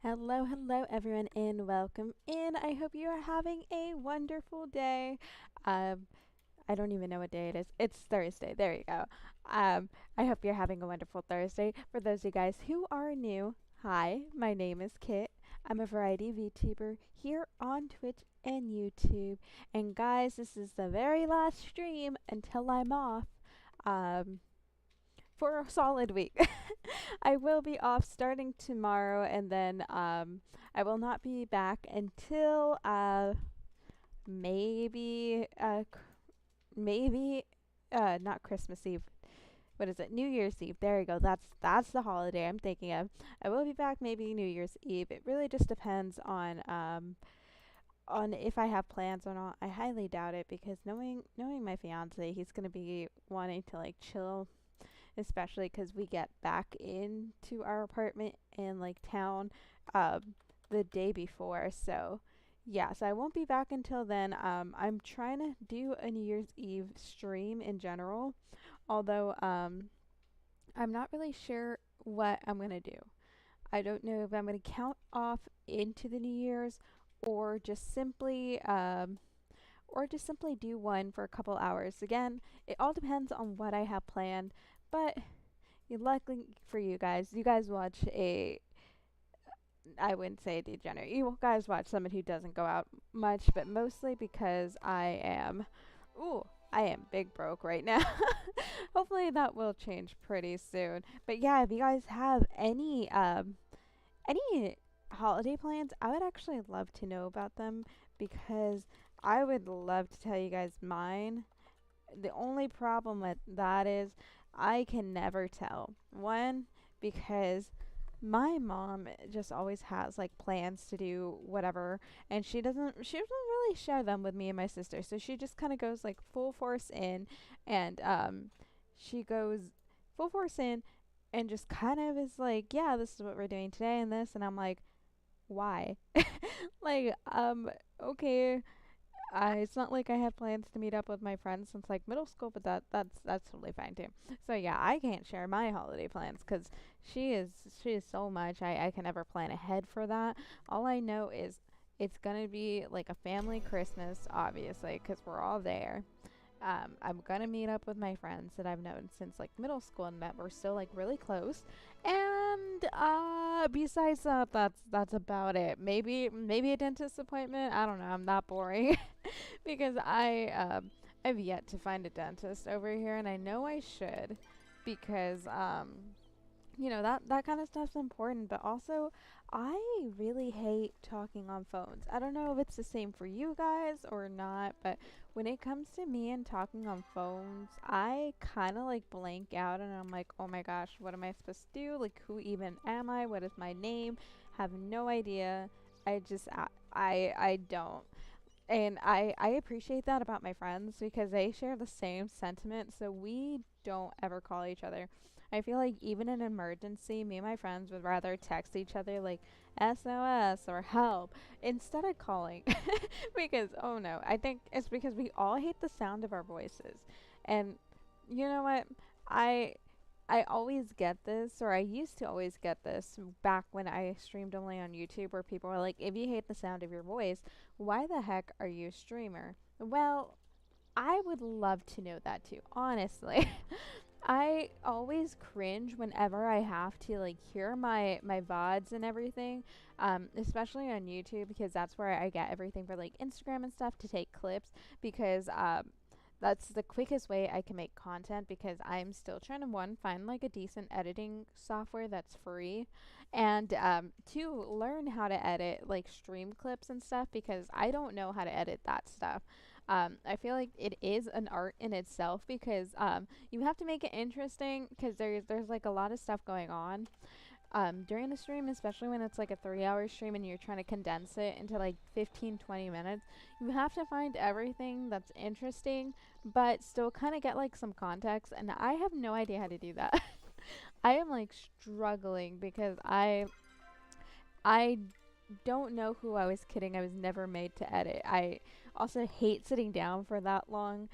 Hello, hello, everyone, and welcome in. I hope you are having a wonderful day. Um, I don't even know what day it is. It's Thursday. There you go. I hope you're having a wonderful Thursday. For those of you guys who are new, hi, my name is Kit. I'm a variety VTuber here on Twitch and YouTube. And guys, this is the very last stream until I'm off. Um, for a solid week. I will be off starting tomorrow, and then I will not be back until maybe maybe not Christmas Eve. What is it? New Year's Eve. There you go. That's the holiday I'm thinking of. I will be back maybe New Year's Eve. It really just depends on if I have plans or not. I highly doubt it because knowing my fiance, he's gonna be wanting to like chill, especially because we get back into our apartment in like town the day before. So yeah, so I won't be back until then. I'm trying to do a New Year's Eve stream in general, although I'm not really sure what I'm gonna do. I don't know if I'm gonna count off into the New Year's or just simply do one for a couple hours. Again, it all depends on what I have planned, but luckily for you guys watch a, I wouldn't say a degenerate. You guys watch someone who doesn't go out much, but mostly because ooh, I am big broke right now. Hopefully that will change pretty soon. But yeah, if you guys have any holiday plans, I would actually love to know about them because I would love to tell you guys mine. The only problem with that is I can never tell. One, because my mom just always has like plans to do whatever, and she doesn't really share them with me and my sister. So she just kind of goes like full force in, and she goes full force in and just kind of is like, yeah, this is what we're doing today and this, and I'm like, why? Like, okay, it's not like I had plans to meet up with my friends since like middle school, but that's totally fine too. So yeah, I can't share my holiday plans because she is so much. I can never plan ahead for that. All I know is it's gonna be like a family Christmas, obviously, because we're all there. I'm gonna meet up with my friends that I've known since like middle school and that we're still like really close. And besides that, that's about it. Maybe a dentist appointment. I don't know. I'm that boring because I've yet to find a dentist over here, and I know I should because that kind of stuff's important, but also I really hate talking on phones. I don't know if it's the same for you guys or not, but when it comes to me and talking on phones, I kind of like blank out and I'm like, "Oh my gosh, what am I supposed to do? Like who even am I? What is my name?" Have no idea. I don't. And I appreciate that about my friends because they share the same sentiment, so we don't ever call each other. I feel like even in an emergency, me and my friends would rather text each other like SOS or help instead of calling. Because, oh no, I think it's because we all hate the sound of our voices. And you know what? I I always get this, or I used to always get this back when I streamed only on YouTube, where people were like, if you hate the sound of your voice, why the heck are you a streamer? Well, I would love to know that too, honestly. I always cringe whenever I have to like hear my VODs and everything, especially on YouTube because that's where I get everything for like Instagram and stuff to take clips because that's the quickest way I can make content because I'm still trying to one find like a decent editing software that's free, and two learn how to edit like stream clips and stuff because I don't know how to edit that stuff. I feel like it is an art in itself because you have to make it interesting because there's like a lot of stuff going on during the stream, especially when it's like a 3 hour stream and you're trying to condense it into like 15-20 minutes. You have to find everything that's interesting but still kind of get like some context, and I have no idea how to do that. I am like struggling because I don't know who I was kidding. I was never made to edit. I also hate sitting down for that long,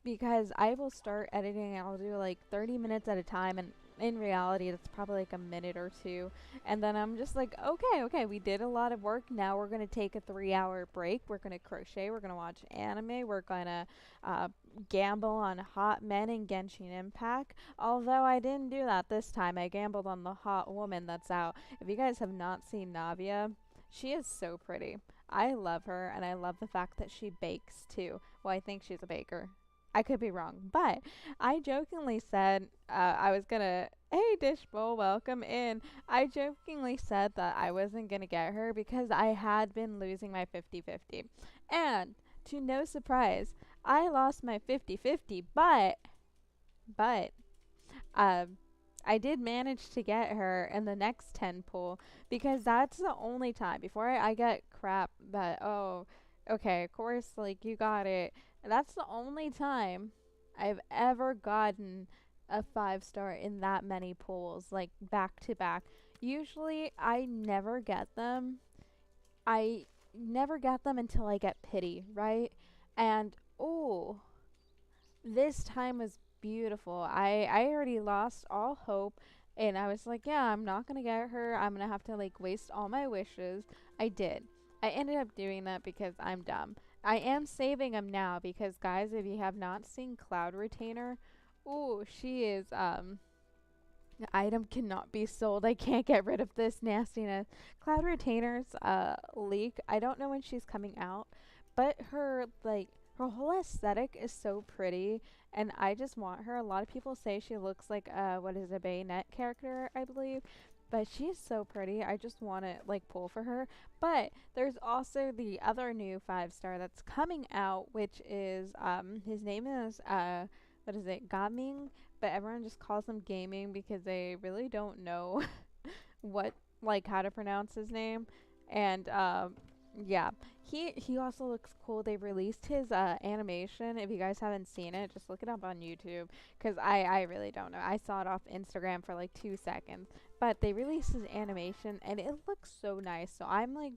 because I will start editing and I'll do like 30 minutes at a time, and in reality, that's probably like a minute or two. And then I'm just like, okay, okay, we did a lot of work. Now we're going to take a 3 hour break. We're going to crochet. We're going to watch anime. We're going to uh, gamble on Hot Men and Genshin Impact. Although I didn't do that this time. I gambled on the hot woman that's out. If you guys have not seen Navia, she is so pretty. I love her, and I love the fact that she bakes too. Well, I think she's a baker. I could be wrong, but I jokingly said I was gonna, hey Dishbowl, welcome in. I jokingly said that I wasn't gonna get her because I had been losing my 50-50. And to no surprise, I lost my 50-50, but um, I did manage to get her in the next 10 pull because that's the only time before I get crap that, oh, okay, of course, like, you got it. That's the only time I've ever gotten a 5 star in that many pulls, like, back to back. Usually, I never get them. I never get them until I get pity, right? And, oh, this time was beautiful. I already lost all hope and I was like, yeah, I'm not gonna get her. I'm gonna have to like waste all my wishes. I did. I ended up doing that because I'm dumb. I am saving them now because guys, if you have not seen Cloud Retainer, ooh, she is the item cannot be sold. I can't get rid of this nastiness. Cloud Retainer's leak. I don't know when she's coming out, but her whole aesthetic is so pretty, and I just want her. A lot of people say she looks like what is a Bayonet character, I believe. But she's so pretty. I just want to like pull for her. But there's also the other new 5 star that's coming out, which is his name is what is it, Gaming? But everyone just calls him Gaming because they really don't know what like how to pronounce his name. And yeah, he also looks cool. They released his animation. If you guys haven't seen it, just look it up on YouTube because I really don't know. I saw it off Instagram for like 2 seconds, but they released his animation and it looks so nice. So I'm like,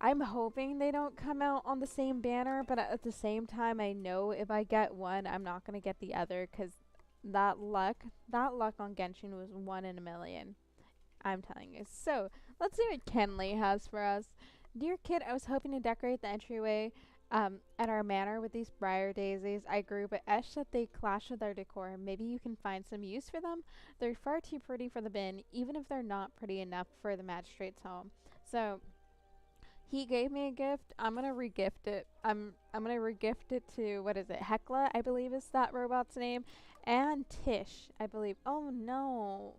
I'm hoping they don't come out on the same banner, but at the same time, I know if I get one, I'm not gonna get the other because that luck on Genshin was 1 in a million. I'm telling you. So let's see what Kenley has for us. Dear kid, I was hoping to decorate the entryway at our manor with these briar daisies I grew, but Esh said they clash with our decor. Maybe you can find some use for them? They're far too pretty for the bin, even if they're not pretty enough for the magistrate's home. So he gave me a gift. I'm gonna regift it. I'm gonna regift it to what is it? Hecla, I believe is that robot's name, and Tish, I believe. Oh no.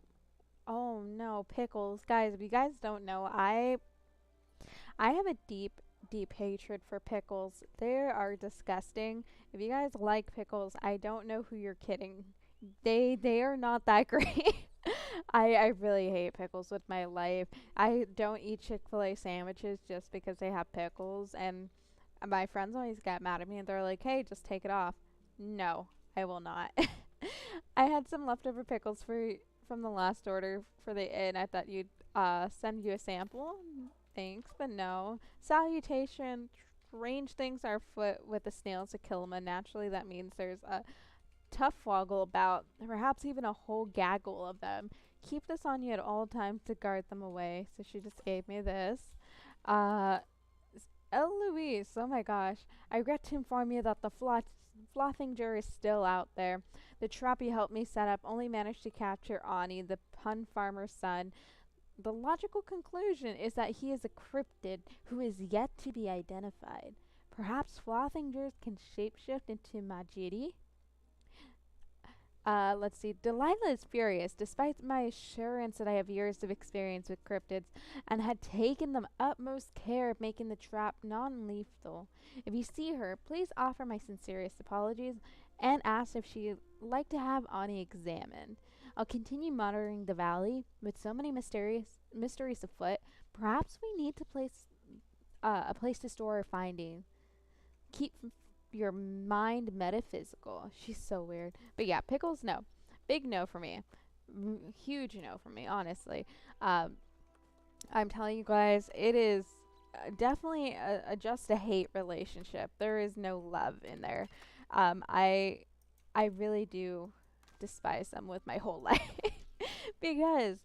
Oh no, pickles. Guys, if you guys don't know, I have a deep hatred for pickles. They are disgusting. If you guys like pickles, I don't know who you're kidding. They are not that great. I really hate pickles with my life. I don't eat Chick-fil-A sandwiches just because they have pickles, and my friends always get mad at me and they're like, "Hey, just take it off." No, I will not. I had some leftover pickles for from the last order for the inn. I thought you'd send you a sample. Thanks, but no. Salutation. Strange things are afoot with the snails to kill them, and naturally that means there's a tough woggle about, perhaps even a whole gaggle of them. Keep this on you at all times to guard them away. So she just gave me this. Uh, Louise, oh my gosh. I regret to inform you that the Flothinger is still out there. The trap you helped me set up only managed to capture Ani, the pun farmer's son. The logical conclusion is that he is a cryptid who is yet to be identified. Perhaps Flothingers can shapeshift into Majiri? Let's see. Delilah is furious, despite my assurance that I have years of experience with cryptids and had taken the utmost care of making the trap non-lethal. If you see her, please offer my sincerest apologies and ask if she'd like to have Ani examined. I'll continue monitoring the valley with so many mysteries afoot. Perhaps we need to place a place to store our findings. Keep your mind metaphysical. She's so weird. But yeah, pickles, no. Big no for me. Huge no for me, honestly. I'm telling you guys, it is definitely just a hate relationship. There is no love in there. I really do despise them with my whole life. because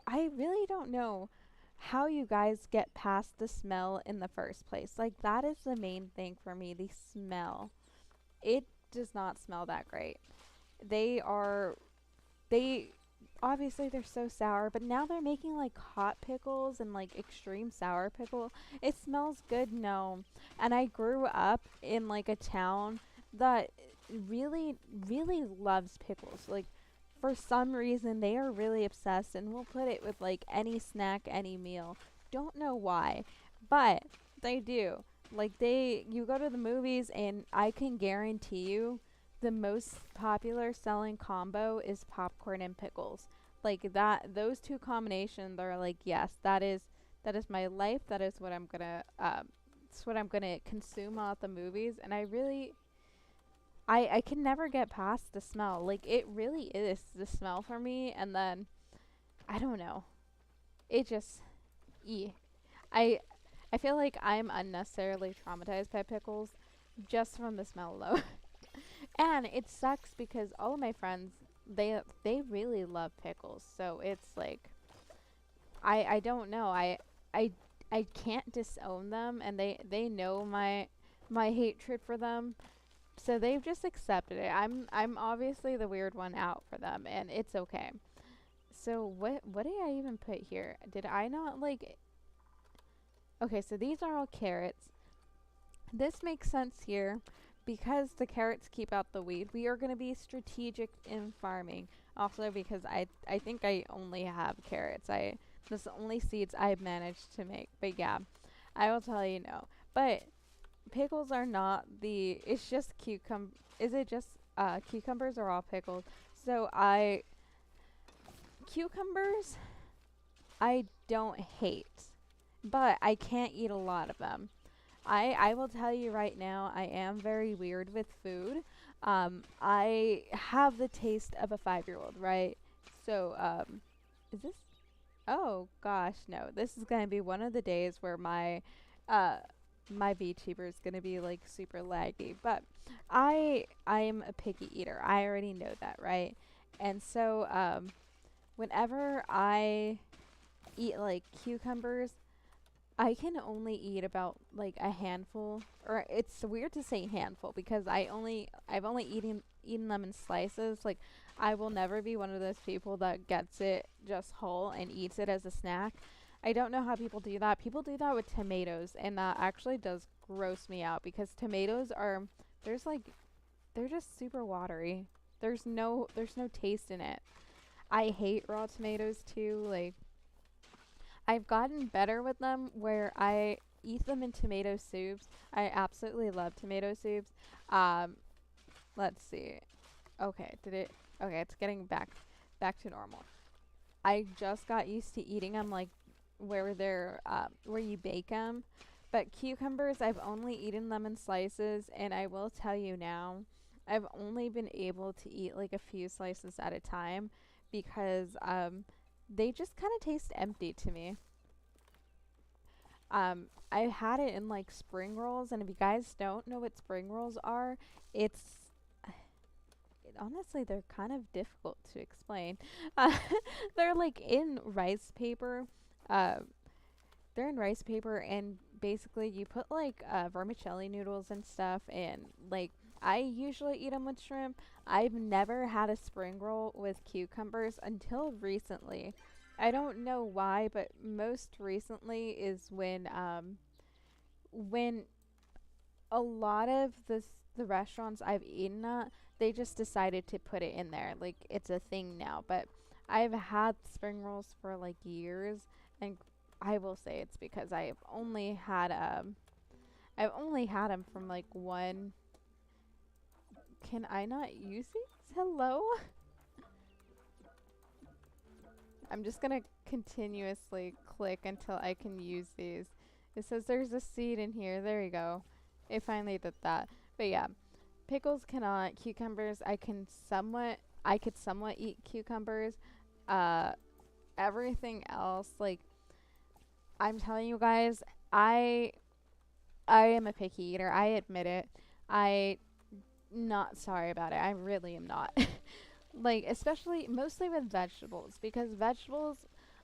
I really don't know how you guys get past the smell in the first place. Like, that is the main thing for me, the smell. It does not smell that great. They are, they, obviously they're so sour, but now they're making like hot pickles and like extreme sour pickle. It smells good, no. And I grew up in like a town that really, really loves pickles. Like, for some reason, they are really obsessed and will put it with like any snack, any meal. Don't know why, but they do. Like, you go to the movies, and I can guarantee you the most popular selling combo is popcorn and pickles. Like that, those two combinations are like, yes, that is my life. That is what I'm gonna, it's what I'm gonna consume at the movies. And I can never get past the smell. Like, it really is the smell for me. And then I don't know. It just, e. I I feel like I'm unnecessarily traumatized by pickles just from the smell alone. And it sucks because all of my friends, they really love pickles. So it's like, I don't know. I I can't disown them, and they know my hatred for them. So they've just accepted it. I'm obviously the weird one out for them, and it's okay. So what did I even put here? Did I not like? Okay, so these are all carrots. This makes sense here because the carrots keep out the weed. We are going to be strategic in farming. Also because I think I only have carrots. That's the only seeds I've managed to make. But yeah, I will tell you no. But pickles are not the, it's just is it just cucumbers are all pickled. So cucumbers I don't hate, but I can't eat a lot of them. I will tell you right now, I am very weird with food. I have the taste of a 5-year-old, right? So, is this? Oh gosh, no. This is gonna be one of the days where uh, my VTuber is gonna be like super laggy. But I'm a picky eater. I already know that, right? And so, whenever I eat like cucumbers, I can only eat about like a handful, or it's weird to say handful because I've only eaten them in slices. Like, I will never be one of those people that gets it just whole and eats it as a snack. I don't know how people do that. People do that with tomatoes, and that actually does gross me out because tomatoes are, there's like, they're just super watery. There's no taste in it. I hate raw tomatoes too. Like, I've gotten better with them where I eat them in tomato soups. I absolutely love tomato soups. Um, let's see. Okay, okay, it's getting back to normal. I just got used to eating them like where you bake them. But cucumbers, I've only eaten them in slices, and I will tell you now, I've only been able to eat like a few slices at a time because they just kind of taste empty to me. I had it in like spring rolls, and if you guys don't know what spring rolls are, it's honestly they're kind of difficult to explain. Uh, they're like in rice paper. Uh, they're in rice paper, and basically you put like vermicelli noodles and stuff, and like I usually eat them with shrimp. I've never had a spring roll with cucumbers until recently. I don't know why, but most recently is when a lot of the restaurants I've eaten at, they just decided to put it in there. Like, it's a thing now. But I've had spring rolls for like years, and I will say it's because I've only had them from like one. Can I not use these? Hello? I'm just gonna continuously click until I can use these. It says there's a seed in here. There you go. It finally did that. But yeah, pickles cannot. Cucumbers, I could somewhat eat cucumbers. Uh, Everything else, like, I'm telling you guys, I I am a picky eater. I admit it. I not sorry about it. I really am not. like especially mostly with vegetables because vegetables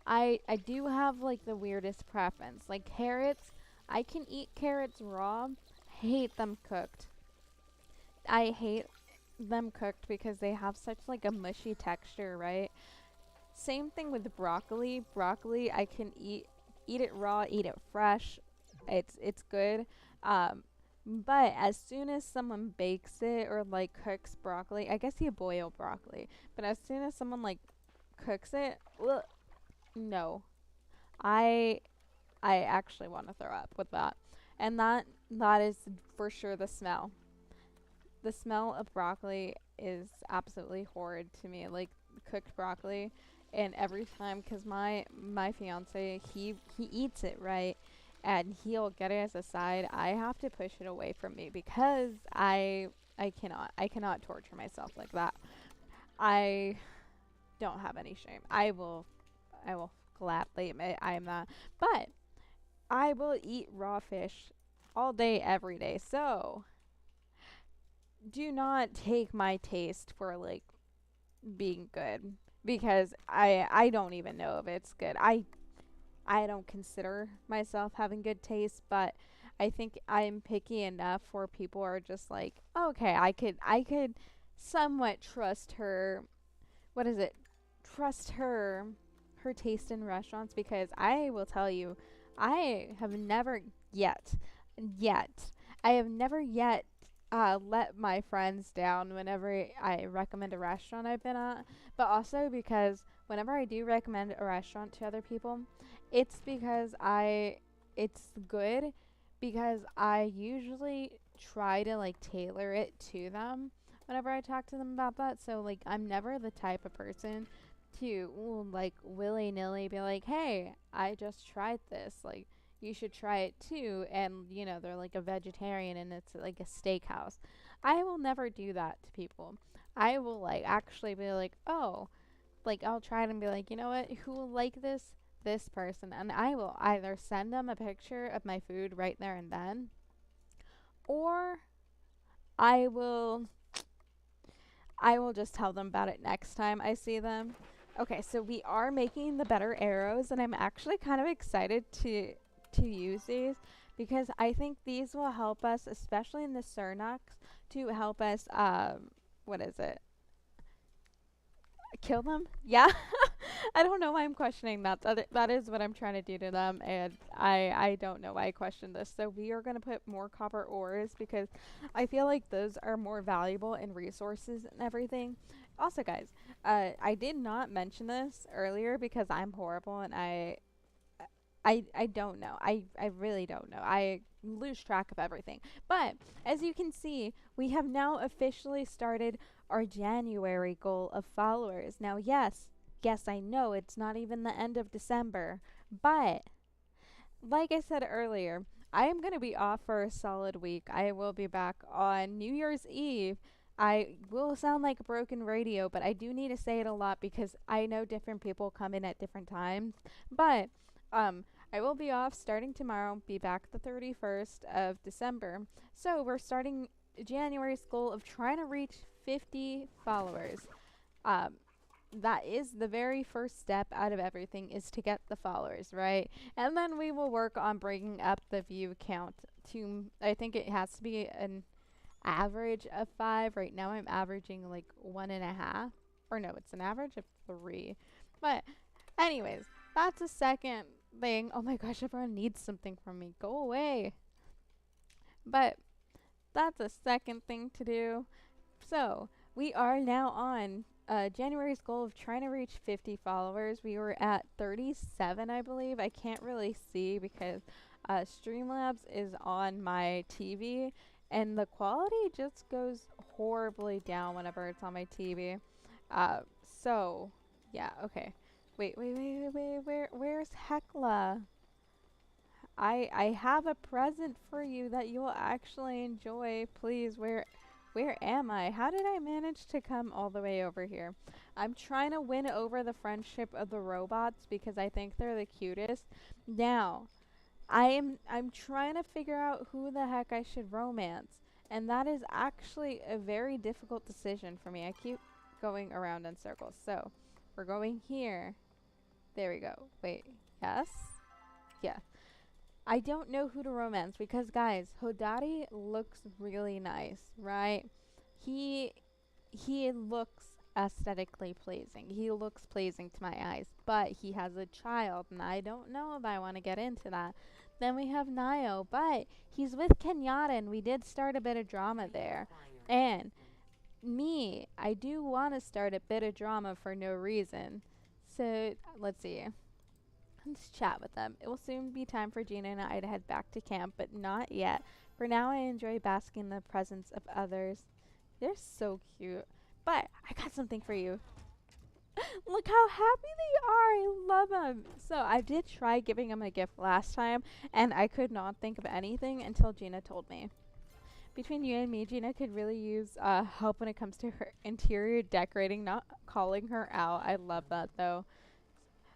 I do have like the weirdest preference. Like carrots, I can eat carrots raw, hate them cooked. I hate them cooked because they have such like a mushy texture, right? Same thing with broccoli. Broccoli I can eat it raw, eat it fresh. It's good. Um but as soon as someone bakes it or like cooks broccoli, I guess you boil broccoli. But as soon as someone like cooks it, ugh, no. I I actually want to throw up with that. And that is for sure the smell. The smell of broccoli is absolutely horrid to me. Like cooked broccoli, and every time, cause my fiance he eats it right, and he'll get it as a side. I have to push it away from me because I cannot torture myself like that. I don't have any shame. I will gladly admit I am that. But I will eat raw fish all day, every day. So do not take my taste for like being good because I don't even know if it's good. I don't consider myself having good taste, but I think I'm picky enough where people are just like, okay, I could somewhat trust her. What is it? Trust her taste in restaurants because I will tell you, I have never yet yet I have never yet let my friends down whenever I recommend a restaurant I've been at, but also because whenever I do recommend a restaurant to other people, it's because it's good because I usually try to like tailor it to them whenever I talk to them about that. So like I'm never the type of person to like willy nilly be like, hey, I just tried this. Like you should try it too. And they're like a vegetarian and it's like a steakhouse. I will never do that to people. I will like actually be like, oh, like I'll try it and be like, you know what? Who will like this? This person. And I will either send them a picture of my food right there and then, or I will I will just tell them about it next time I see them. Okay, so we are making the better arrows, and I'm actually kind of excited to use these because I think these will help us, especially in the Cernax, to help us. What is it? Kill them? Yeah. I don't know why I'm questioning that. That is what I'm trying to do to them, and I don't know why I questioned this. So we are gonna put more copper ores because I feel like those are more valuable in resources and everything. Also, guys, I did not mention this earlier because I'm horrible and I don't know. I really don't know. I lose track of everything. But as you can see, we have now officially started our January goal of followers. Now, yes, I know it's not even the end of December, but like I said earlier, I am going to be off for a solid week. I will be back on New Year's Eve. I will sound like a broken radio, but I do need to say it a lot because I know different people come in at different times. But I will be off starting tomorrow, be back the 31st of December. So we're starting January's goal of trying to reach 50 followers. Um, that is the very first step out of everything is to get the followers, right? And then we will work on bringing up the view count to, I think it has to be an average of 5. Right now I'm averaging like 1.5. Or no, it's an average of 3. But anyways, that's a second thing. Oh my gosh, everyone needs something from me. Go away. But that's a second thing to do. So we are now on January's goal of trying to reach 50 followers. We were at 37, I believe. I can't really see because Streamlabs is on my TV, and the quality just goes horribly down whenever it's on my TV. Uh, so, yeah, okay. Wait. Where's Hecla? I have a present for you that you will actually enjoy. Please, where am I? How did I manage to come all the way over here? I'm trying to win over the friendship of the robots because I think they're the cutest. Now, I'm trying to figure out who the heck I should romance. And that is actually a very difficult decision for me. going around in circles. So we're going here. There we go. Wait. Yes? Yeah. I don't know who to romance because, guys, Hodari looks really nice, right? He he looks aesthetically pleasing. He looks pleasing to my eyes, but he has a child, and I don't know if I want to get into that. Then we have Nayo, but he's with Kenyatta, and we did start a bit of drama there. And me, I do want to start a bit of drama for no reason. So let's see. Let's chat with them. It will soon be time for Gina and I to head back to camp, but not yet. For now, I enjoy basking in the presence of others. They're so cute. But I got something for you. Look how happy they are. I love them. So I did try giving them a gift last time, and I could not think of anything until Gina told me. Between you and me, Gina could really use help when it comes to her interior decorating, not calling her out. I love that, though.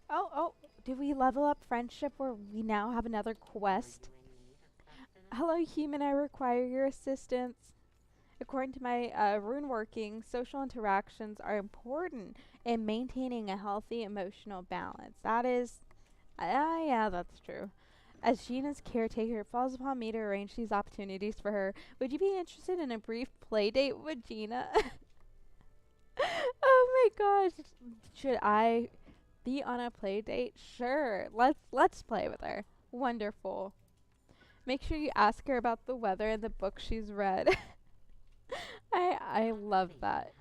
Oh, did we level up friendship where we now have another quest? Hello, human, I require your assistance. According to my rune working, social interactions are important in maintaining a healthy emotional balance. That is, yeah, that's true. As Gina's caretaker, it falls upon me to arrange these opportunities for her. Would you be interested in a brief play date with Gina? Oh my gosh. Should I be on a play date? Sure. Let's play with her. Wonderful. Make sure you ask her about the weather and the book she's read. I love that.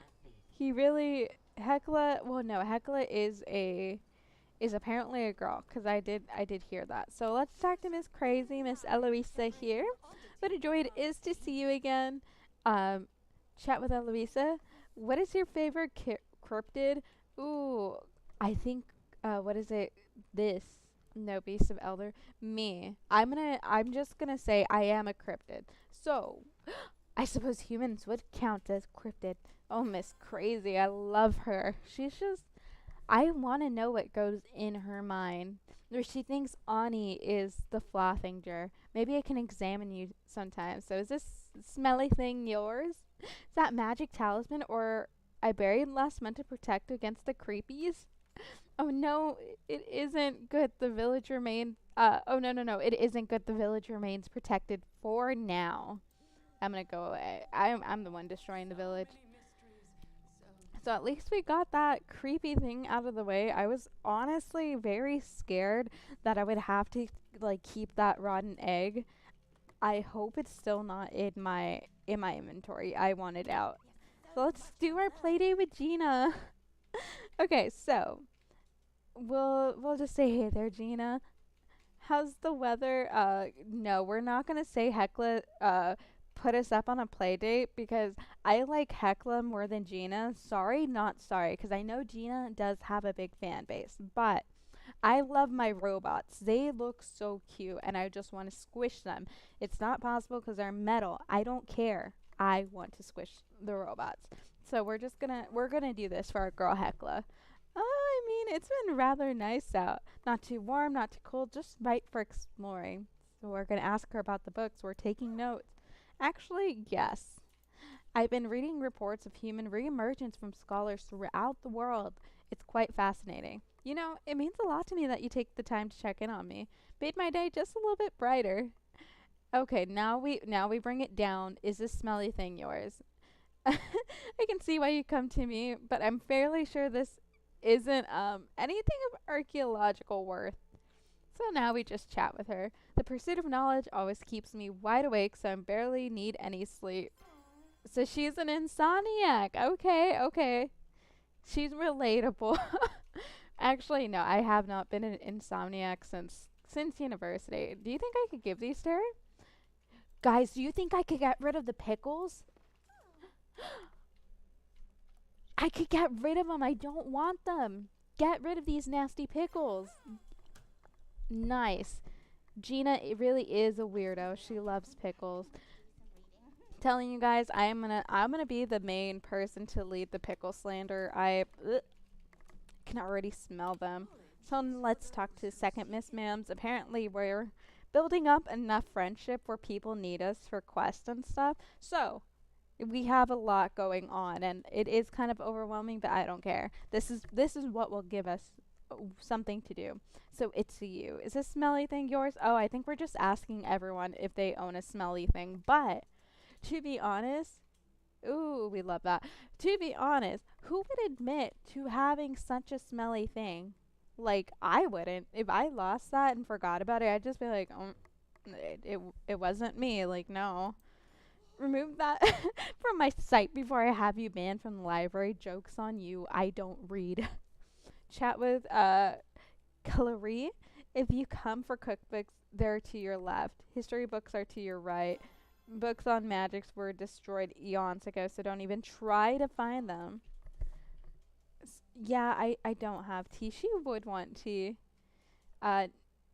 He really Hecla. Well, no, Hecla is apparently a girl because I did hear that. So let's talk to Miss Crazy, Miss Eloisa here. What a joy it is to see you again. Um, chat with Eloisa. What is your favorite cryptid? Ooh, I think what is it? This. No, Beast of Elder. Me. I'm just gonna say I am a cryptid. So I suppose humans would count as cryptid. Oh, Miss Crazy, I love her. She's just I want to know what goes in her mind. Or she thinks Ani is the Flothinger. Maybe I can examine you sometime. So is this smelly thing yours? Is that magic talisman or I buried last month to protect against the creepies? Oh no, it isn't good. The village remain. Oh no, it isn't good. The village remains protected for now. I'm gonna go away. I'm the one destroying the village. So at least we got that creepy thing out of the way. I was honestly very scared that I would have to like keep that rotten egg. I hope it's still not in my inventory. I want it out. So let's do our playdate with Gina. Okay, so we'll just say hey there, Gina. How's the weather? No, we're not gonna say Hecla put us up on a play date because I like Hecla more than Gina. Sorry, not sorry, because I know Gina does have a big fan base, but I love my robots. They look so cute, and I just want to squish them. It's not possible because they're metal. I don't care. I want to squish the robots. So we're gonna do this for our girl Hecla. I mean, it's been rather nice out. Not too warm, not too cold, just right for exploring. So we're going to ask her about the books. We're taking notes. Actually, yes. I've been reading reports of human reemergence from scholars throughout the world. It's quite fascinating. You know, it means a lot to me that you take the time to check in on me. Made my day just a little bit brighter. Okay, now we bring it down. Is this smelly thing yours? I can see why you come to me, but I'm fairly sure this isn't anything of archaeological worth. So now we just chat with her. The pursuit of knowledge always keeps me wide awake, so I barely need any sleep. So she's an insomniac. Okay. She's relatable. Actually, no, I have not been an insomniac since university. Do you think I could give these to her? Guys, do you think I could get rid of the pickles? I could get rid of them. I don't want them. Get rid of these nasty pickles. Nice. Gina really is a weirdo. She loves pickles. Telling you guys, I'm gonna be the main person to lead the pickle slander. I can already smell them. So let's talk to second Miss Mams. Apparently we're building up enough friendship where people need us for quests and stuff. So We have a lot going on, and it is kind of overwhelming, but I don't care. This is what will give us something to do. So it's you. Is this smelly thing yours? Oh, I think we're just asking everyone if they own a smelly thing. But to be honest, ooh, we love that. To be honest, who would admit to having such a smelly thing? Like I wouldn't. If I lost that and forgot about it, I'd just be like, it wasn't me. Like no. Remove that from my site before I have you banned from the library. Joke's on you. I don't read. Chat with Clarie. If you come for cookbooks, they're to your left. History books are to your right. Books on magics were destroyed eons ago, so don't even try to find them. Yeah, I don't have tea. She would want tea. Uh,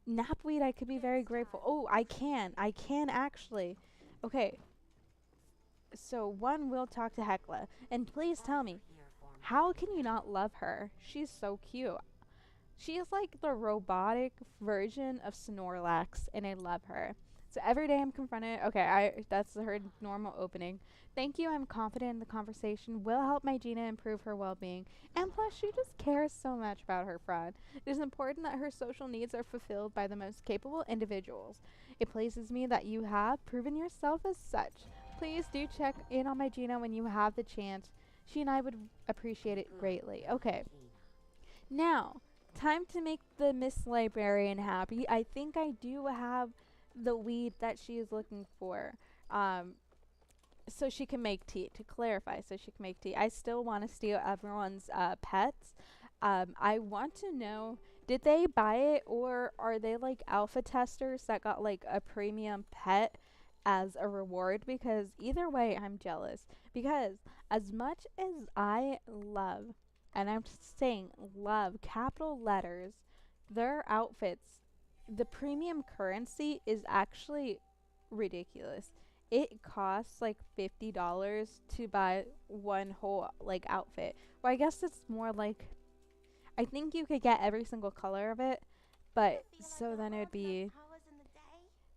Napweed, I could be very grateful. Oh, I can. I can actually. Okay, so one will talk to Hecla. And please tell me, how can you not love her? She's so cute. She is like the robotic version of Snorlax, and I love her. So every day I'm confronted. Okay, I that's her normal opening. Thank you. I'm confident the conversation will help my Gina improve her well-being, and plus she just cares so much about her friend. It is important that her social needs are fulfilled by the most capable individuals. It pleases me that you have proven yourself as such. Please do check in on my Gina when you have the chance. She and I would appreciate it greatly. Okay. Now, time to make the Miss Librarian happy. I think I do have the weed that she is looking for. Um, so she can make tea. To clarify, so she can make tea. I still want to steal everyone's pets. I want to know, did they buy it or are they like alpha testers that got like a premium pet as a reward? Because either way, I'm jealous. Because as much as I love, and I'm saying love, capital letters, their outfits, the premium currency is actually ridiculous. It costs like $50 to buy one whole like outfit. Well, I guess it's more like I think you could get every single color of it, but so then it would be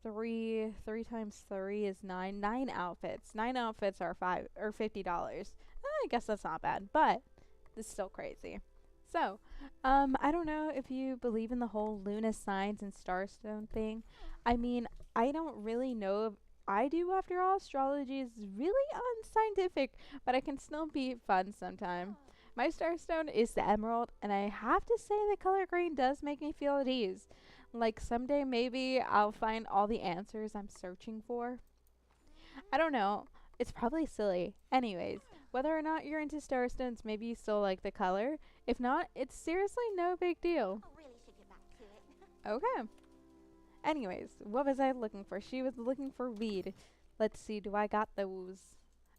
three times three is nine. Nine outfits. Nine outfits are $50. I guess that's not bad, but it's still crazy. So, I don't know if you believe in the whole Luna signs and starstone thing. I mean, I don't really know if I do. After all, astrology is really unscientific, but it can still be fun sometime. My starstone is the emerald, and I have to say the color green does make me feel at ease. Like someday maybe I'll find all the answers I'm searching for. I don't know. It's probably silly. Anyways, whether or not you're into starstones, maybe you still like the color. If not, it's seriously no big deal. Okay. Anyways, what was I looking for? She was looking for weed. Let's see, do I got those?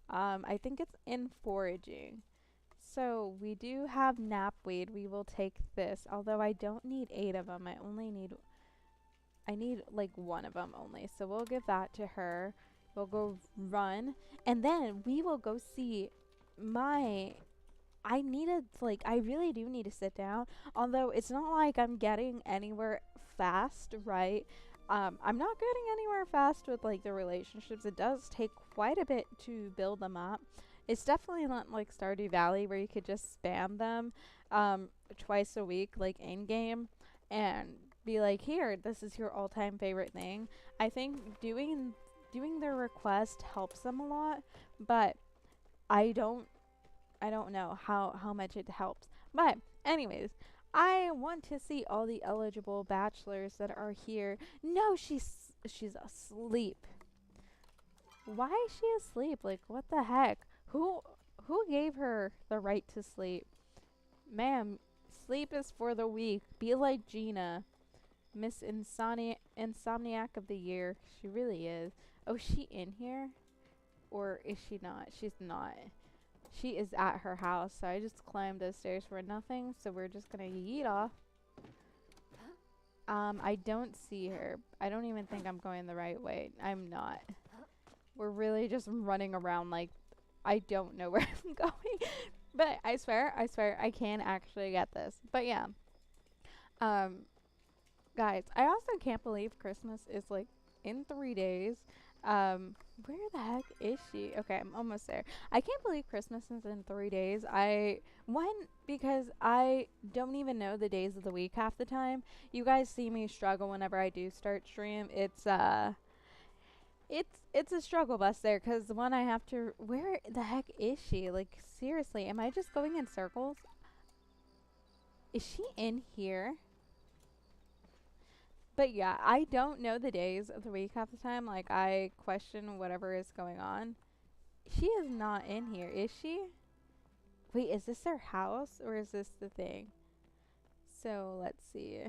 I think it's in foraging. So we do have knapweed. We will take this. Although I don't need 8 of them. I need like 1 of them only. So we'll give that to her. We'll go run. And then we will go see my I need to like I really do need to sit down. Although it's not like I'm getting anywhere fast, right? I'm not getting anywhere fast with like the relationships. It does take quite a bit to build them up. It's definitely not like Stardew Valley where you could just spam them twice a week, like in game, and be like, here, this is your all-time favorite thing. I think doing their request helps them a lot, but I don't I don't know how much it helps. But anyways, I want to see all the eligible bachelors that are here. No, she's asleep. Why is she asleep? Like what the heck? Who gave her the right to sleep? Ma'am, sleep is for the weak. Be like Gina. Miss Insomniac of the Year. She really is. Oh, is she in here? Or is she not? She's not. She is at her house, so I just climbed the stairs for nothing, so we're just gonna yeet off. I don't see her. I don't even think I'm going the right way. I'm not. We're really just running around like I don't know where I'm going. But I swear, I can actually get this. But yeah. Guys, I also can't believe Christmas is like in 3 days. Where the heck is she? Okay, I'm almost there. I can't believe Christmas is in 3 days. One, because I don't even know the days of the week half the time. You guys see me struggle whenever I do start stream. It's a struggle bus there, because one, I have to, where the heck is she? Like, seriously, am I just going in circles? Is she in here? But yeah, I don't know the days of the week half the time. Like, I question whatever is going on. She is not in here, is she? Wait, is this their house or is this the thing? So let's see.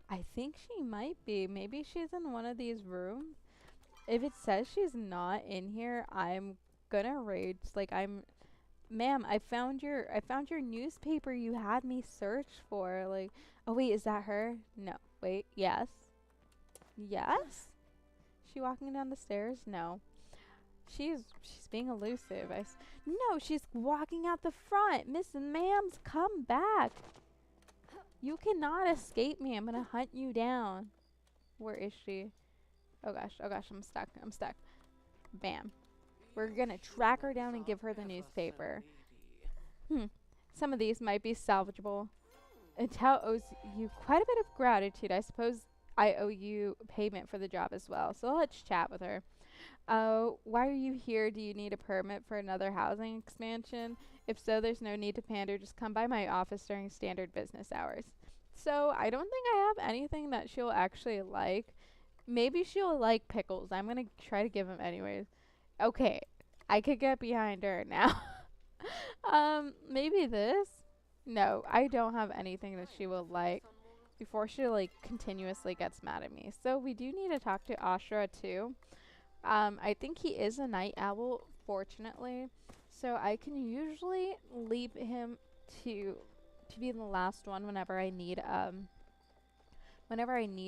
I think she might be. Maybe she's in one of these rooms. If it says she's not in here, I'm gonna rage. Like, ma'am, I found your newspaper you had me search for. Like, oh wait, is that her? No. Wait, yes. Yes? She walking down the stairs? No. She's being elusive. No, she's walking out the front. Miss Ma'ams, come back. You cannot escape me. I'm gonna hunt you down. Where is she? Oh gosh, I'm stuck. I'm stuck. Bam. We're gonna track her down and give her the newspaper. Some of these might be salvageable. Intel owes you quite a bit of gratitude. I suppose I owe you payment for the job as well. So let's chat with her. Why are you here? Do you need a permit for another housing expansion? If so, there's no need to pander. Just come by my office during standard business hours. So I don't think I have anything that she'll actually like. Maybe she'll like pickles. I'm gonna try to give him anyways. Okay, I could get behind her now. Maybe this? No, I don't have anything that she will like before she like continuously gets mad at me. So we do need to talk to Ashra too. I think he is a night owl, fortunately. So I can usually leave him to be the last one whenever I need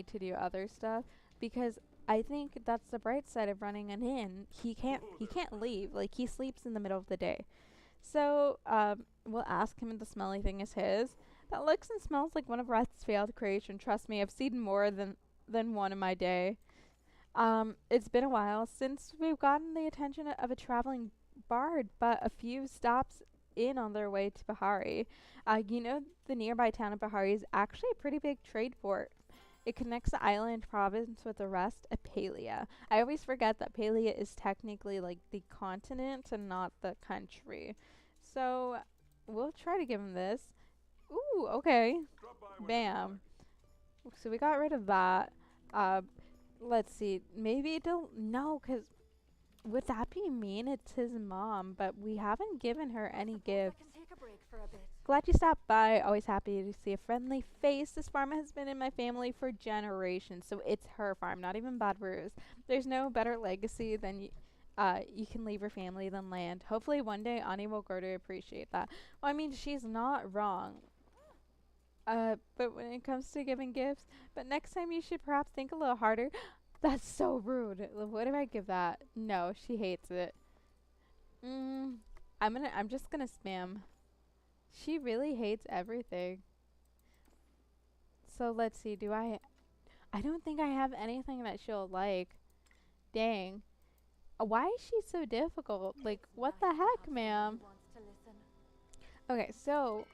to do other stuff, because I think that's the bright side of running an inn. He can't leave. Like, he sleeps in the middle of the day. So we'll ask him if the smelly thing is his. That looks and smells like one of Reth's failed creation. Trust me, I've seen more than one in my day. It's been a while since we've gotten the attention of a traveling bard, but a few stops in on their way to Bahari. The nearby town of Bahari is actually a pretty big trade port. It connects the island province with the rest of Palia. I always forget that Palia is technically like the continent and not the country. So we'll try to give him this. Ooh, okay. Bam. So we got rid of that. Uh, let's see. Maybe it'll no, 'cause would that be mean? It's his mom, but we haven't given her any gifts. Glad you stopped by. Always happy to see a friendly face. This farm has been in my family for generations, so it's her farm, not even Bad Brews. There's no better legacy than you can leave your family than land. Hopefully one day Ani will grow to appreciate that. Well, I mean, she's not wrong. But when it comes to giving gifts, but next time you should perhaps think a little harder. That's so rude. What if I give that? No, she hates it. I'm just gonna spam. She really hates everything. So let's see, I don't think I have anything that she'll like. Dang. Why is she so difficult? Like, what the heck, ma'am? Okay, so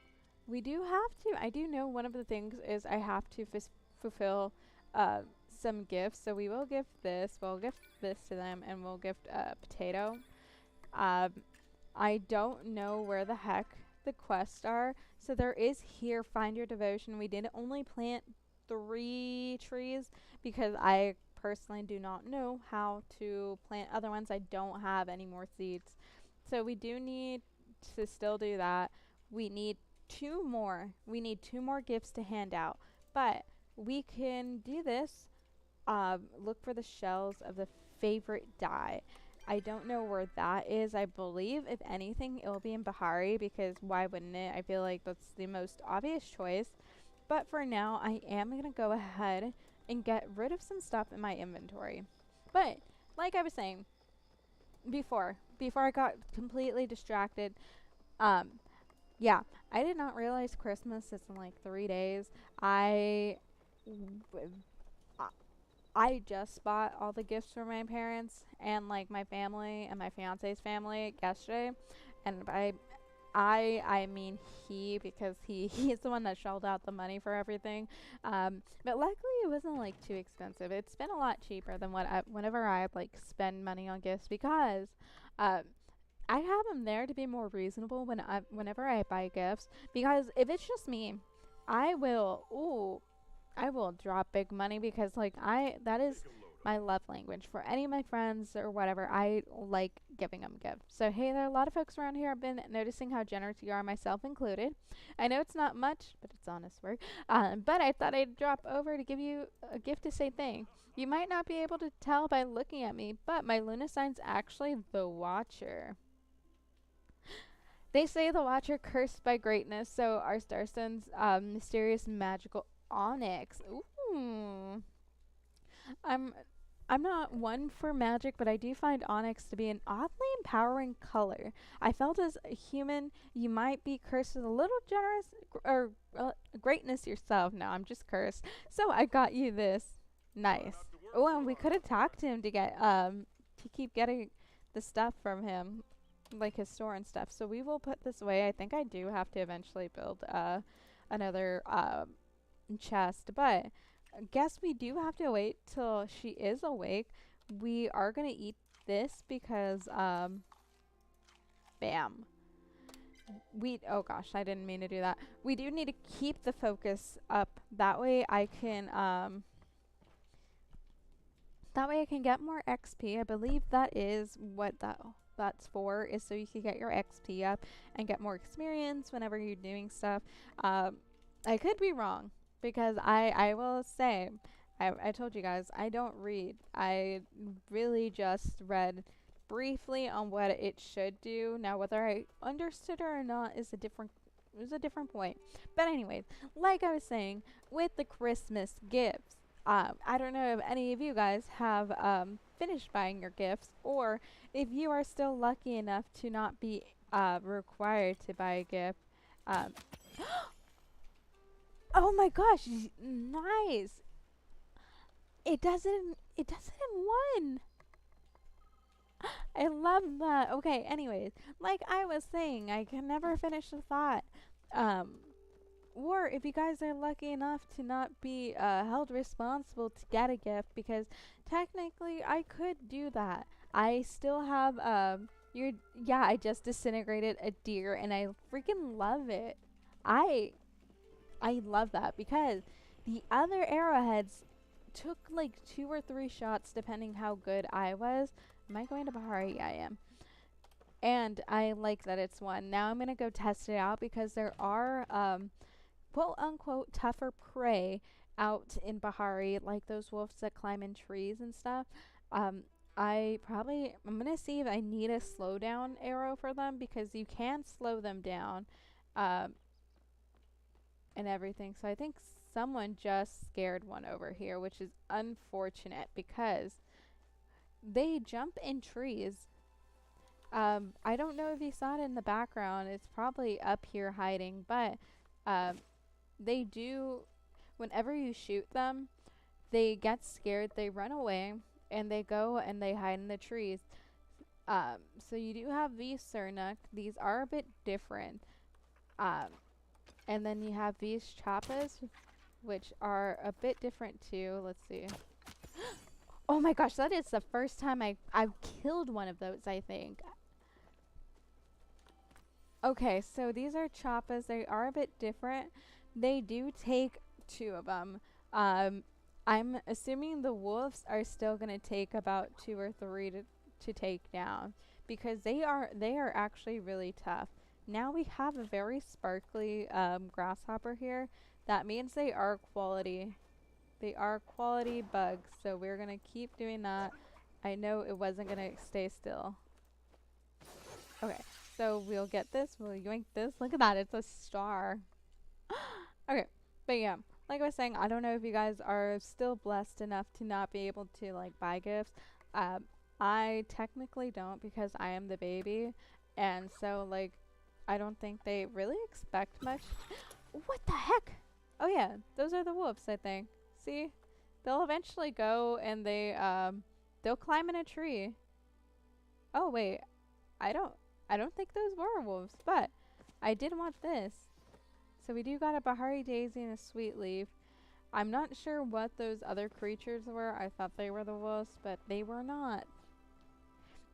I do know one of the things is I have to fulfill some gifts. So we will gift this, we'll gift this to them, and we'll gift a potato. I don't know where the heck the quests are. So there is here, find your devotion. We did only plant 3 trees because I personally do not know how to plant other ones. I don't have any more seeds. So we do need to still do that. We need 2 more. We need 2 more gifts to hand out. But we can do this. Look for the shells of the favorite dye. I don't know where that is. I believe, if anything, it will be in Bahari, because why wouldn't it? I feel like that's the most obvious choice. But for now, I am going to go ahead and get rid of some stuff in my inventory. But, like I was saying before I got completely distracted, yeah, I did not realize Christmas is in like 3 days. I just bought all the gifts for my parents and like my family and my fiance's family yesterday, and I mean he, because he's the one that shelled out the money for everything. But luckily it wasn't like too expensive. It's been a lot cheaper than whenever I like spend money on gifts, because um I have them there to be more reasonable whenever I buy gifts, because if it's just me, I will I will drop big money, because like I that is my love language. For any of my friends or whatever, I like giving them gifts. So hey, there are a lot of folks around here. I've been noticing how generous you are, myself included. I know it's not much, but it's honest work. But I thought I'd drop over to give you a gift to say thanks. You might not be able to tell by looking at me, but my Luna sign's actually the Watcher. They say the Watcher cursed by greatness, so our star stone's mysterious magical onyx. Ooh. I'm I'm not one for magic, but I do find onyx to be an oddly empowering color. I felt as a human, you might be cursed with a little generous or greatness yourself. No, I'm just cursed. So I got you this. Nice. Oh, and we could have talked to him to get to keep getting the stuff from him, like his store and stuff. So we will put this away. I think I do have to eventually build another chest, but I guess we do have to wait till she is awake. We are gonna eat this because bam. Oh gosh, I didn't mean to do that. We do need to keep the focus up. That way I can get more XP. I believe that is what that's for, is so you can get your XP up and get more experience whenever you're doing stuff. I could be wrong, because I will say, I told you guys, I don't read. I really just read briefly on what it should do. Now, whether I understood it or not is a different point. But anyways, like I was saying, with the Christmas gifts, I don't know if any of you guys have finished buying your gifts, or if you are still lucky enough to not be required to buy a gift. Um, oh my gosh, nice! It does it in one. I love that. Okay, anyways, like I was saying, I can never finish the thought. Um, or if you guys are lucky enough to not be held responsible to get a gift, because technically I could do that. I still have yeah, I just disintegrated a deer and I freaking love it. I I love that, because the other arrowheads took like 2 or 3 shots depending how good I was. Am I going to Bahari? I am. And I like that it's one. Now I'm going to go test it out, because there are quote unquote tougher prey out in Bahari, like those wolves that climb in trees and stuff. I'm gonna see if I need a slowdown arrow for them, because you can slow them down, um, and everything. So I think someone just scared one over here, which is unfortunate, because they jump in trees. I don't know if you saw it in the background. It's probably up here hiding, but um, they do, whenever you shoot them, they get scared, they run away, and they go and they hide in the trees. So you do have these Cernuk. These are a bit different. Um, and then you have these Chappas, which are a bit different too. Let's see. Oh my gosh, that is the first time I've killed one of those, I think. Okay, so these are Chappas. They are a bit different. They do take 2 of them. I'm assuming the wolves are still going to take about 2 or 3 to take down, because they are actually really tough. Now we have a very sparkly grasshopper here. That means they are quality. They are quality bugs, so we're going to keep doing that. I know it wasn't going to stay still. Okay, so we'll get this. We'll yoink this. Look at that. It's a star. Okay, but yeah, like I was saying, I don't know if you guys are still blessed enough to not be able to like buy gifts. I technically don't, because I am the baby, and so like I don't think they really expect much. What the heck? Oh yeah, those are the wolves, I think. See? they'll eventually go and they'll climb in a tree. Oh wait, I don't I don't think those were wolves, but I did want this. So we do got a Bahari Daisy and a Sweet Leaf. I'm not sure what those other creatures were. I thought they were the wolves, but they were not.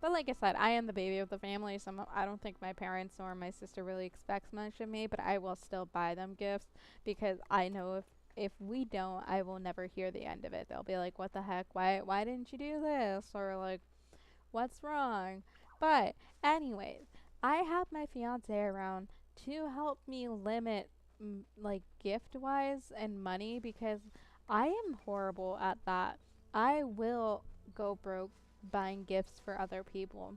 But like I said, I am the baby of the family, so I don't think my parents or my sister really expects much of me, but I will still buy them gifts because I know if we don't, I will never hear the end of it. They'll be like, "What the heck? Why didn't you do this?" Or like, "What's wrong?" But anyways, I have my fiance around to help me limit like gift wise and money because I am horrible at that. I will go broke buying gifts for other people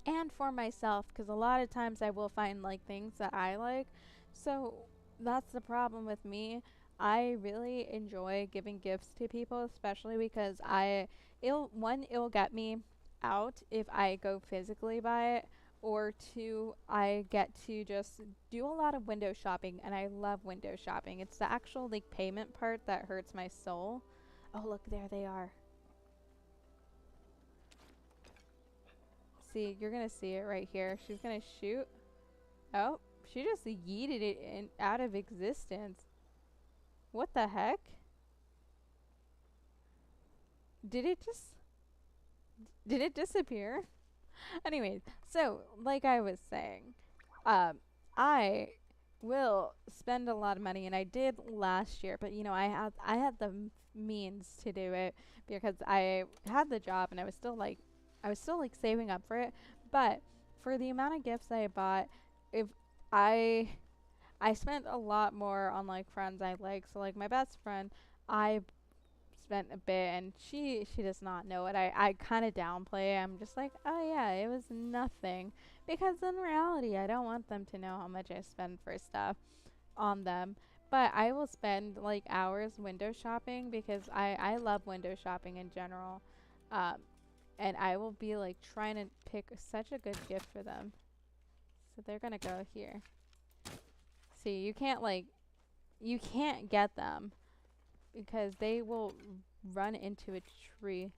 and for myself because a lot of times I will find like things that I like. So that's the problem with me. I really enjoy giving gifts to people, especially because it'll get me out if I go physically buy it, or two, I get to just do a lot of window shopping, and I love window shopping. It's the actual like payment part that hurts my soul. Oh look, there they are. See, you're gonna see it right here. She's gonna shoot. Oh, she just yeeted it out of existence. What the heck? Did it just did it disappear? Anyways, so like I was saying, um, I will spend a lot of money, and I did last year. But you know, I had the means to do it because I had the job, and I was still like saving up for it. But for the amount of gifts I bought, if I I spent a lot more on like friends I like. So like my best friend, I spent a bit, and she does not know it. I kind of downplay it. I'm just like, oh yeah, it was nothing, because in reality I don't want them to know how much I spend for stuff on them. But I will spend like hours window shopping because I love window shopping in general. um and I will be like trying to pick such a good gift for them. So they're gonna go here. See, you can't get them because they will run into a tree.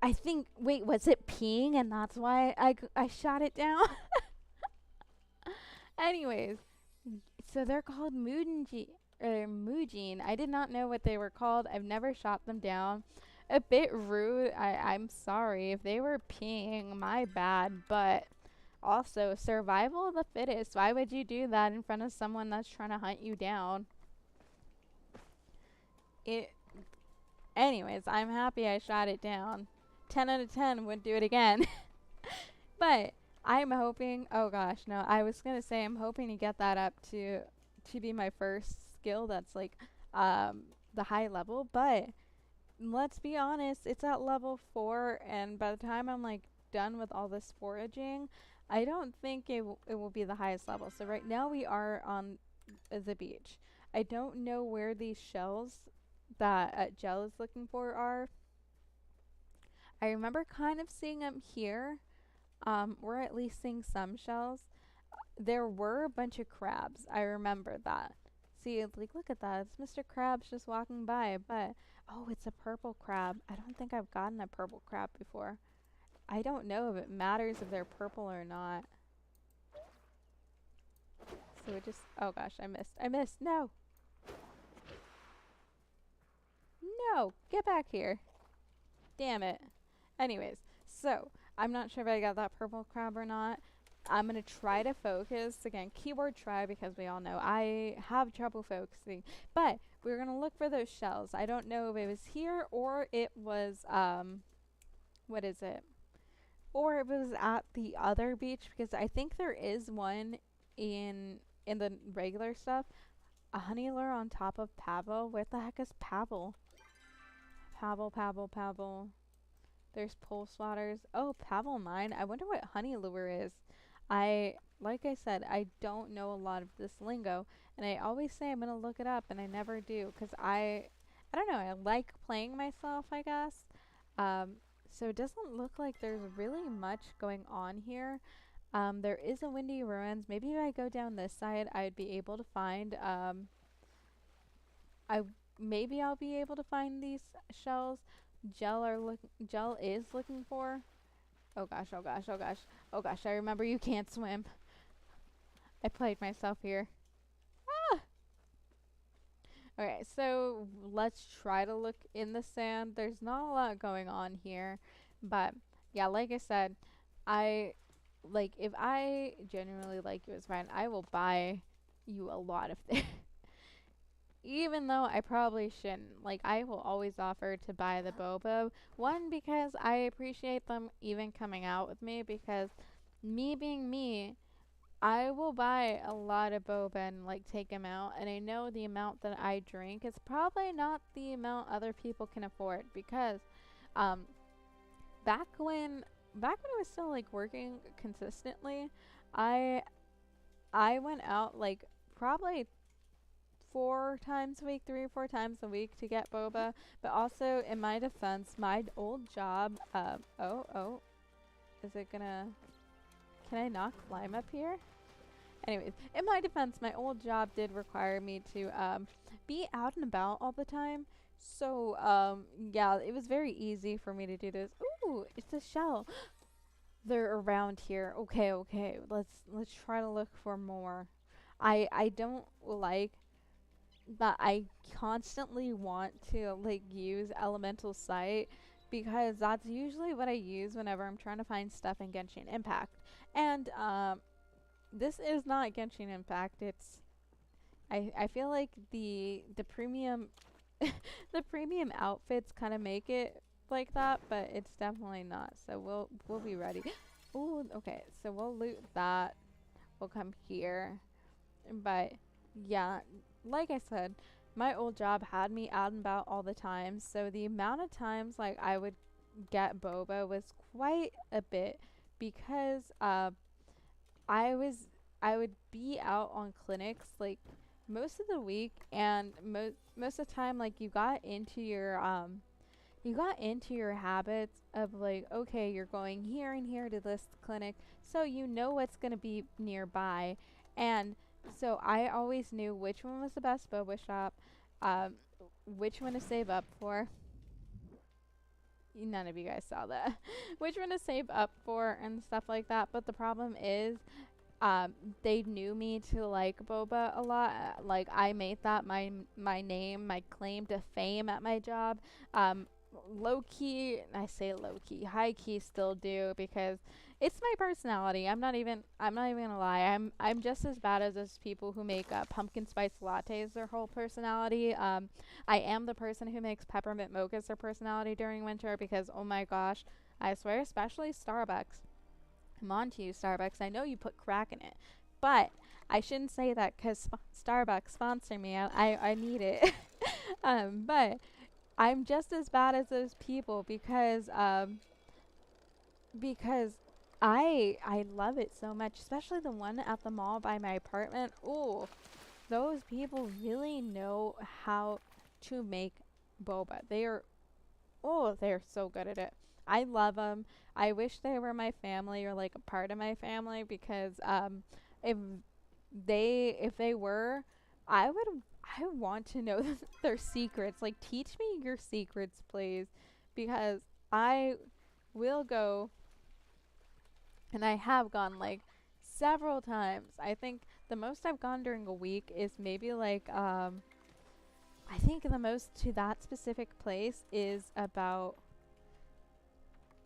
I think, wait, was it peeing and that's why I shot it down? Anyways, so they're called Mujin. I did not know what they were called. I've never shot them down. A bit rude. I'm sorry. If they were peeing, my bad. But also, survival of the fittest. Why would you do that in front of someone that's trying to hunt you down? It Anyways, I'm happy I shot it down. 10 out of 10 would do it again. But I'm hoping, oh gosh, no, I was going to say I'm hoping to get that up to be my first skill that's like the high level, but let's be honest, it's at level 4, and by the time I'm like done with all this foraging, I don't think it will be the highest level. So right now we are on the beach. I don't know where these shells that Gel is looking for are. I remember kind of seeing them here. We're at least seeing some shells. There were a bunch of crabs. I remember that. See, like, look at that. It's Mr. Krabs just walking by. But, oh, it's a purple crab. I don't think I've gotten a purple crab before. I don't know if it matters if they're purple or not. So it just, oh gosh, I missed. I missed. No. No. Get back here. Damn it. Anyways, so I'm not sure if I got that purple crab or not. I'm going to try to focus. Again, keyword try, because we all know I have trouble focusing. But we're going to look for those shells. I don't know if it was here or it was, what is it? Or it was at the other beach, because I think there is one in the regular stuff. A honey lure on top of Pavel. Where the heck is Pavel? Pavel. There's pole swatters. Oh, Pavel mine. I wonder what honey lure is. Like I said, I don't know a lot of this lingo, and I always say I'm gonna look it up, and I never do, because I don't know, I like playing myself, I guess. So it doesn't look like there's really much going on here. There is a windy ruins. Maybe if I go down this side, I'd be able to find, I maybe I'll be able to find these shells. Gel is looking for. Oh gosh, oh gosh, oh gosh, oh gosh! I remember you can't swim. I played myself here. Ah! Okay, so let's try to look in the sand. There's not a lot going on here, but yeah, like I said, I like if I genuinely like you as a friend, I will buy you a lot of things. Even though I probably shouldn't. Like, I will always offer to buy the boba. One, because I appreciate them even coming out with me, because me being me, I will buy a lot of boba and like take them out, and I know the amount that I drink is probably not the amount other people can afford, because um back when I was still like working consistently, I I went out like probably 4 times a week, 3 or 4 times a week to get boba. But also, in my defense, my old job, oh, is it gonna, can I not climb up here? Anyways, in my defense, my old job did require me to, be out and about all the time. So, yeah, it was very easy for me to do this. Ooh, it's a shell. They're around here. Okay, okay, let's try to look for more. I don't like that I constantly want to like use elemental sight, because that's usually what I use whenever I'm trying to find stuff in Genshin Impact. And this is not Genshin Impact. It's I feel like the premium the premium outfits kind of make it like that, but it's definitely not. So we'll be ready. Ooh, okay. So we'll loot that. We'll come here. But yeah, like I said, my old job had me out and about all the time, so the amount of times like I would get boba was quite a bit, because I was I would be out on clinics like most of the week, and most of the time like you got into your habits of like, okay, you're going here and here to this clinic, so you know what's going to be nearby. And so I always knew which one was the best boba shop, um, which one to save up for. None of you guys saw that. Which one to save up for and stuff like that. But the problem is, um, they knew me to like boba a lot. Like, I made that my name, my claim to fame at my job. Low key, I say low key, high key still do, because it's my personality. I'm not even gonna lie. I'm just as bad as those people who make pumpkin spice lattes their whole personality. I am the person who makes peppermint mochas their personality during winter, because oh my gosh, I swear, especially Starbucks. I'm on to you, Starbucks. I know you put crack in it, but I shouldn't say that, because Starbucks sponsor me. I need it. But I'm just as bad as those people, because I love it so much, especially the one at the mall by my apartment. Ooh, those people really know how to make boba. They're so good at it. I love them. I wish they were my family, or like a part of my family, because if if they were, I want to know their secrets. Like, teach me your secrets, please, because I will go, and I have gone like several times. I think the most I've gone during a week is maybe like I think the most to that specific place is about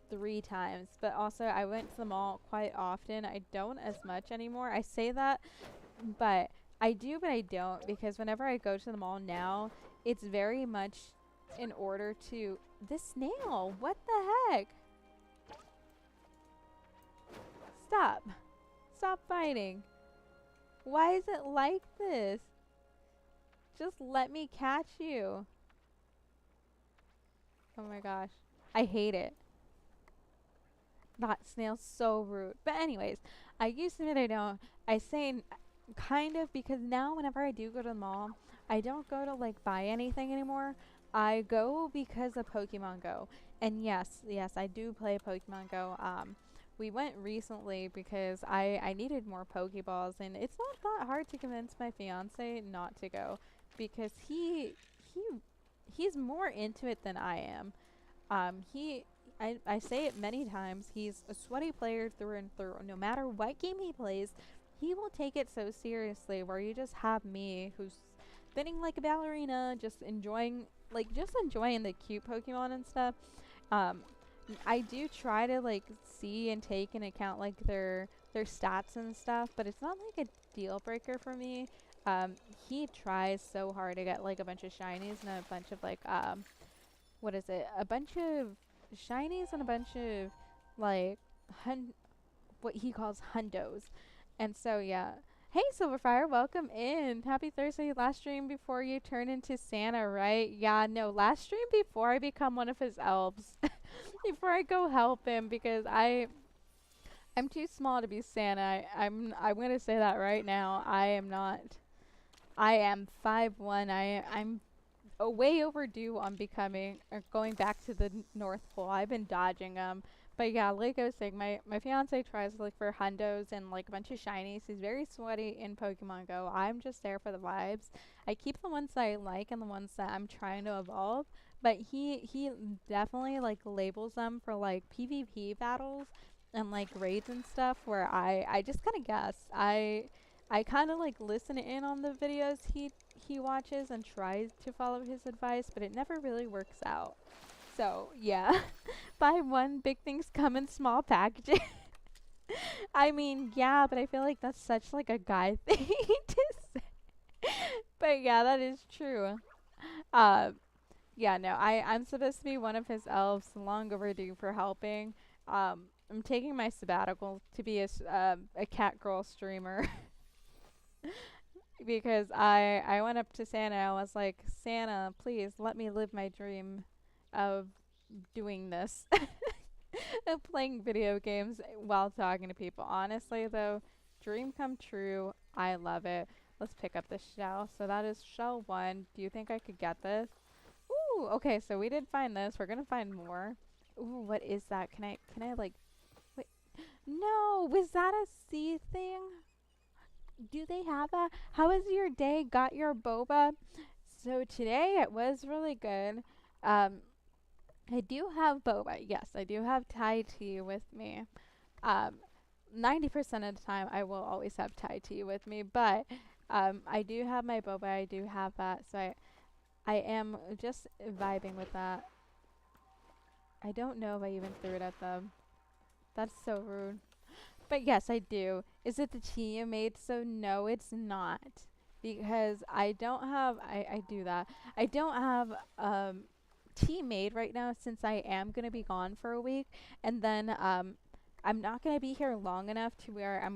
3 times. But also, I went to the mall quite often. I don't as much anymore. I say that, but I do, but I don't, because whenever I go to the mall now, it's very much in order to. This snail, what the heck? Stop. Stop fighting. Why is it like this? Just let me catch you. Oh my gosh. I hate it. That snail's so rude. But anyways, I used to admit I don't. I say kind of, because now whenever I do go to the mall, I don't go to like buy anything anymore. I go because of Pokemon Go. And yes, I do play Pokemon Go. We went recently because I needed more Pokeballs, and it's not that hard to convince my fiance not to go, because he he's more into it than I am. He I say it many times. He's a sweaty player through and through. No matter what game he plays, he will take it so seriously. Where you just have me, who's spinning like a ballerina, just enjoying the cute Pokemon and stuff. Um, I do try to like see and take into account like their stats and stuff, but it's not like a deal breaker for me. Um, he tries so hard to get like a bunch of shinies and a bunch of like what is it? A bunch of shinies and a bunch of like what he calls hundos. And so yeah. Hey Silverfire, welcome in. Happy Thursday. Last stream before you turn into Santa, right? Yeah, no, last stream before I become one of his elves. Before I go help him because I'm too small to be Santa. I'm gonna say that right now. I am not. I am 5'1". I'm way overdue on becoming or going back to the North Pole. I've been dodging them. But yeah, like I was saying, my fiance tries to look for hundos and like a bunch of shinies. He's very sweaty in Pokemon Go. I'm just there for the vibes. I keep the ones that I like and the ones that I'm trying to evolve. But he definitely like labels them for like PvP battles and like raids and stuff where I just kind of guess. I kind of like listen in on the videos he watches and tries to follow his advice, but it never really works out. So yeah, buy one, big things come in small packages. I mean, yeah, but I feel like that's such like a guy thing to say. But yeah, that is true. Uh, yeah, no, I'm supposed to be one of his elves, long overdue for helping. I'm taking my sabbatical to be a cat girl streamer. Because I went up to Santa. I was like, Santa, please let me live my dream of doing this, of playing video games while talking to people. Honestly, though, dream come true. I love it. Let's pick up the shell. So that is shell 1. Do you think I could get this? Ooh, okay. So we did find this. We're gonna find more. Ooh, what is that? Can I like? Wait. No, was that a sea thing? Do they have that? How was your day? Got your boba? So today it was really good. Um, I do have boba. Yes, I do have Thai tea with me. Um, 90% of the time I will always have Thai tea with me, but I do have my boba. I do have that, so I am just vibing with that. I don't know if I even threw it at them. That's so rude. But yes, I do. Is it the tea you made? So no, it's not. Because I don't have, I do that. I don't have tea made right now since I am going to be gone for a week. And then I'm not going to be here long enough to where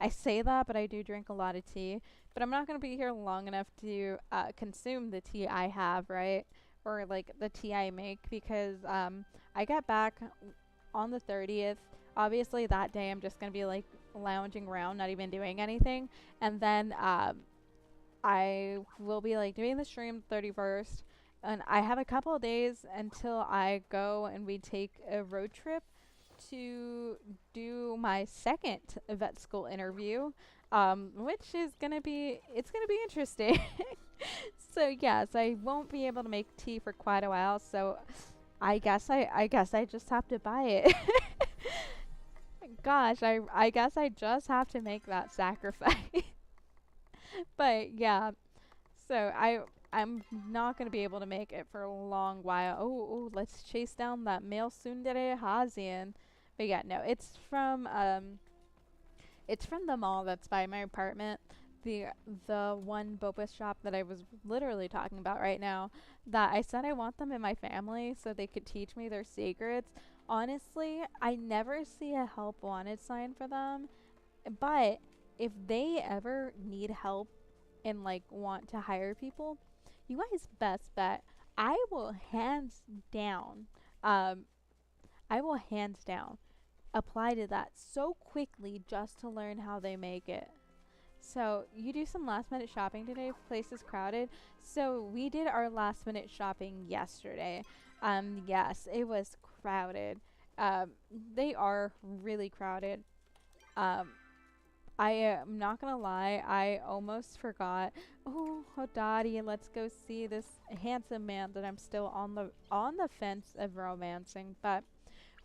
I say that, but I do drink a lot of tea. But I'm not going to be here long enough to consume the tea I have, right? Or like the tea I make because I got back on the 30th. Obviously, that day I'm just going to be like lounging around, not even doing anything. And then I will be like doing the stream 31st. And I have a couple of days until I go and we take a road trip to do my second vet school interview, which is it's gonna be interesting. So yes, I won't be able to make tea for quite a while. So I guess I just have to buy it. Gosh, I guess I just have to make that sacrifice. But yeah, so I'm not gonna be able to make it for a long while. Oh, let's chase down that male tsundere Hazian. But yeah, no, it's from the mall that's by my apartment. The one boba shop that I was literally talking about right now, that I said I want them in my family so they could teach me their secrets. Honestly, I never see a help wanted sign for them, but if they ever need help and like want to hire people, you guys best bet I will down um hands down apply to that so quickly just to learn how they make it. So you do some last minute shopping today, place is crowded. So we did our last minute shopping yesterday. Yes, it was crowded. They are really crowded. Um I am not gonna lie, I almost forgot. Oh, Dottie, let's go see this handsome man that I'm still on the fence of romancing. But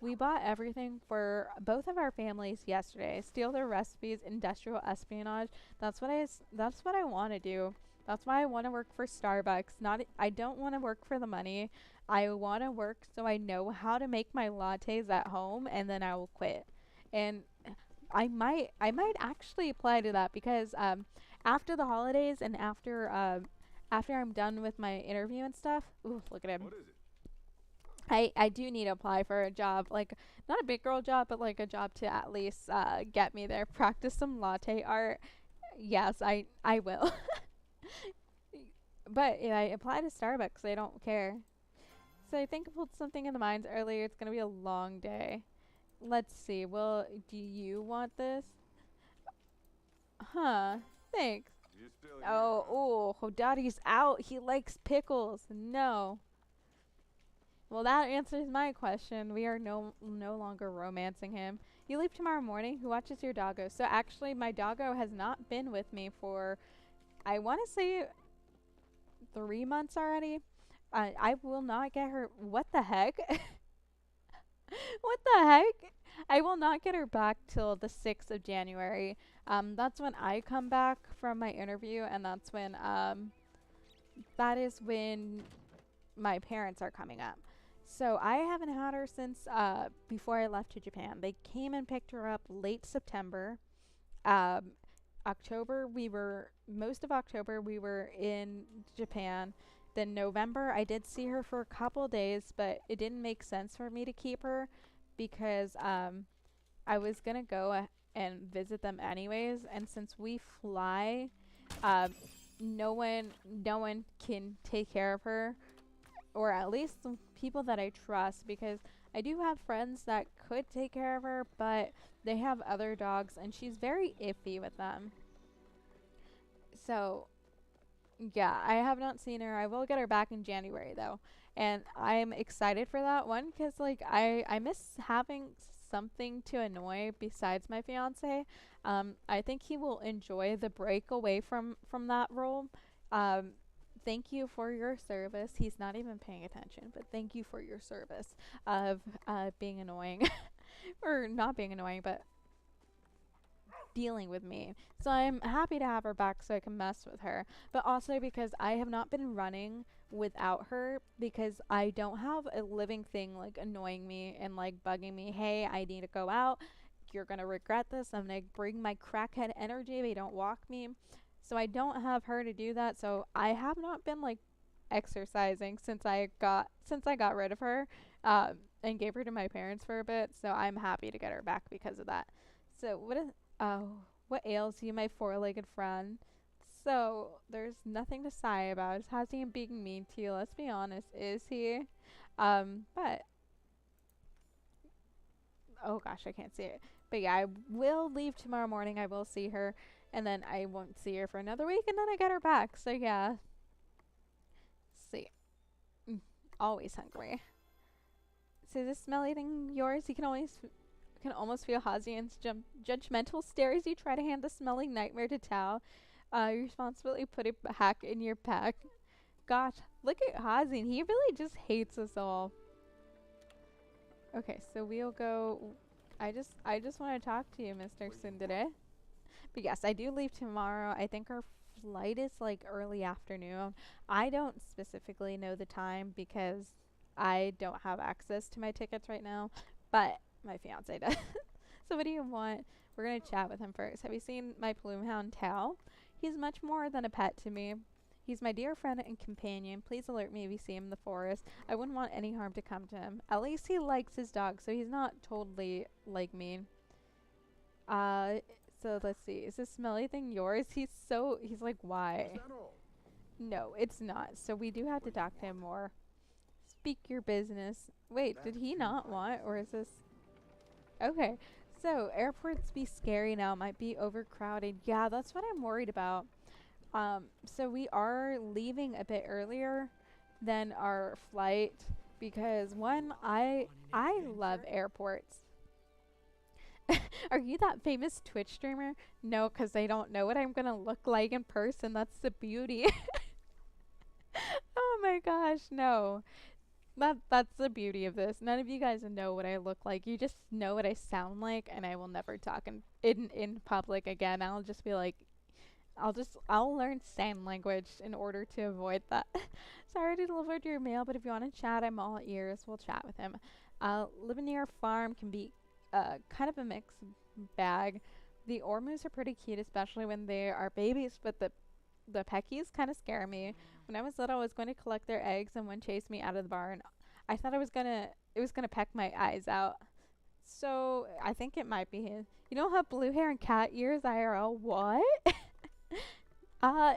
we bought everything for both of our families yesterday. Steal their recipes, industrial espionage. That's what I want to do. That's why I want to work for Starbucks. Not I don't want to work for the money. I want to work so I know how to make my lattes at home, and then I will quit. And I might actually apply to that because after the holidays and after I'm done with my interview and stuff. Ooh, look at him. What is it? I do need to apply for a job, like not a big girl job, but like a job to at least get me there. Practice some latte art. Yes, I will. But yeah, I apply to Starbucks. They don't care. So I think I pulled something in the mines earlier. It's gonna be a long day. Let's see. Well, do you want this? Huh. Thanks. You still here, Oh, huh? oh, Hodari's out. He likes pickles. No. Well, that answers my question. We are no longer romancing him. You leave tomorrow morning. Who watches your doggo? So actually, my doggo has not been with me for I want to say 3 months already. I will not get her. What the heck? What the heck? I will not get her back till the 6th of January. That's when I come back from my interview, and that is when my parents are coming up. So I haven't had her since before I left to Japan. They came and picked her up late September. Um, October most of October we were in Japan. Then November I did see her for a couple days, but it didn't make sense for me to keep her because I was gonna go and visit them anyways. And since we fly, um, no one can take care of her, or at least some people that I trust, because I do have friends that could take care of her, but they have other dogs and she's very iffy with them. So, yeah, I have not seen her. I will get her back in January though. And I'm excited for that one cuz like I miss having something to annoy besides my fiance. I think he will enjoy the break away from that role. Um thank you for your service. He's not even paying attention, but thank you for your service of being annoying or not being annoying, but dealing with me. So I'm happy to have her back so I can mess with her. But also because I have not been running without her because I don't have a living thing like annoying me and like bugging me. Hey, I need to go out. You're going to regret this. I'm going to bring my crackhead energy if you don't walk me. So I don't have her to do that. So I have not been like exercising since I got rid of her and gave her to my parents for a bit. So I'm happy to get her back because of that. So oh, what ails you, my four-legged friend? So, there's nothing to sigh about. Is Hazian being mean to you? Let's be honest. Is he? But, oh gosh, I can't see it. But yeah, I will leave tomorrow morning. I will see her. And then I won't see her for another week. And then I get her back. So yeah. See. Always hungry. So this smelly thing yours? You can almost feel Hazian's judgmental stare as you try to hand the smelling nightmare to Tao. You responsibly put it back in your pack. Gosh, look at Hazian. He really just hates us all. Okay, so we'll go. I just want to talk to you, Mr. Sundere. But yes, I do leave tomorrow. I think our flight is like early afternoon. I don't specifically know the time because I don't have access to my tickets right now, but my fiance does. So what do you want? We're gonna chat with him first. Have you seen my plumehound Tao? He's much more than a pet to me. He's my dear friend and companion. Please alert me if you see him in the forest. I wouldn't want any harm to come to him. At least he likes his dog, so he's not totally like me. Uh, so let's see. Is this smelly thing yours? He's like, Is why? that all? No, it's not. So we do have to What do you talk to him want? more. Speak your business. Wait, did That's he too not want, or obvious. is this okay? So airports be scary now. Might be overcrowded. Yeah, that's what I'm worried about. So we are leaving a bit earlier than our flight because one, I love airports. Are you that famous Twitch streamer? No, because they don't know what I'm gonna look like in person. That's the beauty. Oh my gosh, no. That's the beauty of this. None of you guys know what I look like. You just know what I sound like, and I will never talk in public again. I'll just be like, I'll learn sign language in order to avoid that. Sorry to deliver your mail, but if you want to chat, I'm all ears. We'll chat with him. Living near a farm can be kind of a mixed bag. The Ormus are pretty cute, especially when they are babies, but the Peckies kind of scare me. When I was little, I was going to collect their eggs, and one chased me out of the barn. I thought it was gonna peck my eyes out. So I think it might be his. You don't have blue hair and cat ears, IRL. What? uh,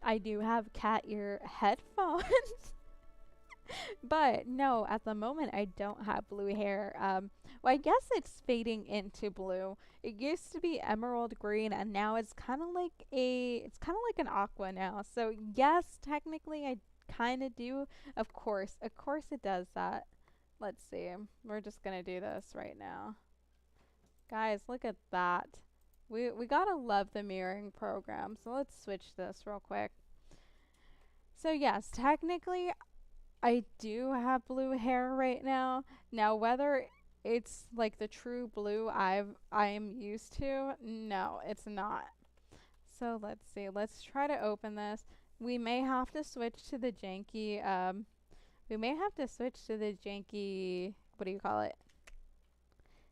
I do have cat ear headphones. But no, at the moment I don't have blue hair. Well, I guess it's fading into blue. It used to be emerald green, and now it's kind of like an aqua now. So yes, technically I kind of do. Of course it does that. Let's see. We're just gonna do this right now, guys. Look at that. We gotta love the mirroring program. So let's switch this real quick. So yes, technically I do have blue hair right now. Now, whether it's like the true blue I am used to, no, it's not. So let's see. Let's try to open this. We may have to switch to the janky. We may have to switch to the janky. What do you call it?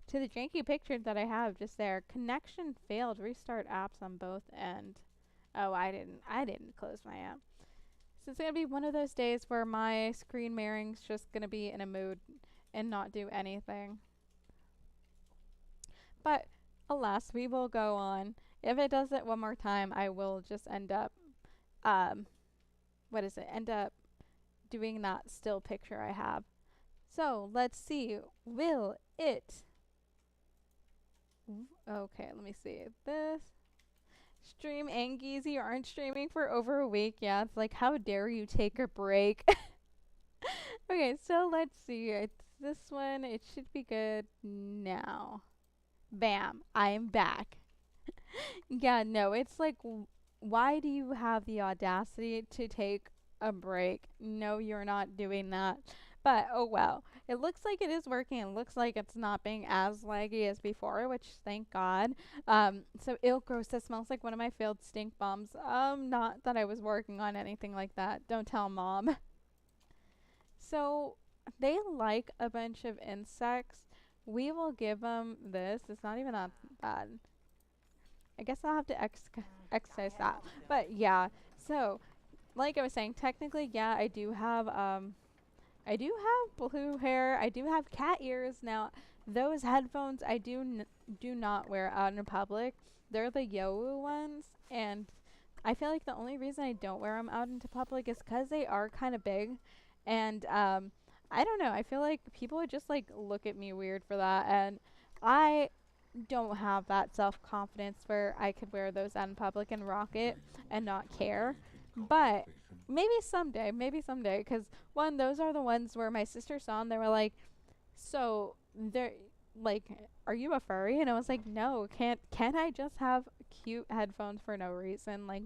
To the janky picture that I have just there. Connection failed. Restart apps on both end. Oh, I didn't. I didn't close my app. So it's gonna be one of those days where my screen mirroring's just gonna be in a mood and not do anything. But alas, we will go on. If it does it one more time, I will just end up, um, what is it? End up doing that still picture I have. So let's see. Will it? Okay, let me see. This. Stream Angies, you aren't streaming for over a week. Yeah, it's like, how dare you take a break? Okay, so let's see. It's this one. It should be good now. Bam, I am back. Yeah, no, it's like, why do you have the audacity to take a break? No, you're not doing that. But oh well. It looks like it is working. It looks like it's not being as laggy as before, which thank God. So ill gross, that smells like one of my failed stink bombs. Not that I was working on anything like that. Don't tell mom. So they like a bunch of insects. We will give them this. It's not even that bad. I guess I'll have to exercise that. But yeah, so like I was saying, technically, yeah, I do have blue hair. I do have cat ears. Now, those headphones I do not wear out in public. They're the Yowu ones, and I feel like the only reason I don't wear them out into public is because they are kind of big, and I don't know. I feel like people would just like look at me weird for that, and I don't have that self-confidence where I could wear those out in public and rock it and not care. But maybe someday, because one, those are the ones where my sister saw and they were like, so they're like, are you a furry? And I was like, no, can't I just have cute headphones for no reason? Like,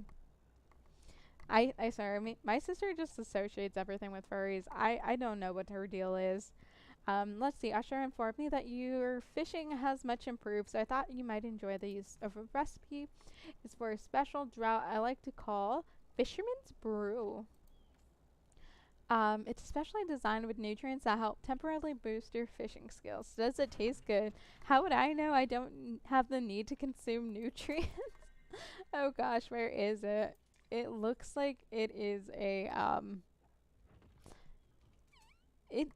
I sorry, my sister just associates everything with furries. I don't know what her deal is. Let's see. Usher informed me that your fishing has much improved, so I thought you might enjoy the use of a recipe. It's for a special drought I like to call Fisherman's Brew. It's specially designed with nutrients that help temporarily boost your fishing skills. Does it taste good? How would I know? I don't have the need to consume nutrients. Oh gosh, where is it? It looks like it is a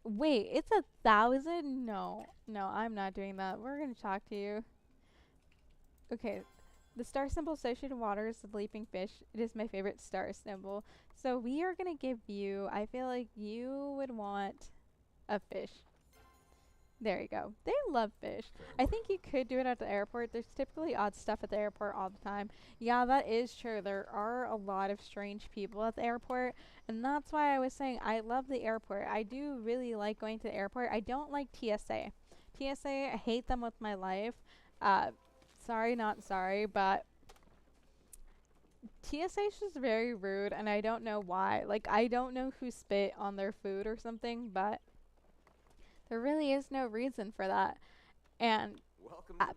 wait, it's 1,000? No, I'm not doing that. We're gonna talk to you. Okay, the star symbol associated with water is the leaping fish. It is my favorite star symbol. So we are gonna give you, I feel like you would want a fish. There you go. They love fish. I think you could do it at the airport. There's typically odd stuff at the airport all the time. Yeah, that is true. There are a lot of strange people at the airport. And that's why I was saying I love the airport. I do really like going to the airport. I don't like TSA. TSA, I hate them with my life. Uh, sorry, not sorry, but TSA is just very rude, and I don't know why. Like, I don't know who spit on their food or something, but there really is no reason for that. And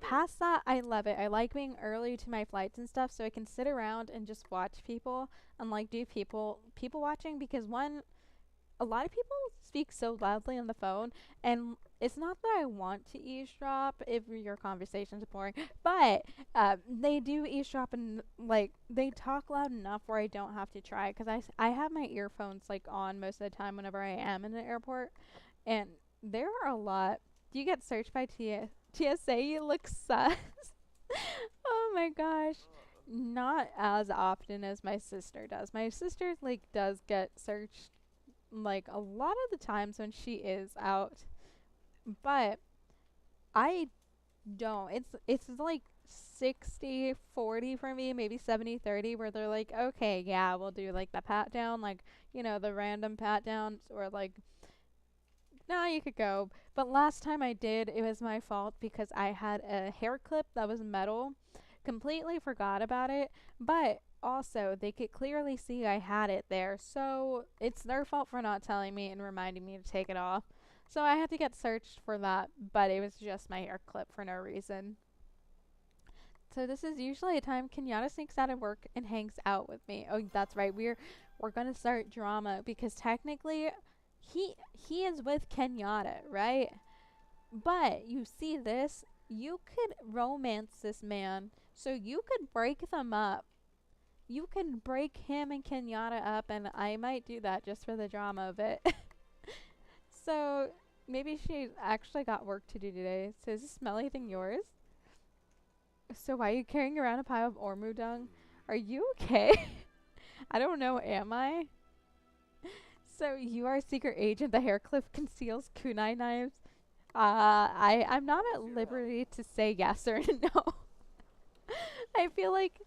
past that, I love it. I like being early to my flights and stuff, so I can sit around and just watch people and like do people watching because one, a lot of people speak so loudly on the phone, and it's not that I want to eavesdrop if your conversation's boring, but they do eavesdrop and like they talk loud enough where I don't have to try because I have my earphones like on most of the time whenever I am in the airport, and there are a lot. Do you get searched by TSA? You look sus. Oh my gosh. Not as often as my sister does. My sister like does get searched like a lot of the times when she is out, but I don't. It's like 60-40 for me, maybe 70-30 where they're like, "Okay, yeah, we'll do like the pat down, like, the random pat downs or like nah, you could go." But last time I did, it was my fault because I had a hair clip that was metal. Completely forgot about it, but also they could clearly see I had it there, so it's their fault for not telling me and reminding me to take it off. So I had to get searched for that, but it was just my hair clip for no reason. So this is usually a time Kenyatta sneaks out of work and hangs out with me. Oh, that's right. We're gonna start drama because technically he is with Kenyatta, right? But you see this, you could romance this man. So you could break them up. You can break him and Kenyatta up, and I might do that just for the drama of it. So maybe she actually got work to do today. So is this smelly thing yours? So why are you carrying around a pile of Ormu dung? Are you okay? I don't know, am I? So you are a secret agent. The hair clip conceals kunai knives. I'm not at liberty to say yes or no. I feel like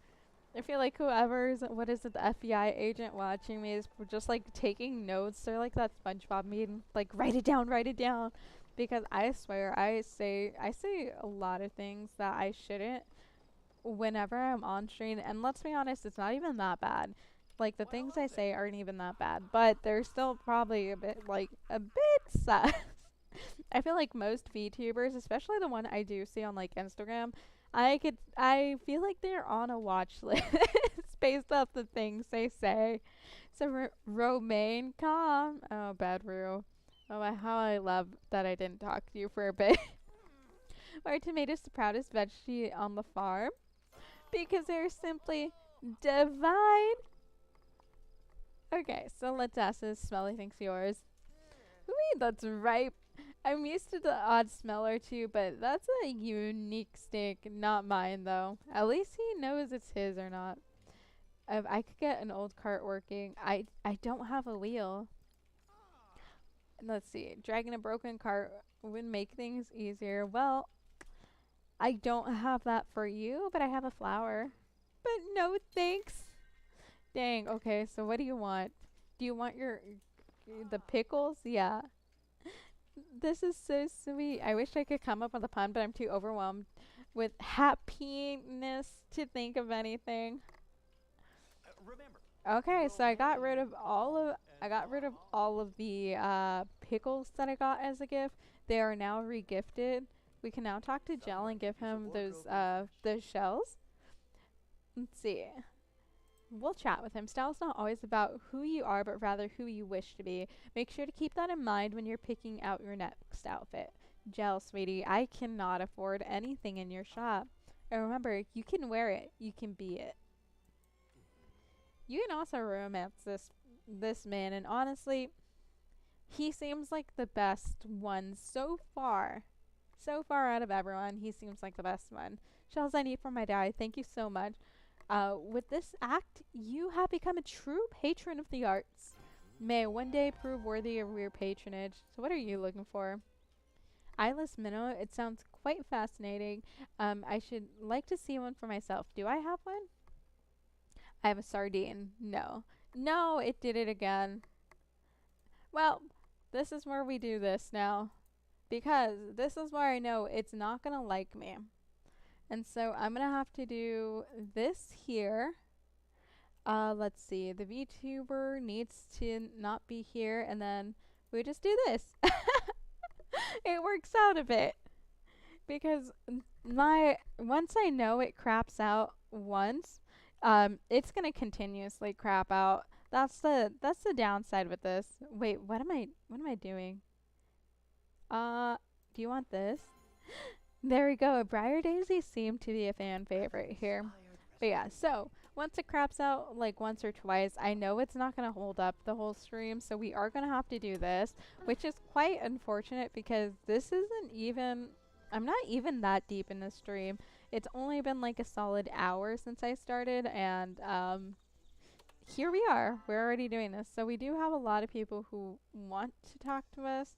whoever's what is it, the FBI agent watching me is just like taking notes. They're like that SpongeBob meme, like write it down, because I swear I say a lot of things that I shouldn't whenever I'm on screen. And let's be honest, it's not even that bad. Like the things I say aren't even that bad, but they're still probably a bit sus. I feel like most VTubers, especially the one I do see on like Instagram, I feel like they're on a watch list based off the things they say. So Romaine, calm. Oh, bad Rue. Oh, how I love that I didn't talk to you for a bit. Why are tomatoes the proudest veggie on the farm? Because they're simply divine. Okay, so let's ask this smelly thinks yours. Ooh, that's ripe. I'm used to the odd smell or two, but that's a unique steak. Not mine, though. At least he knows it's his or not. If I could get an old cart working. I don't have a wheel. Let's see. Dragging a broken cart would make things easier. Well, I don't have that for you, but I have a flower. But no thanks. Dang. Okay, so what do you want? Do you want the pickles? Yeah. This is so sweet. I wish I could come up with a pun, but I'm too overwhelmed with happiness to think of anything. Okay, so I got rid of all of the pickles that I got as a gift. They are now regifted. We can now talk to Gel and give him those shells. Let's see. We'll chat with him. Style's not always about who you are, but rather who you wish to be. Make sure to keep that in mind when you're picking out your next outfit. Gel, sweetie, I cannot afford anything in your shop. And remember, you can wear it. You can be it. You can also romance this man, and honestly, he seems like the best one so far. So far out of everyone, he seems like the best one. Shells I need for my dad. Thank you so much. With this act, you have become a true patron of the arts. May one day prove worthy of your patronage. So what are you looking for? Eyeless minnow. It sounds quite fascinating. I should like to see one for myself. Do I have one? I have a sardine. No. No, it did it again. Well, this is where we do this now. Because this is where I know it's not gonna like me. And so I'm gonna have to do this here. Let's see. The VTuber needs to not be here, and then we just do this. It works out a bit because my once I know it craps out once, it's gonna continuously crap out. That's the downside with this. Wait, what am I doing? Do you want this? There we go. Briar Daisy seemed to be a fan favorite here. But yeah, so once it craps out like once or twice, I know it's not going to hold up the whole stream, so we are going to have to do this, which is quite unfortunate because this isn't even, I'm not even that deep in the stream. It's only been like a solid hour since I started, and here we are. We're already doing this. So we do have a lot of people who want to talk to us.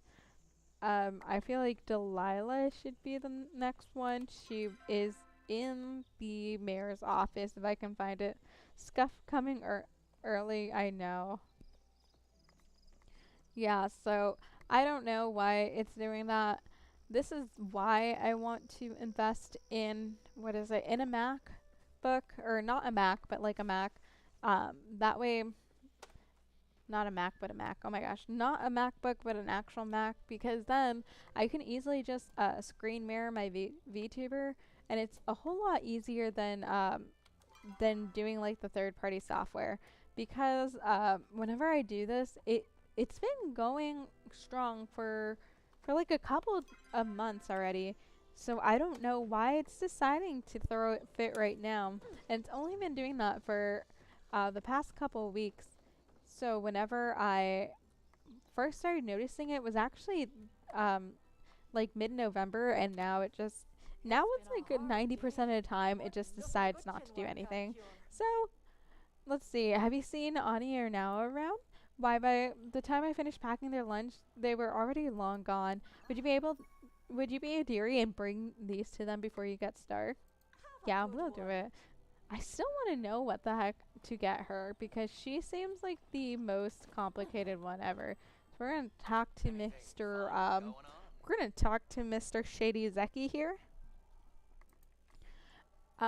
I feel like Delilah should be the next one. She is in the mayor's office, if I can find it. Scuff coming early, I know. Yeah, so I don't know why it's doing that. This is why I want to invest in, what is it, in a MacBook, or not a Mac, but like a Mac. That way, not a Mac, but a Mac. Oh my gosh. Not a MacBook, but an actual Mac, because then I can easily just screen mirror my VTuber, and it's a whole lot easier than doing like the third-party software. Because whenever I do this, it's been going strong for like a couple of months already. So I don't know why it's deciding to throw it fit right now. And it's only been doing that for the past couple of weeks. So whenever I first started noticing it was actually like mid-November, and now it's like a 90% of the time it just decides not to do anything. So let's see. Have you seen Ani or Now around? Why, by the time I finished packing their lunch, they were already long gone. Would you be a dearie and bring these to them before you get started? Yeah, we'll do it. I still want to know what the heck to get her because she seems like the most complicated one ever. So we're gonna talk to Mr. Shady Zeki here.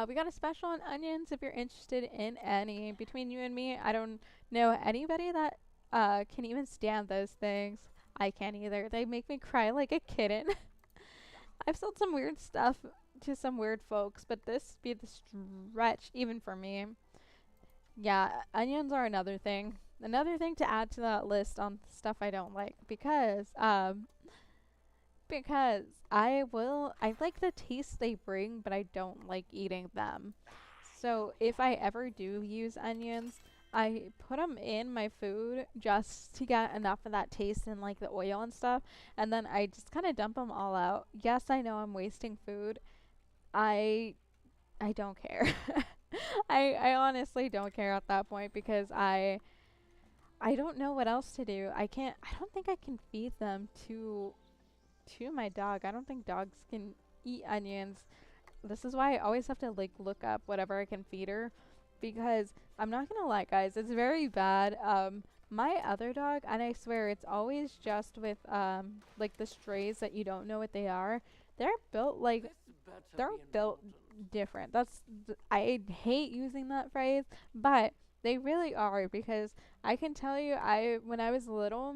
We got a special on onions if you're interested in any. Between you and me, I don't know anybody that can even stand those things. I can't either. They make me cry like a kitten. I've sold some weird stuff to some weird folks, but this be the stretch even for me. Yeah, onions are another thing. Another thing to add to that list on stuff I don't like because I like the taste they bring, but I don't like eating them. So if I ever do use onions, I put them in my food just to get enough of that taste and like the oil and stuff, and then I just kind of dump them all out. Yes, I know I'm wasting food. I I don't care. I honestly don't care at that point because I don't know what else to do. I don't think I can feed them to my dog. I don't think dogs can eat onions. This is why I always have to like look up whatever I can feed her because I'm not gonna lie guys, it's very bad. My other dog, and I swear it's always just with like the strays that you don't know what they are. They're built like they're built different. I hate using that phrase, but they really are because I can tell you when I was little,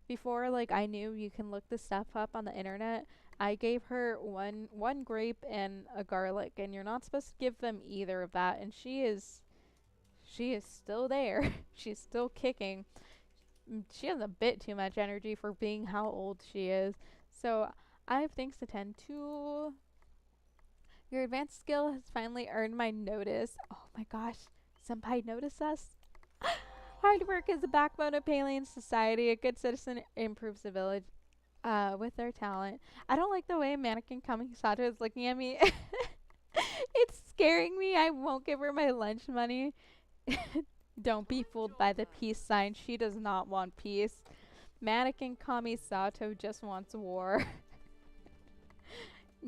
before like I knew you can look this stuff up on the internet, I gave her one grape and a garlic, and you're not supposed to give them either of that, and she is still there. She's still kicking. She has a bit too much energy for being how old she is. So I have things to tend to. Your advanced skill has finally earned my notice. Oh my gosh. Senpai notice us? Hard work is the backbone of Palian society. A good citizen improves the village with their talent. I don't like the way mannequin Kamisato is looking at me. It's scaring me. I won't give her my lunch money. Don't be fooled by the peace sign. She does not want peace. Mannequin Kamisato just wants war.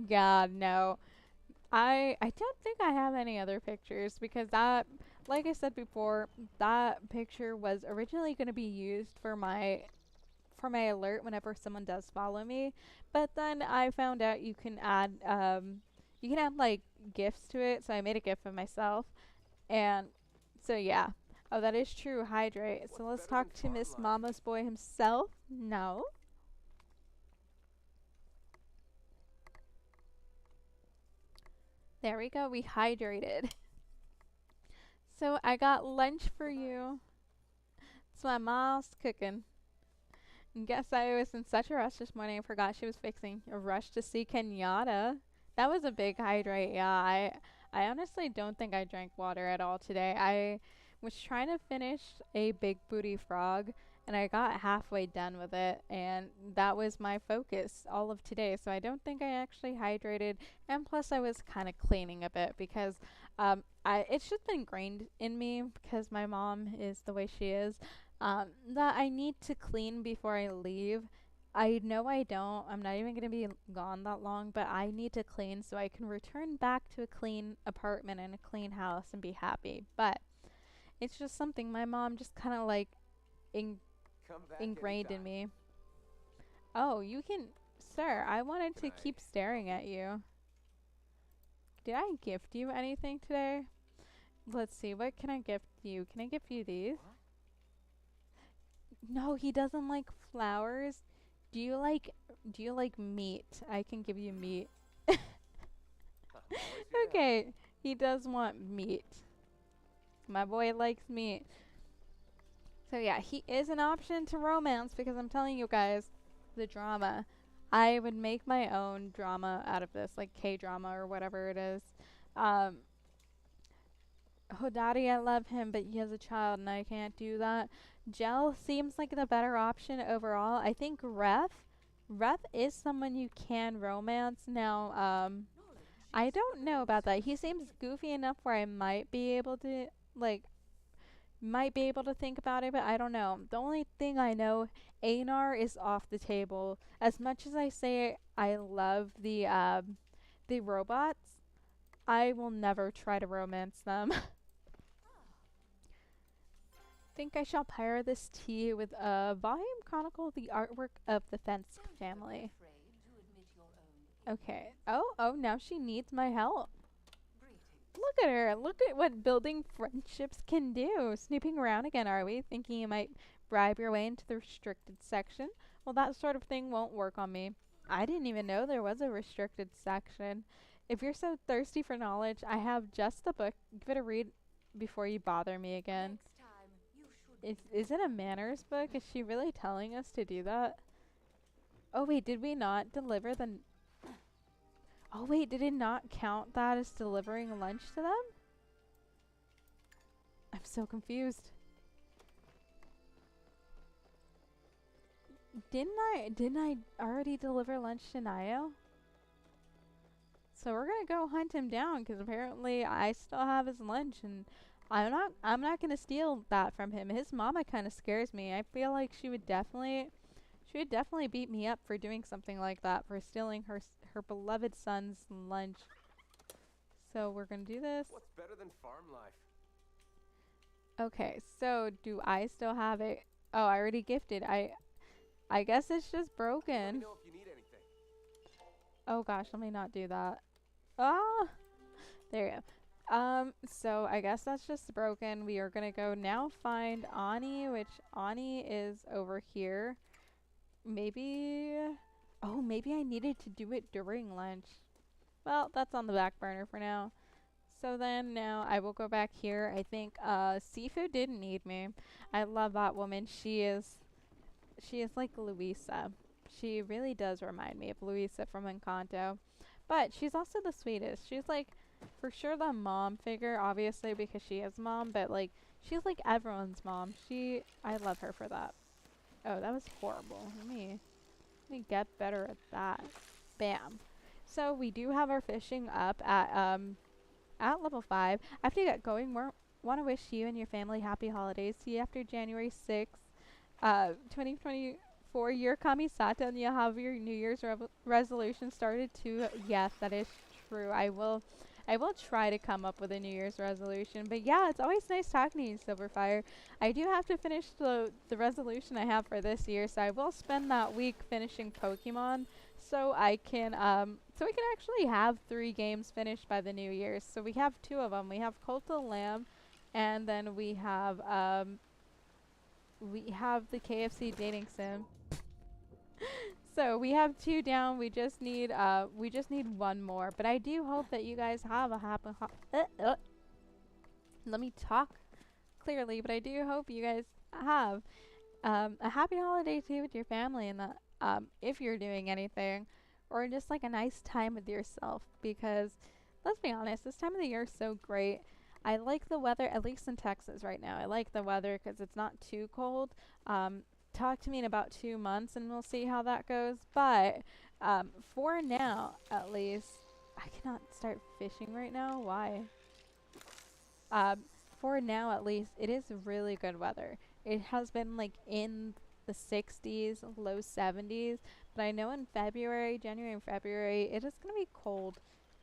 God, no. I don't think I have any other pictures because that, like I said before, that picture was originally going to be used for my alert whenever someone does follow me, but then I found out you can add You can add like gifts to it. So I made a gift of myself, and so yeah. Oh, that is true. Hydrate. So let's talk to Miss Mama's boy himself. No. There we go. We hydrated. So I got lunch for you. It's my mom's cooking. And guess I was in such a rush this morning. I forgot she was fixing a rush to see Kenyatta. That was a big hydrate. Yeah, I honestly don't think I drank water at all today. I was trying to finish a big booty frog and I got halfway done with it, and that was my focus all of today. So I don't think I actually hydrated, and plus I was kind of cleaning a bit because I it's just been ingrained in me because my mom is the way she is, that I need to clean before I leave. I know I don't. I'm not even going to be gone that long, but I need to clean so I can return back to a clean apartment and a clean house and be happy. But it's just something my mom just kind of like in- ingrained in me. Oh, you can, sir, I wanted to keep staring at you. Did I gift you anything today? Let's see, what can I gift you? Can I gift you these? No, he doesn't like flowers. Do you like meat? I can give you meat. Okay, he does want meat. My boy likes meat. So yeah, he is an option to romance because I'm telling you guys, the drama. I would make my own drama out of this, like K-drama or whatever it is. Um, Hodari, I love him, but he has a child and I can't do that. Gel seems like the better option overall. I think Ref is someone you can romance. Now, I don't know about that. He seems goofy enough where I might be able to, like, might be able to think about it, but I don't know. The only thing I know, Anar is off the table. As much as I say I love the robots, I will never try to romance them. Think I shall pair this tea with a volume chronicle the artwork of the Fence family. Okay. Oh, now she needs my help. Look at her. Look at what building friendships can do. Snooping around again, are we? Thinking you might bribe your way into the restricted section? Well, that sort of thing won't work on me. I didn't even know there was a restricted section. If you're so thirsty for knowledge, I have just the book. Give it a read before you bother me again. Is it a manners book? Is she really telling us to do that? Oh wait, did we not deliver the... Oh wait, did it not count that as delivering lunch to them? I'm so confused. Didn't I already deliver lunch to Nayo? So we're gonna go hunt him down because apparently I still have his lunch and I'm not gonna steal that from him. His mama kind of scares me. I feel like she would definitely beat me up for doing something like that, for stealing her beloved son's lunch. So we're gonna do this. What's better than farm life? Okay, so do I still have it? Oh, I already gifted. I guess it's just broken. Let me know if you need anything. Oh gosh, let me not do that. Ah, there you go. So I guess that's just broken. We are gonna go now find Ani, which Ani is over here. Maybe, oh, maybe I needed to do it during lunch. Well, that's on the back burner for now. So then now I will go back here. I think, Seafood didn't need me. I love that woman. She is like Luisa. She really does remind me of Luisa from Encanto. But she's also the sweetest. She's like, for sure the mom figure, obviously, because she is mom, but like, she's like everyone's mom. I love her for that. Oh, that was horrible. Let me get better at that. Bam. So we do have our fishing up at level 5. After you get going, we want to wish you and your family happy holidays. See you after January 6th. 2024 year Kamisata, and you have your New Year's resolution started too. Yes, that is true. I will I will try to come up with a New Year's resolution. But yeah, it's always nice talking to you, Silverfire. I do have to finish the resolution I have for this year, so I will spend that week finishing Pokemon so I can actually have 3 games finished by the New Year. So we have 2 of them. We have Cult of the Lamb, and then we have the KFC dating sim. So we have 2 down. We just need 1 more. But I do hope that you guys have a let me talk clearly, but I do hope you guys have a happy holiday too with your family, and that if you're doing anything, or just like a nice time with yourself, because let's be honest, this time of the year is so great. I like the weather, at least in Texas right now. I like the weather because it's not too cold. Um, Talk to me in about 2 months and we'll see how that goes. But for now, at least, I cannot start fishing right now. Why? Um, for now, at least, it is really good weather. It has been like in the 60s, low 70s, but I know in February, January and February, it is going to be cold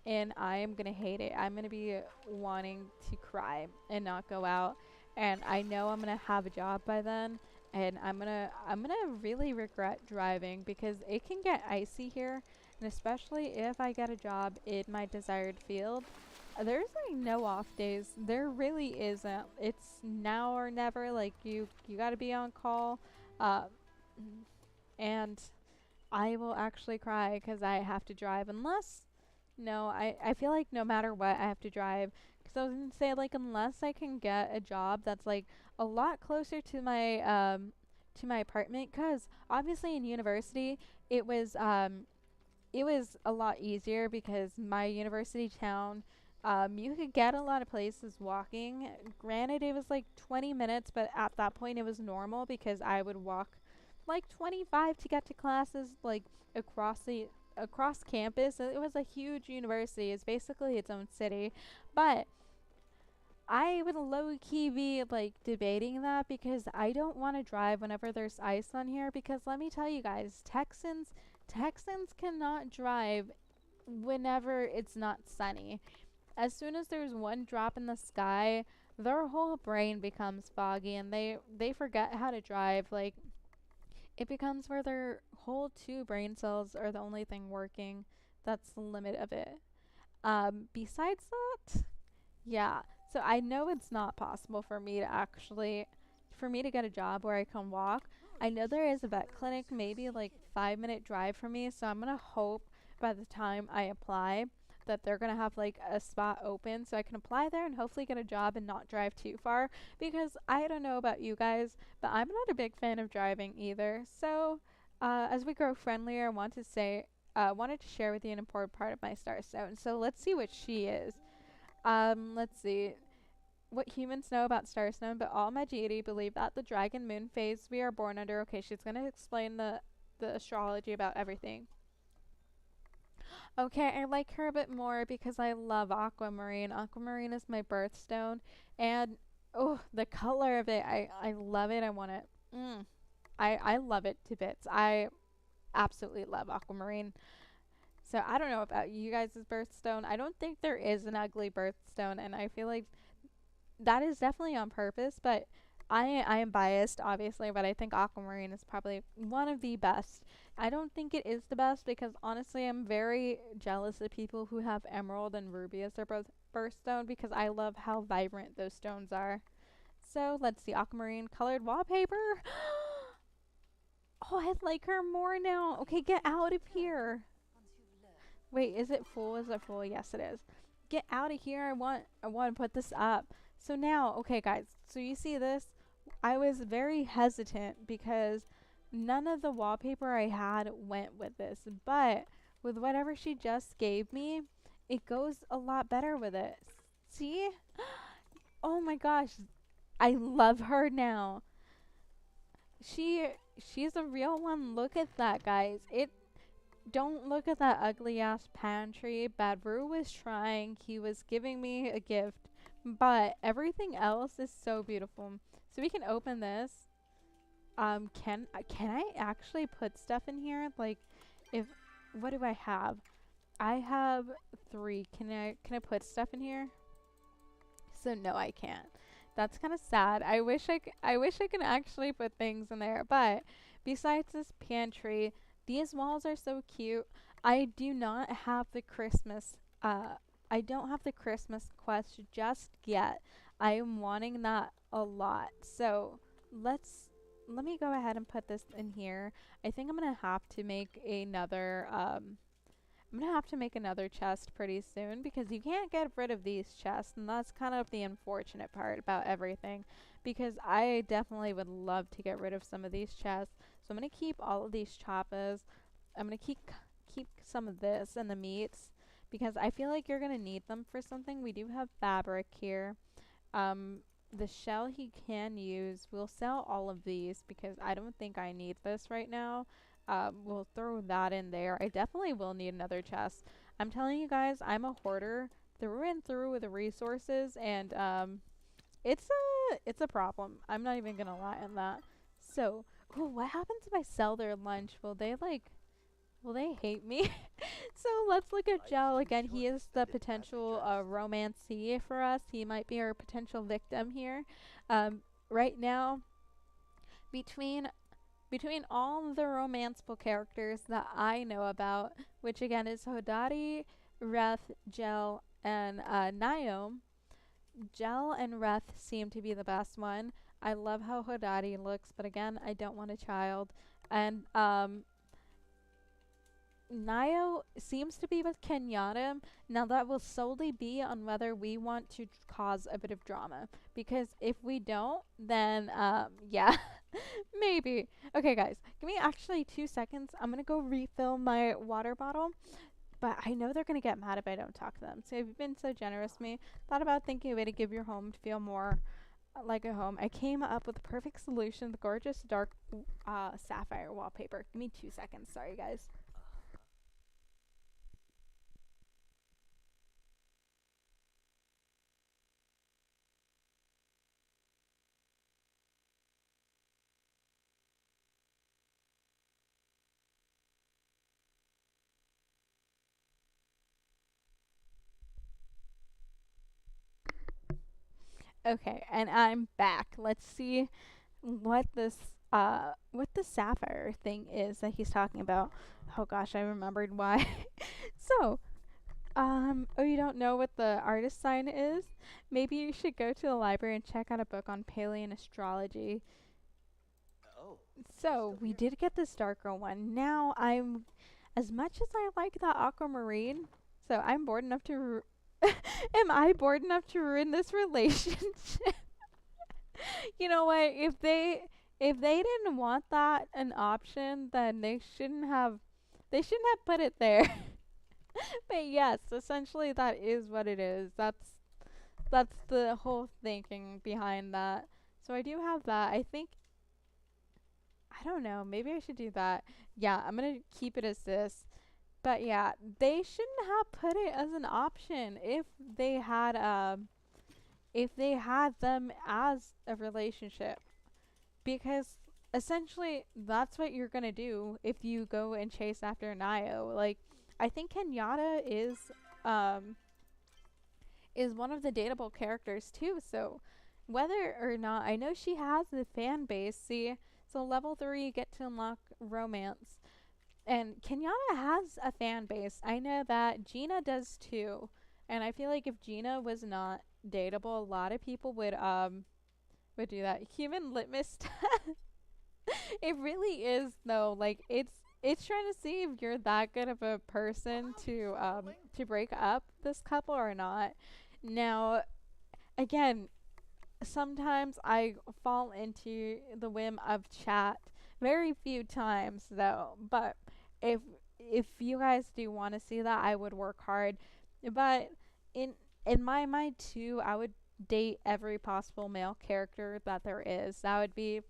and I am going to hate it. I'm going to be wanting to cry and not go out. And I know I'm going to have a job by then, and I'm going to really regret driving because it can get icy here, and especially if I get a job in my desired field. There's like no off days. There really isn't. It's now or never. Like you got to be on call, uh, and I will actually cry because I have to drive. Unless no, I feel like no matter what I have to drive. Because I was gonna say like unless I can get a job that's like a lot closer to my apartment. Because obviously in university it was um it was a lot easier because my university town, you could get a lot of places walking. Granted, it was like 20 minutes, but at that point it was normal because I would walk like 25 to get to classes like across campus. It was a huge university. It's basically its own city. But I would low key be like debating that because I don't want to drive whenever there's ice on here because let me tell you guys, Texans cannot drive whenever it's not sunny. As soon as there's one drop in the sky, their whole brain becomes foggy and they forget how to drive. Like it becomes where their whole 2 brain cells are the only thing working. That's the limit of it. Besides that, yeah. So I know it's not possible for me to get a job where I can walk. I know there is a vet clinic maybe like 5 minute drive from me, so I'm gonna hope by the time I apply that they're gonna have like a spot open so I can apply there and hopefully get a job and not drive too far because I don't know about you guys, but I'm not a big fan of driving either. So as we grow friendlier, wanted to share with you an important part of my star stone. So let's see what she is. Let's see what humans know about Starstone, but all Majiri believe that the dragon moon phase we are born under. Okay, she's gonna explain the astrology about everything. Okay, I like her a bit more because I love aquamarine. Aquamarine is my birthstone, and oh, the color of it, I love it. I want it. I love it to bits. I absolutely love aquamarine. So I don't know about you guys' birthstone. I don't think there is an ugly birthstone, and I feel like that is definitely on purpose, but I am biased obviously, but I think aquamarine is probably one of the best. I don't think it is the best because honestly I'm very jealous of people who have emerald and ruby as their birthstone because I love how vibrant those stones are. So let's see, aquamarine colored wallpaper. Oh, I like her more now. Okay, get out of here. Wait, is it full? Is it full? Yes, it is. Get out of here. I want to put this up. So now, okay guys, so you see this? I was very hesitant because none of the wallpaper I had went with this, but with whatever she just gave me, it goes a lot better with it. See? Oh my gosh, I love her now. She she's a real one. Look at that, guys. It Don't look at that ugly ass pantry. Badru was trying. He was giving me a gift. But everything else is so beautiful. So we can open this. Can I actually put stuff in here? Like, if what do I have? I have three. Can I put stuff in here? So no, I can't. That's kind of sad. I wish I could actually put things in there. But besides this pantry, these walls are so cute. I do not have the Christmas. I don't have the Christmas quest just yet. I am wanting that a lot. So let's let me go ahead and put this in here. I think I'm gonna have to make another. I'm gonna have to make another chest pretty soon because you can't get rid of these chests, and that's kind of the unfortunate part about everything. Because I definitely would love to get rid of some of these chests, so I'm gonna keep all of these choppas. I'm gonna keep some of this and the meats because I feel like you're gonna need them for something. We do have fabric here. Um, the shell he can use. We'll sell all of these because I don't think I need this right now. We'll throw that in there. I definitely will need another chest. I'm telling you guys, I'm a hoarder through and through with the resources, and it's a problem. I'm not even gonna lie on that. So, oh, what happens if I sell their lunch? Will they hate me? So let's look at Gel again. He is the potential romancee for us. He might be our potential victim here. Right now, between all the romanceable characters that I know about, which again is Hodari, Reth, Gel, and Niome, Gel and Reth seem to be the best one. I love how Hodari looks, but again, I don't want a child. And Nio seems to be with Kenyatta. Now that will solely be on whether we want to cause a bit of drama. Because if we don't, then yeah, maybe. Okay, guys, give me actually 2 seconds. I'm gonna go refill my water bottle. But I know they're gonna get mad if I don't talk to them. So if you've been so generous to me, thought about thinking of a way to give your home to feel more like a home. I came up with the perfect solution: the gorgeous dark sapphire wallpaper. Give me 2 seconds. Sorry, guys. Okay, and I'm back. Let's see what the sapphire thing is that he's talking about. Oh gosh, I remembered why. So, oh, you don't know what the artist sign is? Maybe you should go to the library and check out a book on Palean astrology. Oh, you're So, still we here. did get this darker one. Now, as much as I like the aquamarine, so I'm bored enough to am I bored enough to ruin this relationship? You know what? If they didn't want that an option, then they shouldn't have put it there. But yes, essentially that is what it is. That's the whole thinking behind that. So I do have that. I think I don't know. Maybe I should do that. Yeah, I'm gonna keep it as this. But yeah, they shouldn't have put it as an option if they had them as a relationship, because essentially that's what you're gonna do if you go and chase after Nio. Like, I think Kenyatta um is one of the dateable characters too. So whether or not, I know she has the fan base. See, so level 3 you get to unlock romance, and Kenyatta has a fan base. I know that Gina does too, and I feel like if Gina was not dateable, a lot of people would do that. Human litmus test. It really is though. Like, it's trying to see if you're that good of a person Wow, snorkeling? to break up this couple or not. Now, again, sometimes I fall into the whim of chat. Very few times though. But if you guys do want to see that, I would work hard. But in my mind too, I would date every possible male character that there is. That would be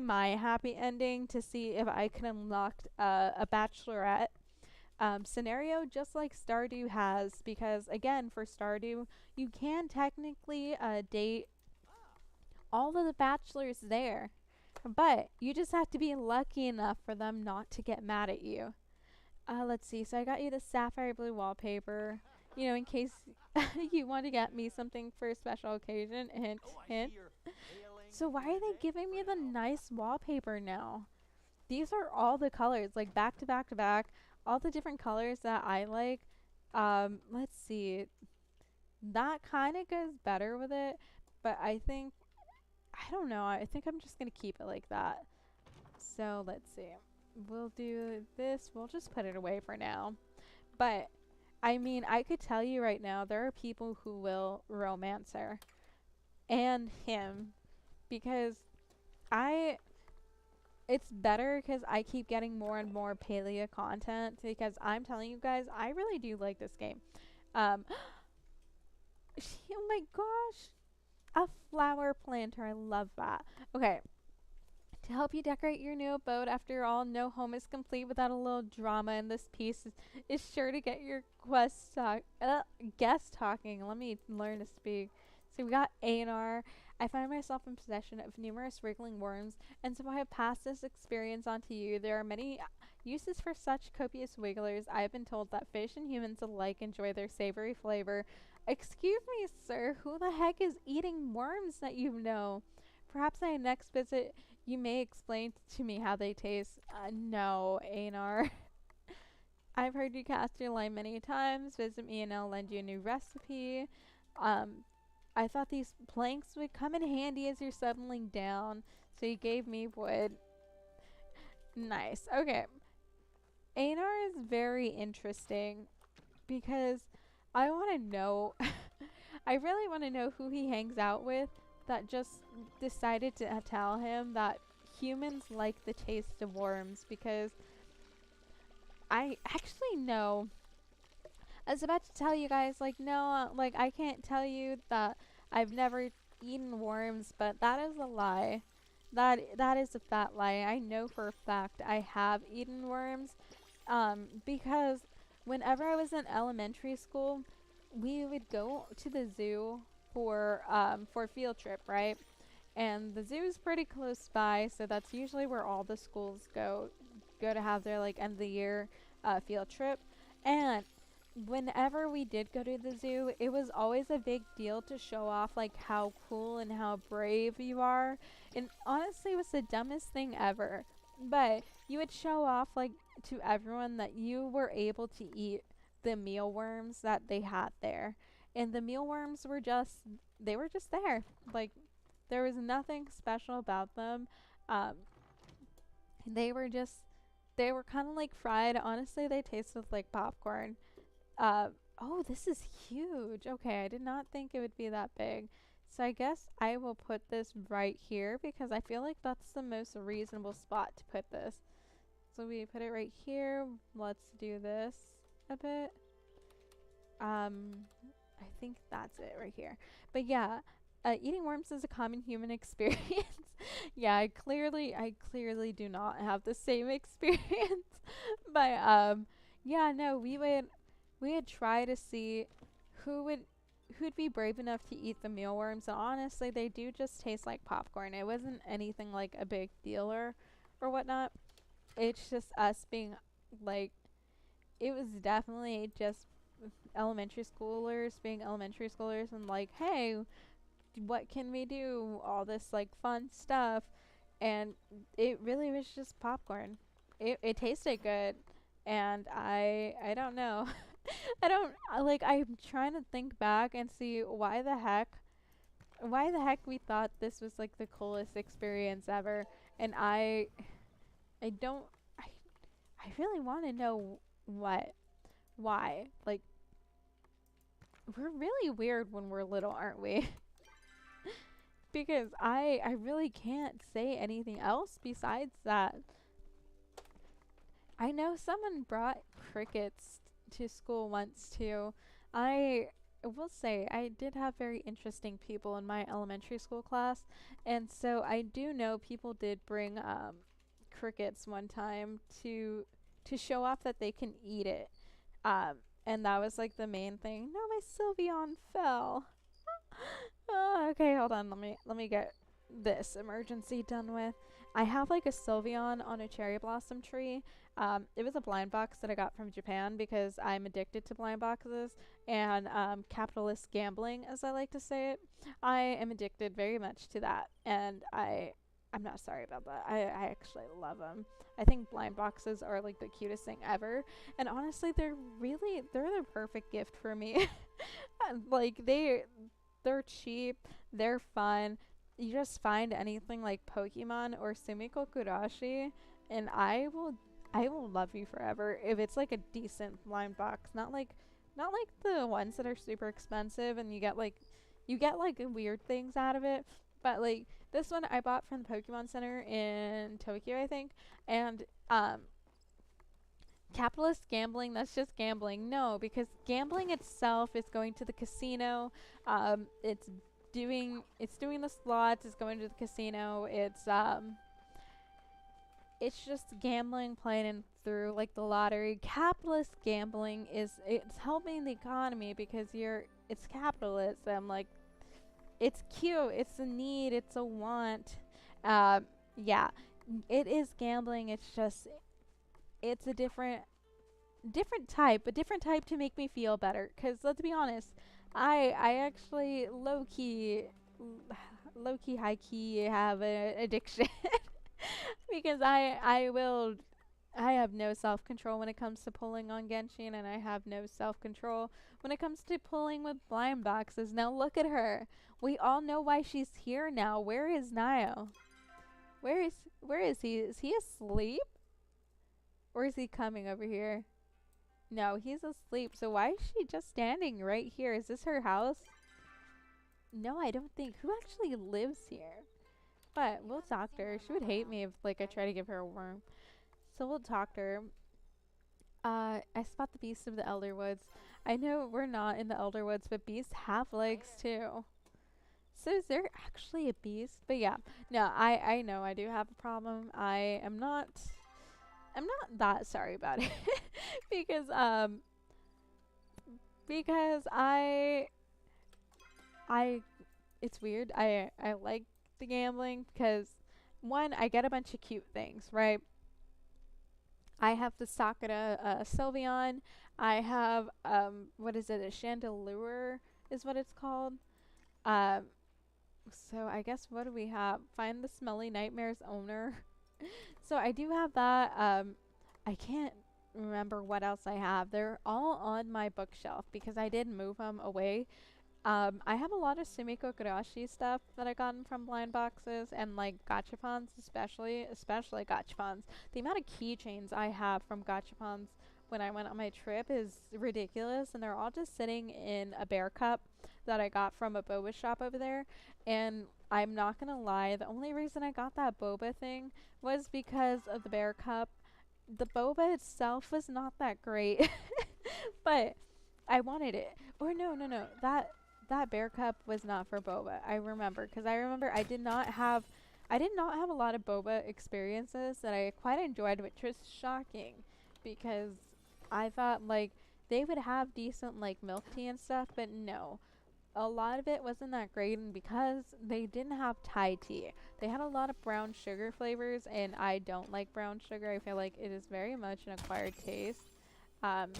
my happy ending, to see if I can unlock a bachelorette scenario just like Stardew has, because again, for Stardew you can technically date all of the bachelors there, but you just have to be lucky enough for them not to get mad at you. Let's see. So I got you the sapphire blue wallpaper. You know, in case you want to get me something for a special occasion. Hint, hint. So why are they giving me the nice wallpaper now? These are all the colors, like back to back to back, all the different colors that I like. Let's see. That kind of goes better with it, but I don't know. I think I'm just gonna keep it like that. So let's see. We'll do this. We'll just put it away for now. But I mean, I could tell you right now, there are people who will romance her and him because I it's better because I keep getting more and more Palia content because I'm telling you guys, I really do like this game. Um, oh my gosh, a flower planter. I love that. Okay, to help you decorate your new abode, after all, no home is complete without a little drama, and this piece is sure to get your guest talking. Let me learn to speak. So we got Anar. I find myself in possession of numerous wriggling worms, and so I have passed this experience on to you. There are many uses for such copious wigglers. I have been told that fish and humans alike enjoy their savory flavor. Excuse me, sir, who the heck is eating worms that you know? Perhaps on next visit you may explain to me how they taste. No, Anar. I've heard you cast your line many times. Visit me and I'll lend you a new recipe. Um, I thought these planks would come in handy as you're settling down, so you gave me wood. Nice. Okay. Anar is very interesting because I want to know. I really want to know who he hangs out with that just decided to tell him that humans like the taste of worms because I actually know. I was about to tell you guys, like, no, like, I can't tell you that I've never eaten worms, but that is a lie. That is a fat lie. I know for a fact I have eaten worms, because whenever I was in elementary school, we would go to the zoo for a field trip, right? And the zoo is pretty close by, so that's usually where all the schools go to have their like end of the year field trip. And whenever we did go to the zoo, it was always a big deal to show off like how cool and how brave you are. And honestly, it was the dumbest thing ever. But you would show off like to everyone that you were able to eat the mealworms that they had there. And the mealworms were just they were just there. Like there was nothing special about them. Um, they were just they were kind of like fried. Honestly, they tasted like popcorn. uh, oh, this is huge. Okay, I did not think it would be that big. So I guess I will put this right here because I feel like that's the most reasonable spot to put this. So we put it right here. Let's do this a bit. I think that's it right here. But yeah, eating worms is a common human experience. Yeah, I clearly do not have the same experience. But yeah, no, we would try to see who would who'd be brave enough to eat the mealworms. And honestly, they do just taste like popcorn. It wasn't anything like a big deal or whatnot. It's just us being like, it was definitely just elementary schoolers being elementary schoolers and like, hey, what can we do? All this like fun stuff. And it really was just popcorn. It tasted good. And I don't know. I don't like I'm trying to think back and see why the heck we thought this was like the coolest experience ever. And I don't I I really want to know what why. Like we're really weird when we're little, aren't we? Because I really can't say anything else besides that. I know someone brought crickets to school once too. I will say I did have very interesting people in my elementary school class, and so I do know people did bring crickets one time to show off that they can eat it. And that was like the main thing. No, my Sylveon fell. Oh, okay, hold on. Let me get this emergency done with. I have like a Sylveon on a cherry blossom tree. It was a blind box that I got from Japan because I'm addicted to blind boxes and capitalist gambling, as I like to say it. I am addicted very much to that, and I'm not sorry about that. I actually love them. I think blind boxes are like the cutest thing ever, and honestly, they're the perfect gift for me. Like they're cheap, they're fun. You just find anything like Pokemon or Sumiko Kurashi, and I will love you forever if it's like a decent blind box, not like the ones that are super expensive and you get like weird things out of it, but like this one I bought from the Pokemon Center in Tokyo, I think, and capitalist gambling, that's just gambling. No, because gambling itself is going to the casino. It's doing the slots, it's going to the casino. It's just gambling playing in through like the lottery. Capitalist gambling it's helping the economy because it's capitalism. Like it's cute, it's a need, it's a want. Yeah, it is gambling. It's a different type to make me feel better. Cause let's be honest, I actually low key, high key have an addiction because I have no self control when it comes to pulling on Genshin, and I have no self control when it comes to pulling with blind boxes. Now look at her. We all know why she's here now. Where is Nio? Where is where is he? Is he asleep? Or is he coming over here? No, he's asleep. So why is she just standing right here? Is this her house? No, I don't think. Who actually lives here? But we'll talk to her. She would hate me if like I try to give her a worm. So we'll talk to her. I spot the beast of the Elder Woods. I know we're not in the Elder Woods, but beasts have legs too. So is there actually a beast? But yeah, no, I know I do have a problem. I'm not that sorry about it because because I it's weird. I like the gambling because one, I get a bunch of cute things, right? I have the Sakura Sylveon. I have what is it? A Chandelure is what it's called. Um so I guess what do we have? Find the Smelly Nightmare's owner. So I do have that. I can't remember what else I have. They're all on my bookshelf because I did move them away. I have a lot of Sumiko Kurashi stuff that I gotten from blind boxes and like gachapons, especially gachapons. The amount of keychains I have from gachapons when I went on my trip is ridiculous, and they're all just sitting in a bear cup that I got from a boba shop over there. And I'm not gonna lie, the only reason I got that boba thing was because of the bear cup. The boba itself was not that great, but I wanted it. Or no, no, no. That bear cup was not for boba. I remember because I remember I did not have a lot of boba experiences that I quite enjoyed, which was shocking because I thought like they would have decent like milk tea and stuff, but no. A lot of it wasn't that great, and because they didn't have Thai tea, they had a lot of brown sugar flavors, and I don't like brown sugar. I feel like it is very much an acquired taste. Um,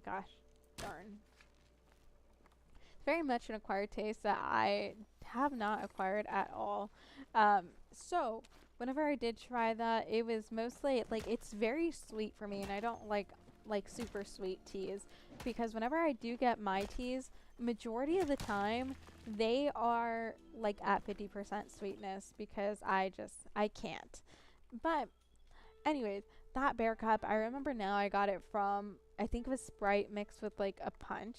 gosh, darn, very much an acquired taste that I have not acquired at all. So whenever I did try that, it was mostly like it's very sweet for me, and I don't like super sweet teas because whenever I do get my teas, majority of the time they are like at 50% sweetness because I can't. But anyways, that bear cup, I remember now I got it from, I think it was Sprite mixed with like a punch.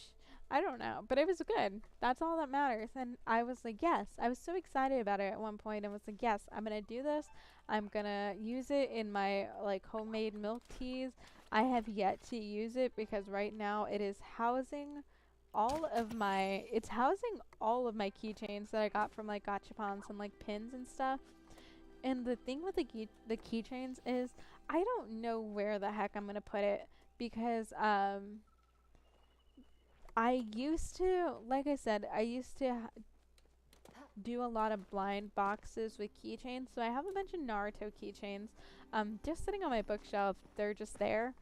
I don't know, but it was good. That's all that matters. And I was like, yes. I was so excited about it at one point and was like, yes, I'm going to do this. I'm going to use it in my like homemade milk teas. I have yet to use it because right now it is housing all of my keychains that I got from like gachapons and like pins and stuff. And the thing with the keychains is I don't know where the heck I'm gonna put it because I used to, like I said, I used to do a lot of blind boxes with keychains. So I have a bunch of Naruto keychains just sitting on my bookshelf. They're just there.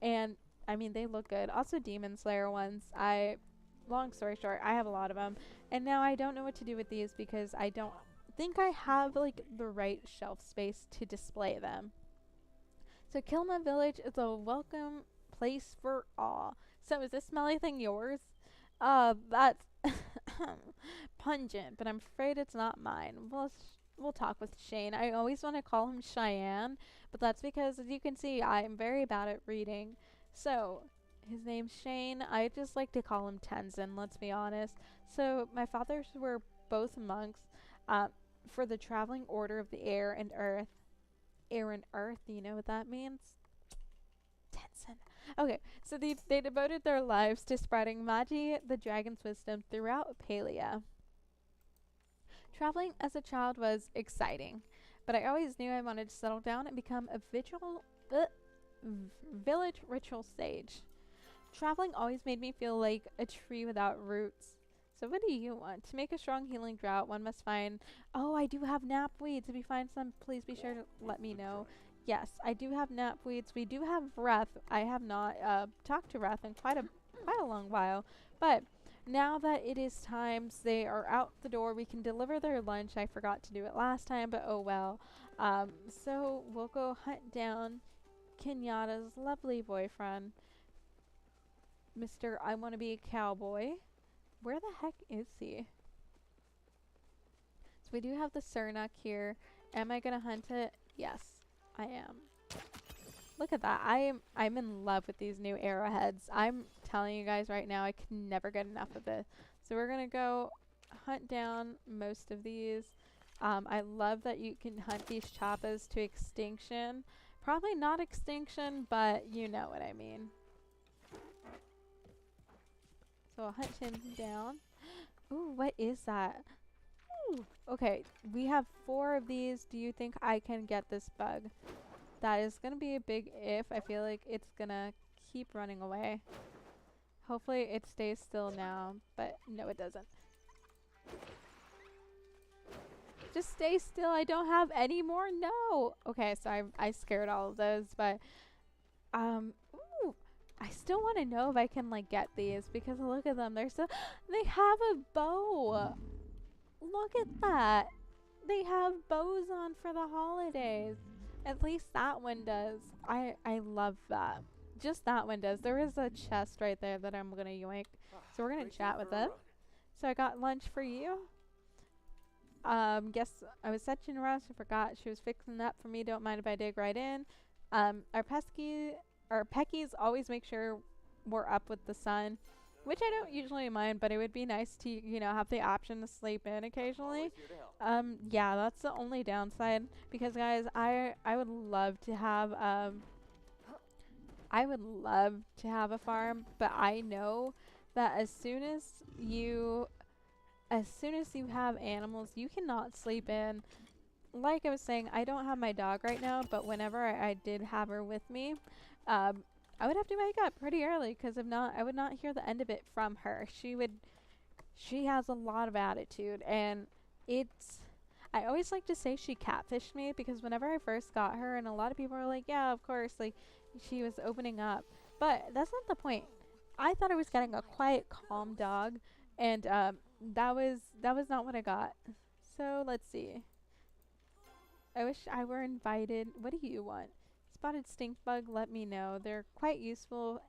And I mean, they look good. Also, Demon Slayer ones. Long story short, I have a lot of them. And now I don't know what to do with these because I don't think I have like the right shelf space to display them. So Kilma Village is a welcome place for all. So is this smelly thing yours? That's pungent, but I'm afraid it's not mine. We'll talk with Shane. I always want to call him Cheyenne, but that's because, as you can see, I'm very bad at reading. So, his name's Shane. I just like to call him Tenzin, let's be honest. So, my fathers were both monks for the Traveling Order of the Air and Earth. Air and Earth, do you know what that means? Tenzin. Okay, so they devoted their lives to spreading Magi, the dragon's wisdom, throughout Palia. Traveling as a child was exciting, but I always knew I wanted to settle down and become a village ritual sage. Traveling always made me feel like a tree without roots. So what do you want? To make a strong healing drought, one must find... Oh, I do have knapweeds. If you find some, please be sure to let me know. Yes, I do have knapweeds. We do have Wrath. I have not talked to Wrath in quite a long while. But now that it is time, they are out the door. We can deliver their lunch. I forgot to do it last time, but oh well. So we'll go hunt down Kenyatta's lovely boyfriend, Mr. I Want to Be a Cowboy. Where the heck is he? So we do have the Cernak here. Am I gonna hunt it? Yes, I am. Look at that. I'm in love with these new arrowheads. I'm telling you guys right now, I can never get enough of this. So we're gonna go hunt down most of these. I love that you can hunt these chappas to extinction. Probably not extinction, but you know what I mean. So I'll hunt him down. Ooh, what is that? Ooh. Okay, we have 4 of these. Do you think I can get this bug? That is going to be a big if. I feel like it's going to keep running away. Hopefully it stays still now, but no, it doesn't. Just stay still. I don't have any more. No. Okay, so I scared all of those, but ooh, I still want to know if I can like get these because look at them. They're so they have a bow. Look at that. They have bows on for the holidays. At least that one does. I love that. Just that one does. There is a chest right there that I'm gonna yoink. So we're gonna chat with them. So I got lunch for you. Guess I was such in a rush I forgot she was fixing that for me. Don't mind if I dig right in. Our Peckies always make sure we're up with the sun, which I don't usually mind, but it would be nice to, you know, have the option to sleep in occasionally. Yeah, that's the only downside because guys, I would love to have a farm, but I know that as soon as you have animals, you cannot sleep in. Like I was saying, I don't have my dog right now, but whenever I did have her with me, I would have to wake up pretty early because if not, I would not hear the end of it from her. She has a lot of attitude, and I always like to say she catfished me because whenever I first got her, and a lot of people are like, yeah, of course, like she was opening up, but that's not the point. I thought I was getting a quiet, calm dog, and that was not what I got. So let's see. I wish I were invited. What do you want? Spotted stink bug, let me know. They're quite useful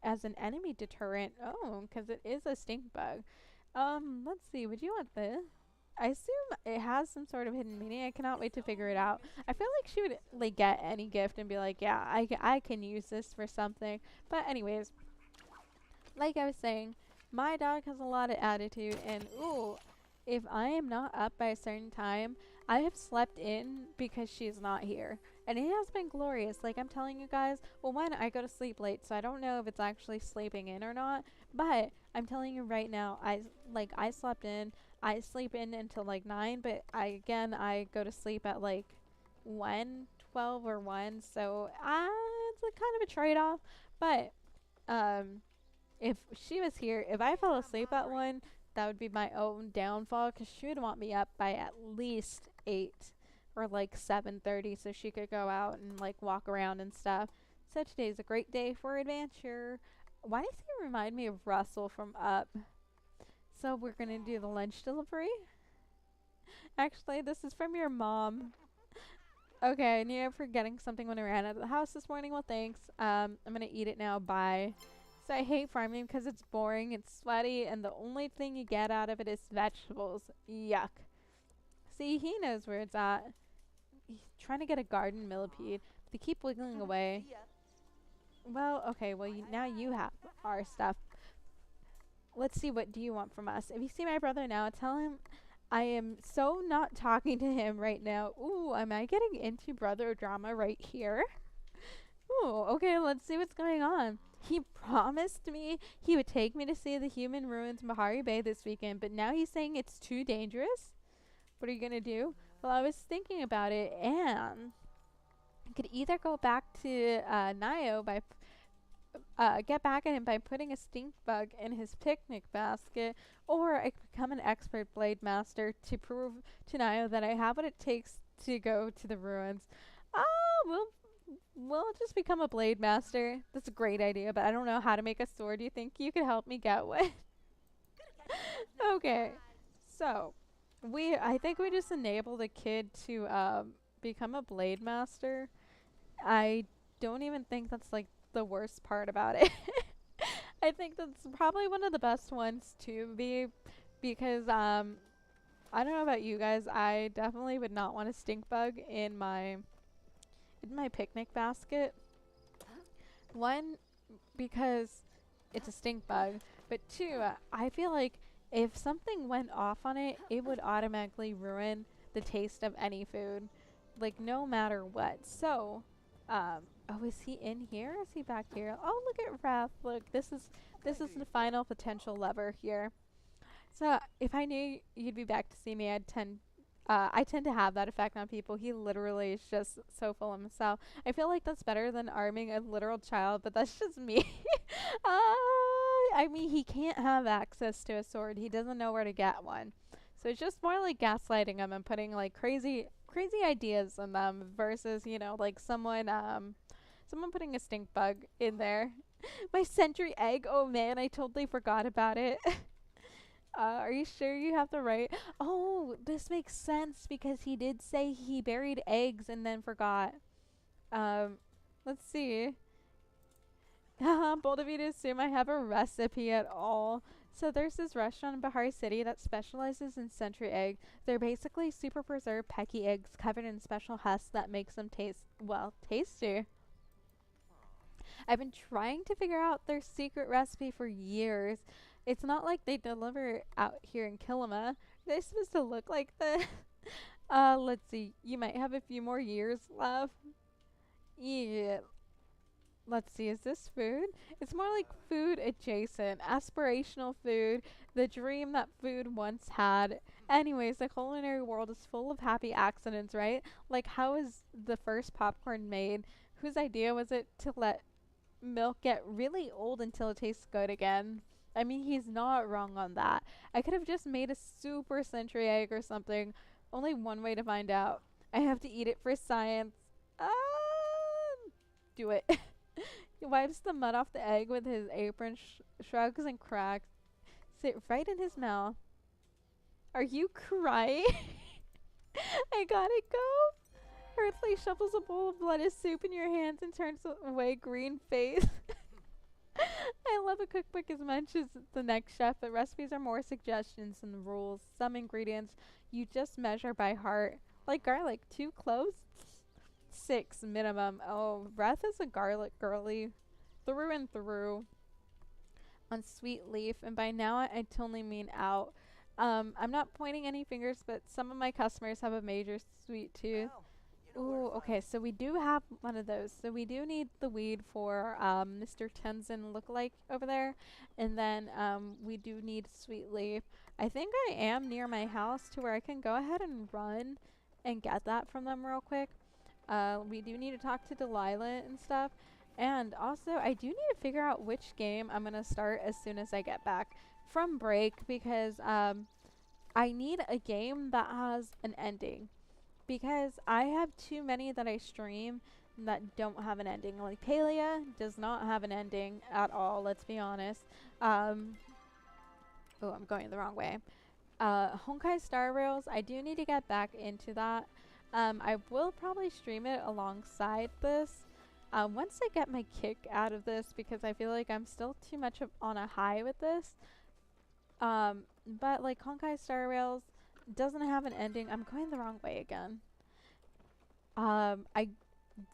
as an enemy deterrent. Oh, because it is a stink bug. Let's see. Would you want this? I assume it has some sort of hidden meaning. I cannot wait to figure it out. I feel like she would like get any gift and be like, yeah, I can use this for something. But anyways, like I was saying, my dog has a lot of attitude, and ooh, if I am not up by a certain time, I have slept in because she's not here. And it has been glorious. Like I'm telling you guys, well, one, I go to sleep late, so I don't know if it's actually sleeping in or not. But I'm telling you right now, I slept in. I sleep in until like 9, but I go to sleep at like 1, 12 or 1. So it's a kind of a trade-off. But if she was here, if I fell asleep at 1, that would be my own downfall because she would want me up by at least 8 or like 7:30 so she could go out and like walk around and stuff. So today's a great day for adventure. Why does he remind me of Russell from Up? So we're gonna do the lunch delivery. Actually, this is from your mom. Okay, I knew you were getting something when I ran out of the house this morning. Well, thanks. I'm gonna eat it now. Bye. So I hate farming because it's boring, it's sweaty, and the only thing you get out of it is vegetables. Yuck. See, he knows where it's at. He's trying to get a garden millipede. They keep wiggling away. Well, okay, well, now you have our stuff. Let's see, what do you want from us? If you see my brother now, tell him I am so not talking to him right now. Ooh, am I getting into brother drama right here? Ooh, okay, let's see what's going on. He promised me he would take me to see the human ruins in Bahari Bay this weekend, but now he's saying it's too dangerous? What are you gonna do? Well, I was thinking about it, and I could either go back to Nio by get back at him by putting a stink bug in his picnic basket, or I could become an expert blade master to prove to Nio that I have what it takes to go to the ruins. We'll just become a blade master. That's a great idea, but I don't know how to make a sword. Do you think you could help me get one? Okay, so I think we just enabled a kid to become a blade master. I don't even think that's like the worst part about it. I think that's probably one of the best ones to be, because I don't know about you guys, I definitely would not want a stink bug in my picnic basket. One, because it's a stink bug, but two, I feel like if something went off on it, it would automatically ruin the taste of any food, like no matter what. So, oh, is he in here? Is he back here? Oh, look at Raph. Look, this is the final potential lever here. So, if I knew you'd be back to see me, I tend to have that effect on people. He literally is just so full of himself. I feel like that's better than arming a literal child, but that's just me. I mean, he can't have access to a sword. He doesn't know where to get one. So it's just more like gaslighting him and putting like crazy ideas in them versus, like someone putting a stink bug in there. My sentry egg. Oh man, I totally forgot about it. Are you sure you have the right? Oh, this makes sense because he did say he buried eggs and then forgot. Let's see. Bold of you to assume I have a recipe at all. So there's this restaurant in Bahari City that specializes in century egg. They're basically super preserved pecky eggs covered in special husks that makes them taste, well, tasty. I've been trying to figure out their secret recipe for years. It's not like they deliver out here in Kilima. They're supposed to look like this. Let's see. You might have a few more years left. Yeah. Let's see. Is this food? It's more like food adjacent. Aspirational food. The dream that food once had. Anyways, the culinary world is full of happy accidents, right? Like, how is the first popcorn made? Whose idea was it to let milk get really old until it tastes good again? I mean, he's not wrong on that. I could have just made a super century egg or something. Only one way to find out. I have to eat it for science. Do it. He wipes the mud off the egg with his apron, shrugs and cracks. Sit right in his mouth. Are you crying? I gotta go. Earthly shovels a bowl of lettuce soup in your hands and turns away green face. I love a cookbook as much as the next chef, but recipes are more suggestions than the rules. Some ingredients you just measure by heart. Like garlic, 2 cloves? 6 minimum. Oh, Breath is a garlic girly through and through on sweet leaf, and by now I totally mean out. I'm not pointing any fingers, but some of my customers have a major sweet tooth. Ooh, okay, so we do have one of those. So we do need the weed for Mr. Tenzin lookalike over there. And then we do need sweet leaf. I think I am near my house to where I can go ahead and run and get that from them real quick. We do need to talk to Delilah and stuff. And also, I do need to figure out which game I'm going to start as soon as I get back. from break because I need a game that has an ending because I have too many that I stream that don't have an ending. Like Palia does not have an ending at all, let's be honest. Um, oh, I'm going the wrong way. Honkai Star Rails, I do need to get back into that. I will probably stream it alongside this. Once I get my kick out of this, because I feel like I'm still too much on a high with this. But like Honkai Star Rails doesn't have an ending. I'm going the wrong way again. I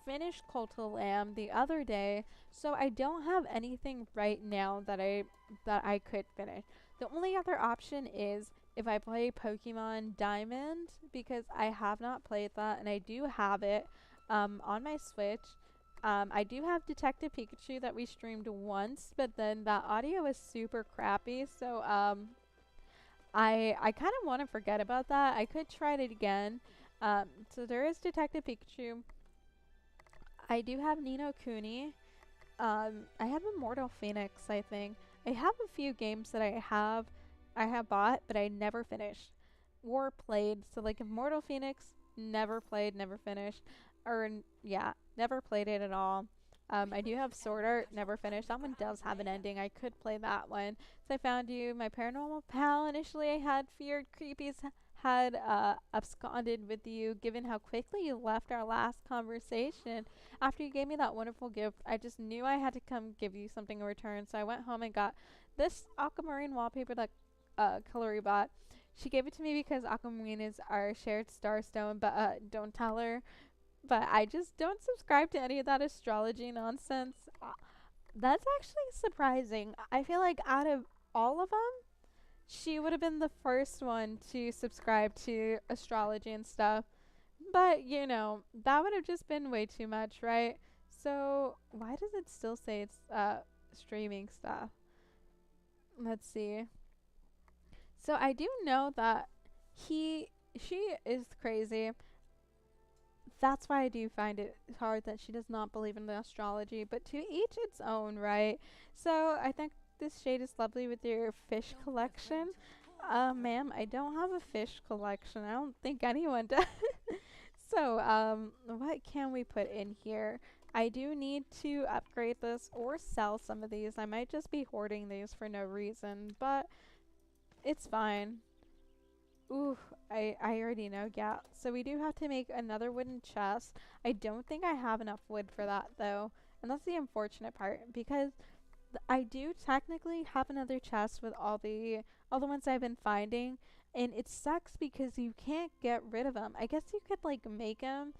finished Cult of Lamb the other day, so I don't have anything right now that I could finish. The only other option is if I play Pokemon Diamond because I have not played that and I do have it on my Switch. I do have Detective Pikachu that we streamed once, but then that audio is super crappy, so I kind of want to forget about that. I could try it again. So there is Detective Pikachu. I do have Nino Kuni. I have Immortal Phoenix, I think. I have a few games that I have bought, but I never finished or played. So like Immortal Phoenix, never played, never finished, yeah, never played it at all. I do have Sword Art, never finished. That one does have an ending. I could play that one. So I found you, my paranormal pal. Initially, I had feared creepies had absconded with you, given how quickly you left our last conversation. After you gave me that wonderful gift, I just knew I had to come give you something in return. So I went home and got this aquamarine wallpaper that Kalori bought. She gave it to me because aquamarine is our shared starstone, but don't tell her. But I just don't subscribe to any of that astrology nonsense. That's actually surprising. I feel like out of all of them, she would have been the first one to subscribe to astrology and stuff. But, that would have just been way too much, right? So, why does it still say it's streaming stuff? Let's see. So, I do know that she is crazy. That's why I do find it hard that she does not believe in the astrology, but to each its own, right? So, I think this shade is lovely with your fish collection. Ma'am, I don't have a fish collection. I don't think anyone does. So, what can we put in here? I do need to upgrade this or sell some of these. I might just be hoarding these for no reason, but it's fine. Ooh, I already know, yeah. So we do have to make another wooden chest. I don't think I have enough wood for that, though. And that's the unfortunate part, because I do technically have another chest with all the ones I've been finding, and it sucks because you can't get rid of them. I guess you could like make them.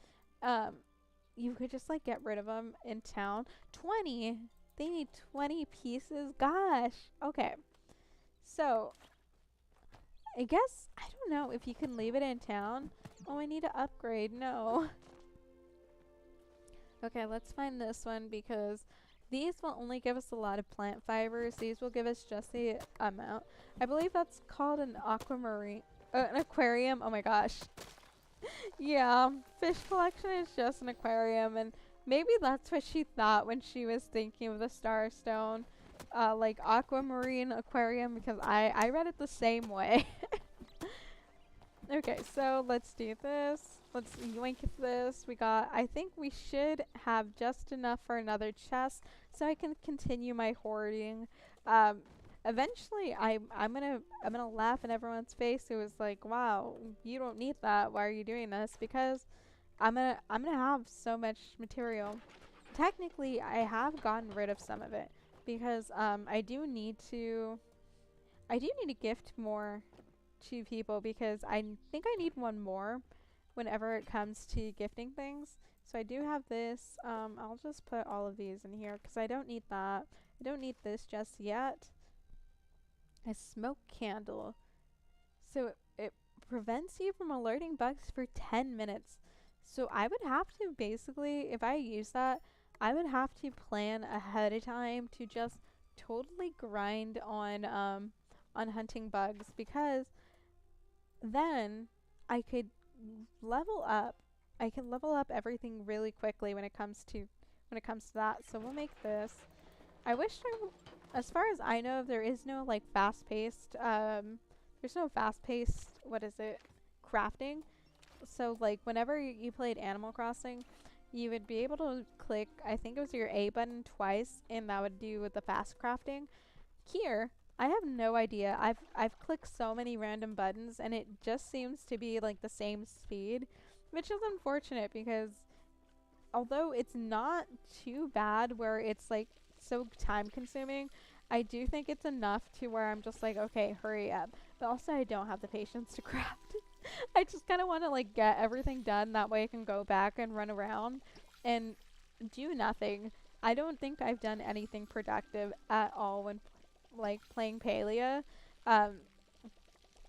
You could just like get rid of them in town. 20. They need 20 pieces. Gosh. Okay. So I guess I don't know if you can leave it in town. Oh, I need to upgrade. No. Okay, let's find this one because these will only give us a lot of plant fibers. These will give us just the amount. I believe that's called an aquamarine, an aquarium. Oh my gosh. Yeah, fish collection is just an aquarium, and maybe that's what she thought when she was thinking of the Starstone, like aquamarine aquarium, because I read it the same way. Okay, so let's do this. Let's yoink this. I think we should have just enough for another chest so I can continue my hoarding. Um, Eventually I'm gonna laugh in everyone's face who was like, wow, you don't need that. Why are you doing this? Because I'm gonna have so much material. Technically, I have gotten rid of some of it because I do need to gift more to people because I think I need one more whenever it comes to gifting things. So I do have this. I'll just put all of these in here because I don't need that. I don't need this just yet. A smoke candle. So it prevents you from alerting bugs for 10 minutes. So I would have to basically, if I use that, I would have to plan ahead of time to just totally grind on hunting bugs because then I could level up. I can level up everything really quickly when it comes to that. So we'll make this. I wish there, as far as I know, there is no like fast-paced. There's no fast-paced. What is it? Crafting. So like whenever you played Animal Crossing, you would be able to click. I think it was your A button twice, and that would do with the fast crafting. Here, I have no idea. I've clicked so many random buttons, and it just seems to be like the same speed, which is unfortunate because although it's not too bad where it's like so time consuming, I do think it's enough to where I'm just like, okay, hurry up. But also I don't have the patience to craft. I just kind of want to like get everything done that way I can go back and run around and do nothing. I don't think I've done anything productive at all when like playing Palia. Um,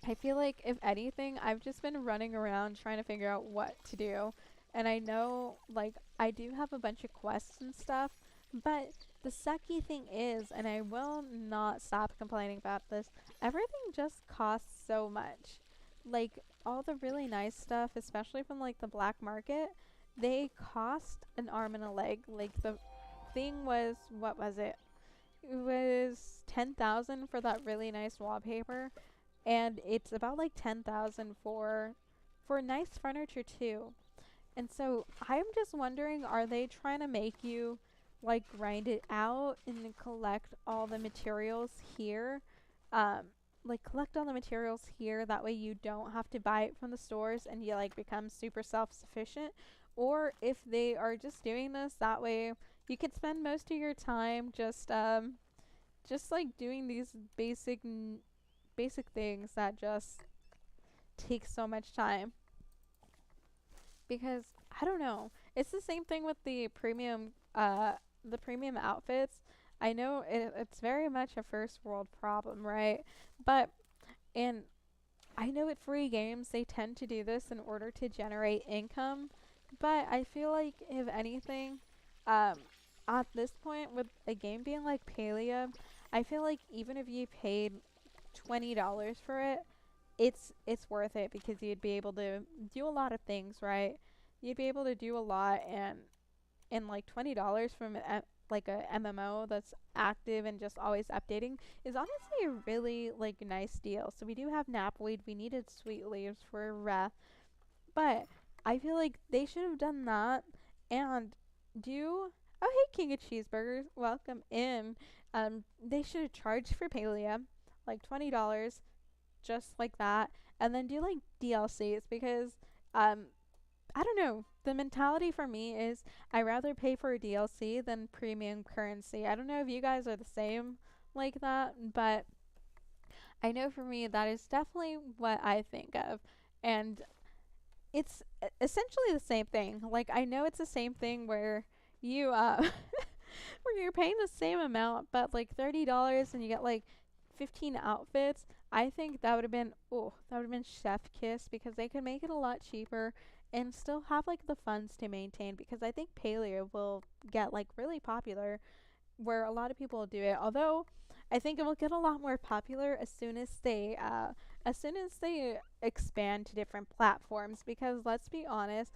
I feel like if anything, I've just been running around trying to figure out what to do. And I know like I do have a bunch of quests and stuff, but the sucky thing is, and I will not stop complaining about this, everything just costs so much. Like all the really nice stuff, especially from like the black market, they cost an arm and a leg. Like the thing was, what was it? It was 10,000 for that really nice wallpaper, and it's about like 10,000 for nice furniture too. And so I'm just wondering, are they trying to make you like grind it out and then collect all the materials here? Um, like collect all the materials here, that way you don't have to buy it from the stores and you like become super self-sufficient. Or if they are just doing this that way, you could spend most of your time just like doing these basic things that just take so much time. Because I don't know. It's the same thing with the premium outfits. I know it's very much a first world problem, right? But and I know with free games they tend to do this in order to generate income, but I feel like if anything, um, at this point with a game being like Palia, I feel like even if you paid $20 for it, it's worth it because you'd be able to do a lot of things, right? You'd be able to do a lot, and like $20 from like a MMO that's active and just always updating is honestly a really like nice deal. So we do have Napweed. We needed Sweet Leaves for Wrath, but I feel like they should have done that and do. Oh hey, King of Cheeseburgers, welcome in. They should have charged for Palia like $20 just like that, and then do like DLCs because um I don't know. The mentality for me is I rather pay for a DLC than premium currency. I don't know if you guys are the same like that, but I know for me that is definitely what I think of. And it's essentially the same thing. Like I know it's the same thing where you where you're paying the same amount but like $30 and you get like 15 outfits. I think that would have been that would have been chef kiss because they could make it a lot cheaper and still have like the funds to maintain because I think paleo will get like really popular where a lot of people will do it. Although I think it will get a lot more popular as soon as they expand to different platforms because let's be honest,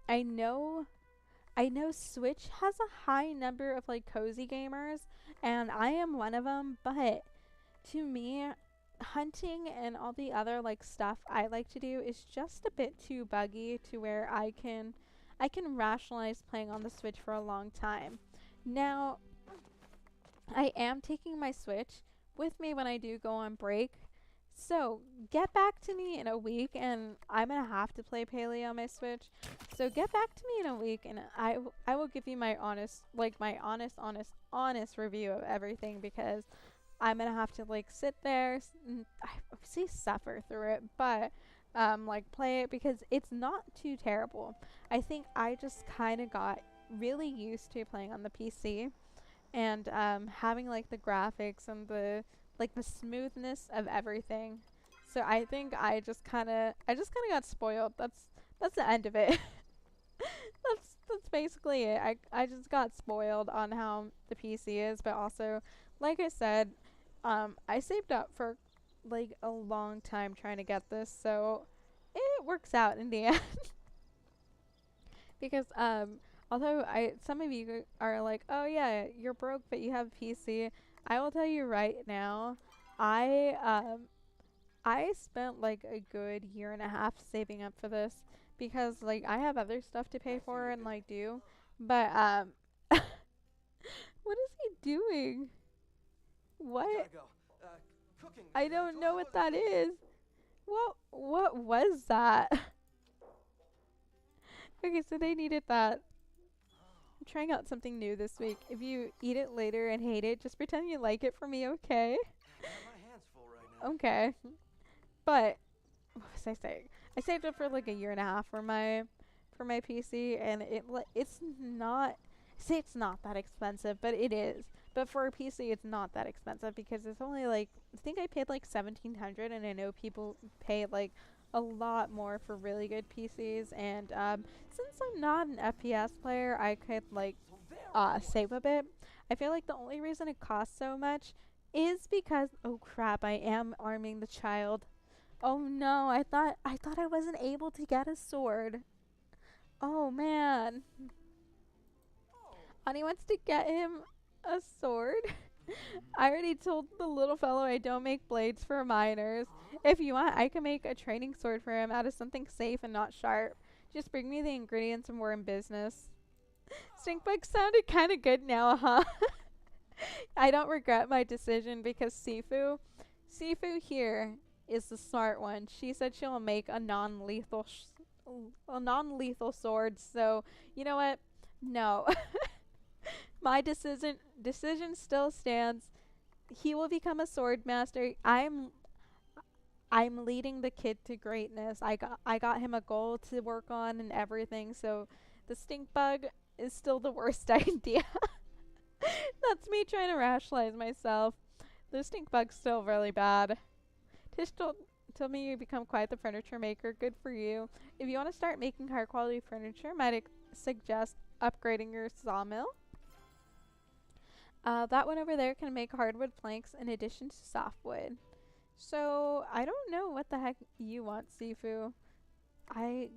I know I know Switch has a high number of like cozy gamers, and I am one of them. But to me, hunting and all the other like stuff I like to do is just a bit too buggy to where I can rationalize playing on the Switch for a long time. Now, I am taking my Switch with me when I do go on break. So, get back to me in a week and I'm going to have to play Paleo on my Switch. So, get back to me in a week and I will give you my honest, like my honest review of everything because I'm going to have to like sit there, I say suffer through it, but like play it because it's not too terrible. I think I just kind of got really used to playing on the PC and having like the graphics and the smoothness of everything. So I think I just kind of got spoiled. That's the end of it. That's basically it. I just got spoiled on how the PC is, but also like I said, I saved up for like a long time trying to get this, so it works out in the end because Although some of you are like, oh yeah, you're broke, but you have a PC. I will tell you right now, I I spent like a good year and a half saving up for this because like I have other stuff to pay for and like do, but what is he doing? What? Go. Cooking. I don't know what that is. What was that? Okay, so they needed that. I'm trying out something new this week. If you eat it later and hate it, just pretend you like it for me, okay? My hands full right now. Okay. But what was I saying? I saved up for like a year and a half for my PC, and it's not, say it's not that expensive, but it is. But for a PC, it's not that expensive because it's only like, I think I paid like 1,700, and I know people pay like a lot more for really good PCs. And since I'm not an FPS player, I could like save a bit. I feel like the only reason it costs so much is because, oh crap, I am arming the child. Oh no, I thought I wasn't able to get a sword. Oh man. Ani wants to get him a sword. I already told the little fellow I don't make blades for minors. If you want, I can make a training sword for him out of something safe and not sharp. Just bring me the ingredients and we're in business. Stinkbug sounded kind of good now, huh? I don't regret my decision because Sifu here is the smart one. She said she'll make a non-lethal sword. So, you know what? No. My decision still stands. He will become a sword master. I'm leading the kid to greatness. I got him a goal to work on and everything. So the stink bug is still the worst idea. That's me trying to rationalize myself. The stink bug's still really bad. Tish told me you become quite the furniture maker. Good for you. If you want to start making higher quality furniture, might suggest upgrading your sawmill. That one over there can make hardwood planks in addition to softwood. So, I don't know what the heck you want, Sifu. I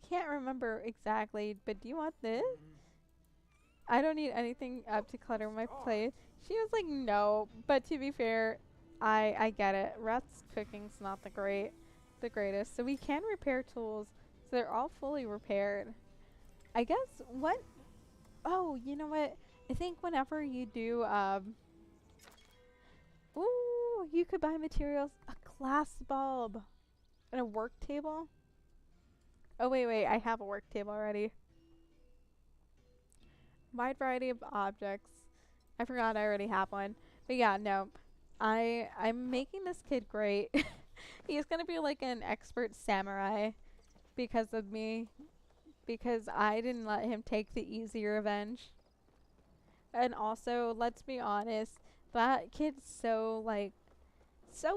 can't remember exactly, but do you want this? I don't need anything up to clutter my plate. She was like, no, but to be fair, I get it. Rats cooking's not the greatest. So we can repair tools, so they're all fully repaired. I guess what? Oh, you know what? I think whenever you do, ooh, you could buy materials, a glass bulb, and a work table. Oh wait, I have a work table already. Wide variety of objects. I forgot I already have one. But yeah, no. I'm making this kid great. He's gonna be like an expert samurai because of me. Because I didn't let him take the easy revenge. And also, let's be honest, that kid's so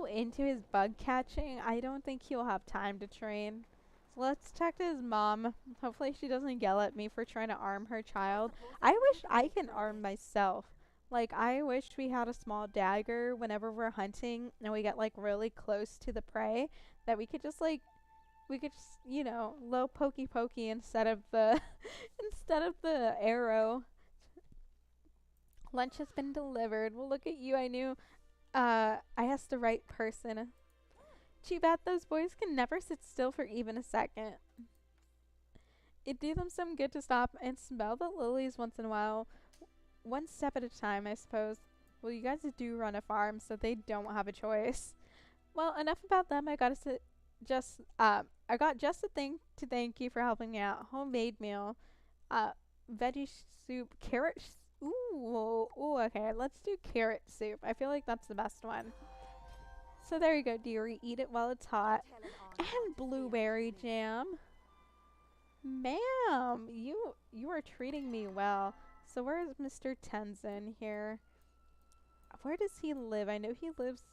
into his bug catching, I don't think he'll have time to train. So let's check his mom. Hopefully she doesn't yell at me for trying to arm her child. I wish I can arm myself. Like, I wish we had a small dagger whenever we're hunting and we get like really close to the prey, that we could just you know, low pokey pokey instead of the instead of the arrow. Lunch has been delivered. Well, look at you. I knew I asked the right person. Too bad those boys can never sit still for even a second. It'd do them some good to stop and smell the lilies once in a while. One step at a time, I suppose. Well, you guys do run a farm, so they don't have a choice. Well, enough about them. I got just a thing to thank you for helping me out. Homemade meal. Veggie soup, ooh, okay, let's do carrot soup. I feel like that's the best one. So there you go, dearie. Eat it while it's hot. And blueberry jam. Ma'am, you are treating me well. So where is Mr. Tenzin here? Where does he live? I know he lives...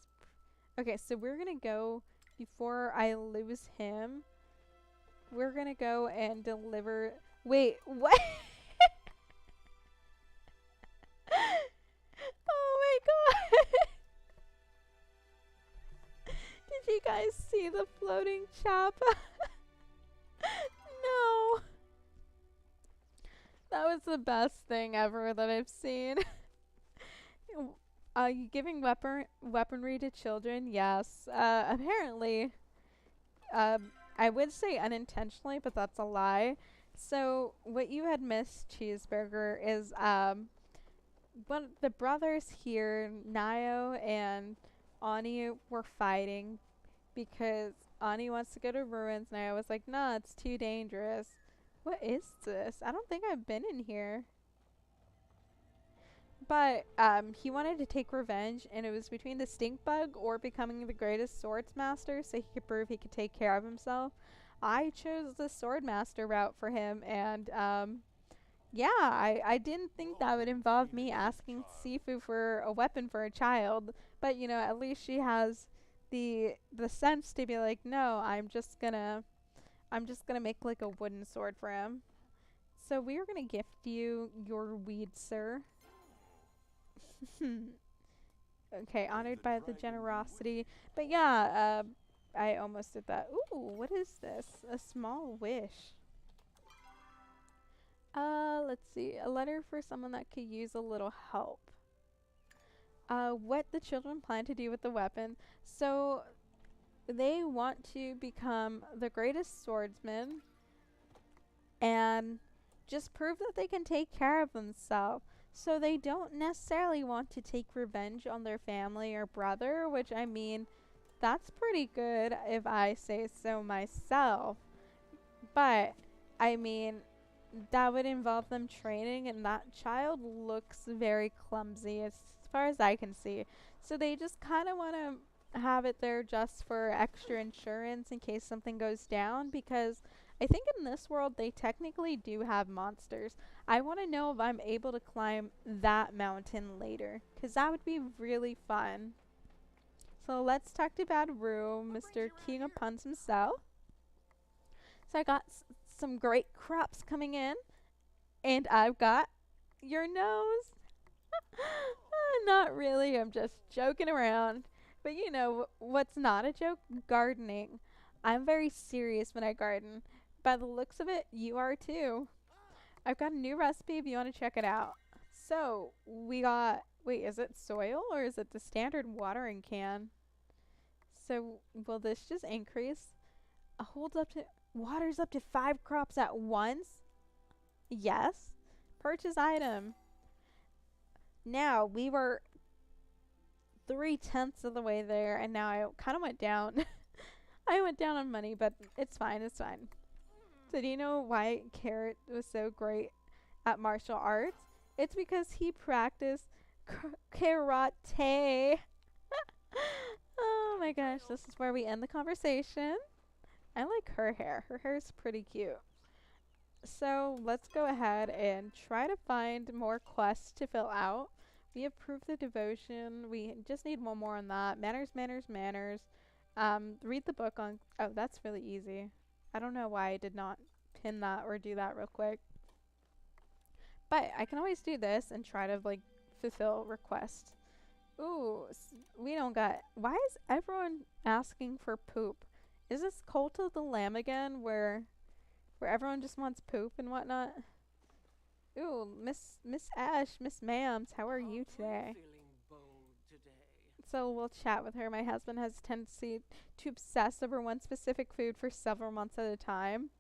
Okay, so we're gonna go, before I lose him, we're gonna go and deliver... Wait, what? Oh my god! Did you guys see the floating choppa? No! That was was the best thing ever that I've seen. You giving weaponry to children? Yes. Apparently, I would say unintentionally, but that's a lie. So what you had missed, Cheeseburger, is one the brothers here, Nio and Ani, were fighting because Ani wants to go to ruins. And I was like, nah, it's too dangerous. What is this? I don't think I've been in here. But he wanted to take revenge, and it was between the stink bug or becoming the greatest swords master so he could prove he could take care of himself. I chose the sword master route for him, and yeah, I didn't think that would involve me asking Sifu for a weapon for a child. But you know, at least she has the sense to be like, no, I'm just gonna make like a wooden sword for him. So we are gonna gift you your weed, sir. Okay, honored by the generosity. But yeah, I almost did that. Ooh, what is this? A small wish. Let's see. A letter for someone that could use a little help. What the children plan to do with the weapon. So they want to become the greatest swordsman and just prove that they can take care of themselves. So they don't necessarily want to take revenge on their family or brother, which I mean, that's pretty good if I say so myself. But I mean, that would involve them training, and that child looks very clumsy as far as I can see. So they just kind of want to have it there just for extra insurance in case something goes down, because I think in this world they technically do have monsters. I want to know if I'm able to climb that mountain later, because that would be really fun. So let's talk to Bad Roo, Mr. King of Puns himself. So I got some great crops coming in, and I've got your nose. Not really, I'm just joking around. But you know what's not a joke? Gardening. I'm very serious when I garden. By the looks of it, you are too. I've got a new recipe if you want to check it out. So, we got, wait, is it soil or is it the standard watering can? So, will this just increase? Holds up to, waters up to 5 crops at once? Yes. Purchase item. Now, we were 3/10 of the way there, and now I kind of went down. I went down on money, but it's fine, it's fine. So do you know why Carrot was so great at martial arts? It's because he practiced karate. Oh my gosh, this is where we end the conversation. I like her hair. Her hair is pretty cute. So let's go ahead and try to find more quests to fill out. We have proof the devotion. We just need one more on that. Manners, manners, manners. Read the book on... Oh, that's really easy. I don't know why I did not pin that or do that real quick. But I can always do this and try to, like, fulfill requests. Ooh, we don't got... Why is everyone asking for poop? Is this Cult of the Lamb again, where everyone just wants poop and whatnot? Ooh, Miss Ash, Miss Mams, how are you today? So we'll chat with her. My husband has a tendency to obsess over one specific food for several months at a time.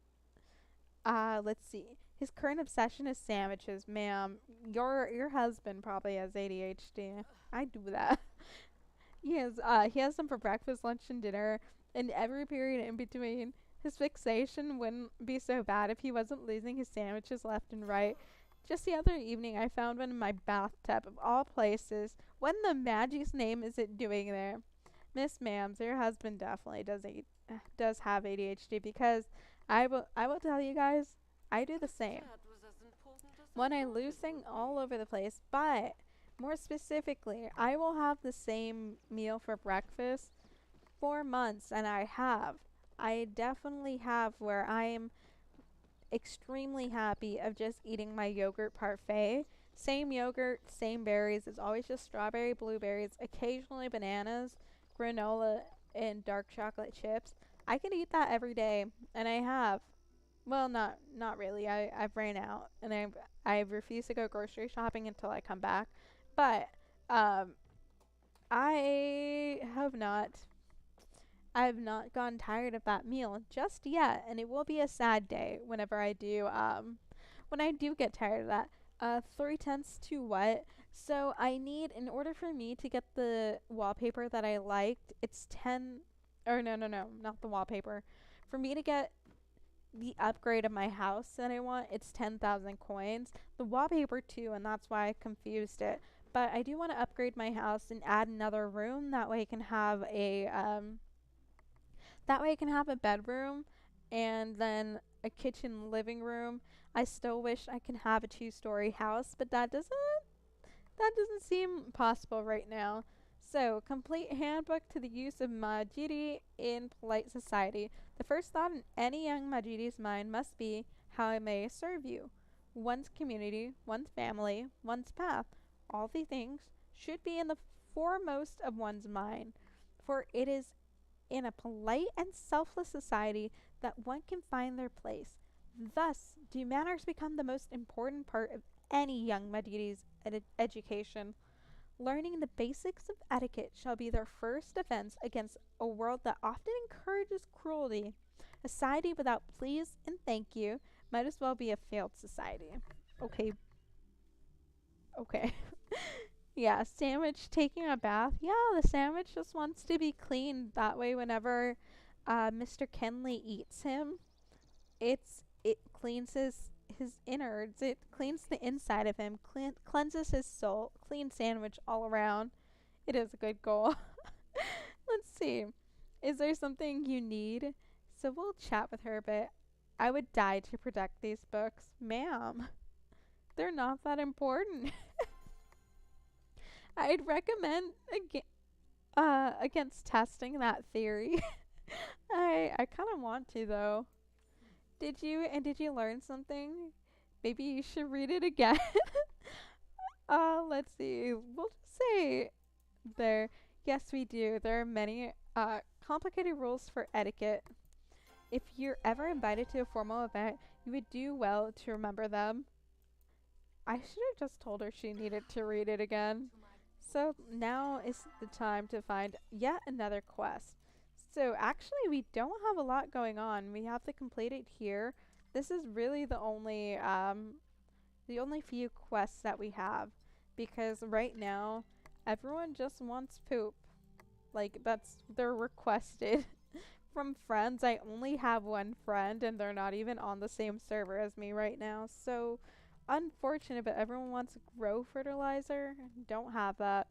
Let's see. His current obsession is sandwiches. Ma'am, your husband probably has ADHD. I do that. He has them for breakfast, lunch, and dinner, and every period in between. His fixation wouldn't be so bad if he wasn't losing his sandwiches left and right. Just the other evening, I found one in my bathtub, of all places. What in the Maggie's name is it doing there? Miss Mams, your husband definitely does have ADHD, because I will tell you guys, I do the same. When I lose things all over the place, but more specifically, I will have the same meal for breakfast for months, and I definitely have, where I am extremely happy of just eating my yogurt parfait. Same yogurt, same berries. It's always just strawberry, blueberries, occasionally bananas, granola, and dark chocolate chips. I can eat that every day, and I have. Well, not really. I've ran out, and I refuse to go grocery shopping until I come back. But um, I have not I've not gotten tired of that meal just yet, and it will be a sad day whenever I do when I do get tired of that. 3/10 to what? So I need, in order for me to get the wallpaper that I liked, it's 10, or no, not the wallpaper. For me to get the upgrade of my house that I want, it's 10,000 coins. The wallpaper too, and that's why I confused it. But I do want to upgrade my house and add another room. That way I can have a bedroom and then a kitchen living room. I still wish I can have a two-story house, but that doesn't seem possible right now. So, complete handbook to the use of Majiri in polite society. The first thought in any young Majiri's mind must be how I may serve you. One's community, one's family, one's path. All these things should be in the foremost of one's mind, for it is in a polite and selfless society that one can find their place. Thus, do manners become the most important part of any young Madiri's education. Learning the basics of etiquette shall be their first defense against a world that often encourages cruelty. A society without please and thank you might as well be a failed society. Okay, okay. Yeah, sandwich taking a bath. Yeah, the sandwich just wants to be cleaned. That way, whenever Mr. Kenley eats him, it cleans his innards. It cleans the inside of him, cleanses his soul. Clean sandwich all around. It is a good goal. Let's see. Is there something you need? So we'll chat with her a bit. I would die to protect these books, ma'am. They're not that important. I'd recommend against testing that theory. I kind of want to though. Did you learn something? Maybe you should read it again. Let's see. We'll just say there. Yes, we do. There are many complicated rules for etiquette. If you're ever invited to a formal event, you would do well to remember them. I should have just told her she needed to read it again. So now is the time to find yet another quest. So actually we don't have a lot going on. We have to complete it here. This is really the only few quests that we have, because right now everyone just wants poop. Like, they're requested from friends. I only have one friend and they're not even on the same server as me right now. So unfortunate, but everyone wants grow fertilizer. Don't have that.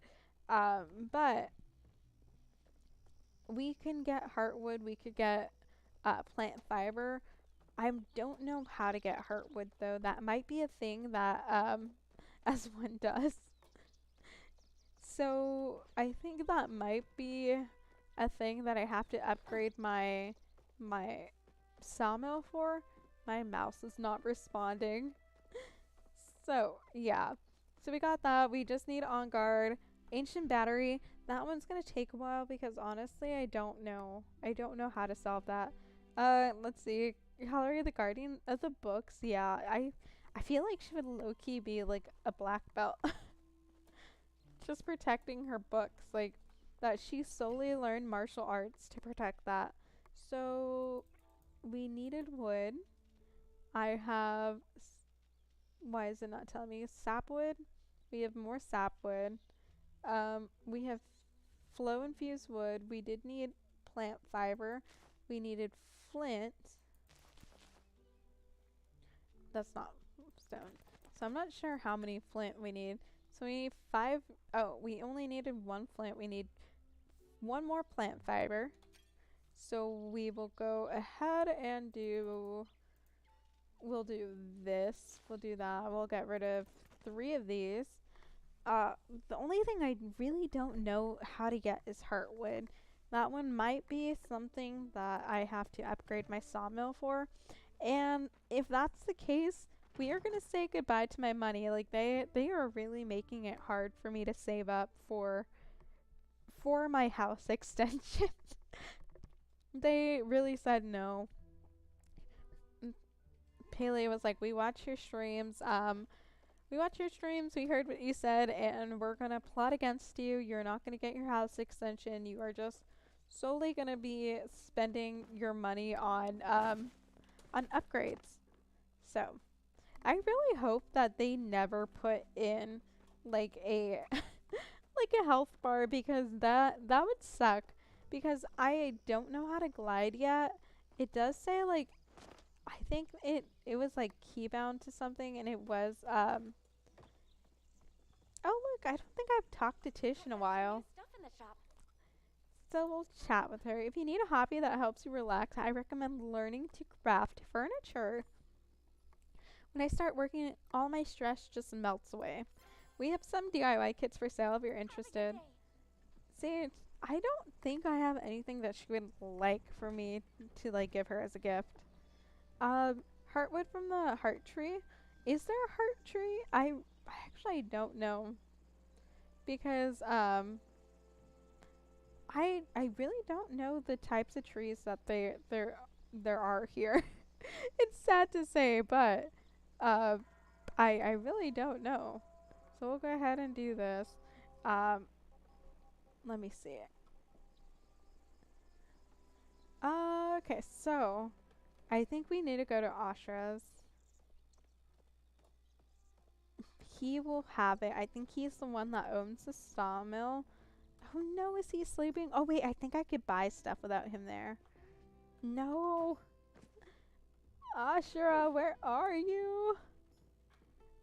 But we can get heartwood. We could get plant fiber. I don't know how to get heartwood though. That might be a thing that as one does. So I think that might be a thing that I have to upgrade my sawmill for. My mouse is not responding. So yeah. So we got that. We just need on guard. Ancient battery. That one's gonna take a while because honestly I don't know. I don't know how to solve that. Let's see. Hillary the Guardian of the books. Yeah, I feel like she would low key be like a black belt. Just protecting her books, like that she solely learned martial arts to protect that. So we needed wood. I have why is it not telling me sapwood? We have more sapwood. We have flow infused wood. We did need plant fiber. We needed flint. That's not stone. So I'm not sure how many flint we need. So we need 5. Oh, we only needed 1 flint. We need 1 more plant fiber. So we will go ahead and we'll do this. We'll do that. We'll get rid of 3 of these. The only thing I really don't know how to get is heartwood. That one might be something that I have to upgrade my sawmill for. And if that's the case, we are going to say goodbye to my money. Like they are really making it hard for me to save up for my house extension. They really said no. Palia was like, we watch your streams, we heard what you said, and we're gonna plot against you. You're not gonna get your house extension. You are just solely gonna be spending your money on upgrades. So I really hope that they never put in like a like a health bar, because that would suck, because I don't know how to glide yet. It does say like, I think it was like keybound to something, and it was oh look, I don't think I've talked to Tish in a while. So we'll chat with her. If you need a hobby that helps you relax, I recommend learning to craft furniture. When I start working, all my stress just melts away. We have some DIY kits for sale if you're interested. See, I don't think I have anything that she would like for me to like give her as a gift. Heartwood from the heart tree. Is there a heart tree? I actually don't know, because I really don't know the types of trees that there are here. It's sad to say, but uh I really don't know. So we'll go ahead and do this. Um Let me see it. Okay, so I think we need to go to Ashra's. He will have it. I think he's the one that owns the sawmill. Oh no, is he sleeping? Oh wait, I think I could buy stuff without him there. No. Ashra, where are you?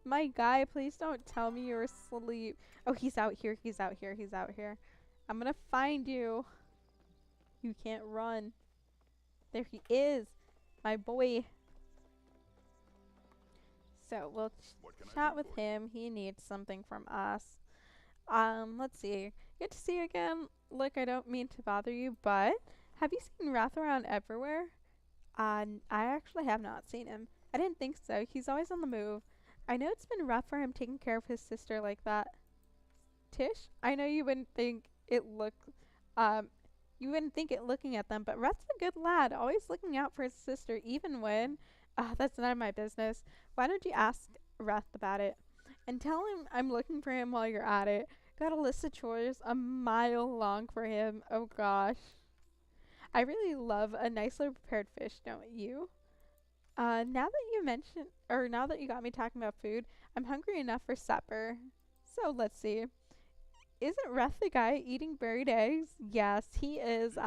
My guy, please don't tell me you're asleep. Oh, he's out here, he's out here, he's out here. I'm gonna find you. You can't run. There he is, my boy. So we'll chat with him. He needs something from us. Let's see. Good to see you again. Look, I don't mean to bother you, but have you seen Wrath around everywhere? I actually have not seen him. I didn't think so. He's always on the move. I know it's been rough for him taking care of his sister like that. Tish, I know you wouldn't think it looking at them, but Reth's a good lad, always looking out for his sister, even when, that's none of my business. Why don't you ask Reth about it? And tell him I'm looking for him while you're at it. Got a list of chores a mile long for him. Oh gosh. I really love a nicely prepared fish, don't you? Now that you got me talking about food, I'm hungry enough for supper. So let's see. Isn't Reth the guy eating buried eggs? Yes, he is. He's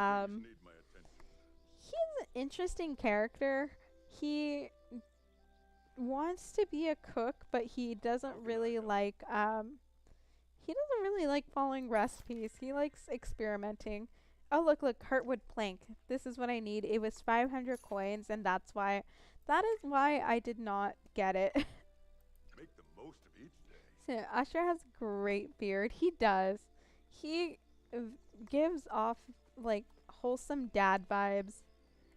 an interesting character. He wants to be a cook, but he doesn't really like following recipes. He likes experimenting. Oh, look, Heartwood plank. This is what I need. It was 500 coins, and that is why I did not get it. Make the most of each day. So, Usher has great beard. He does. He gives off, like, wholesome dad vibes,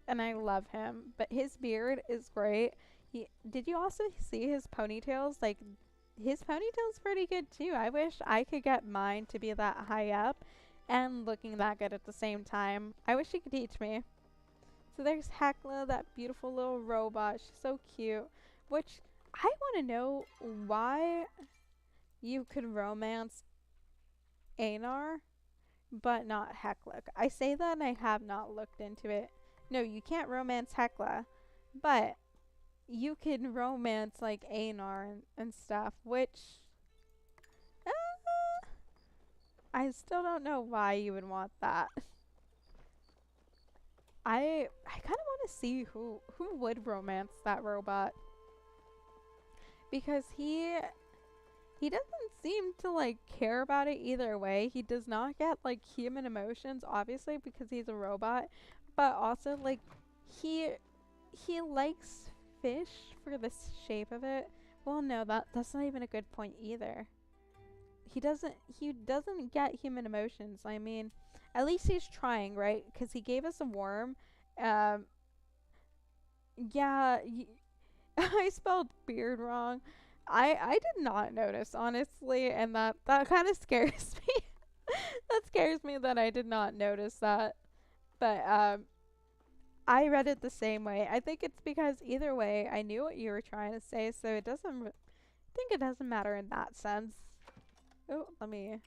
and I love him. But his beard is great. Did you also see his ponytails? Like, his ponytail's pretty good, too. I wish I could get mine to be that high up and looking that good at the same time. I wish he could teach me. So there's Hecla, that beautiful little robot. She's so cute. Which, I want to know why you could romance Anar, but not Hecla. I say that and I have not looked into it. No, you can't romance Hecla, but you can romance, like, Anar and stuff, which I still don't know why you would want that. I kind of want to see who would romance that robot, because he doesn't seem to, like, care about it either way. He does not get, like, human emotions, obviously, because he's a robot, but also, like, he likes fish for the shape of it. Well, no, that's not even a good point either. He doesn't get human emotions. I mean, at least he's trying, right? Because he gave us a worm. Yeah, I spelled beard wrong. I did not notice, honestly, and that kind of scares me. That scares me that I did not notice that. But I read it the same way. I think it's because either way, I knew what you were trying to say, so it doesn't. Think it doesn't matter in that sense. Oh, let me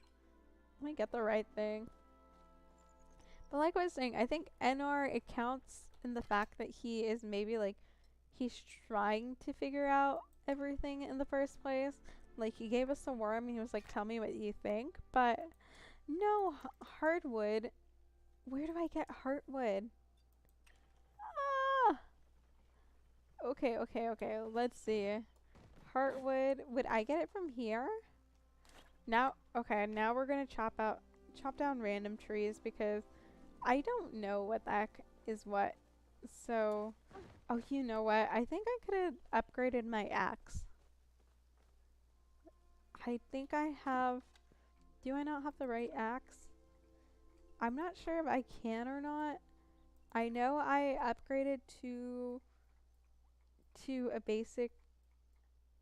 get the right thing. But like I was saying, I think NR it counts in the fact that he is maybe like he's trying to figure out everything in the first place. Like he gave us a worm, he was like, "Tell me what you think." But no, hardwood. Where do I get heartwood? Ah. Okay, okay, okay. Let's see. Heartwood. Would I get it from here? Now, okay. Now we're gonna chop down random trees because I don't know what the heck is what. So, oh, you know what? I think I could have upgraded my axe. I think I have. Do I not have the right axe? I'm not sure if I can or not. I know I upgraded to a basic,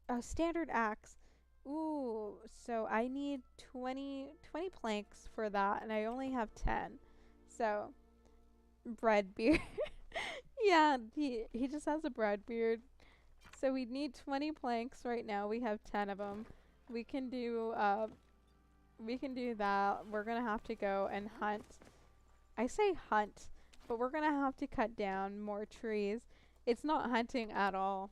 a standard axe. Ooh, so I need 20 planks for that, and I only have 10. So, bread beard. Yeah, he just has a bread beard. So we need 20 planks right now. We have 10 of them. We can do we can do that. We're going to have to go and hunt. I say hunt, but we're going to have to cut down more trees. It's not hunting at all.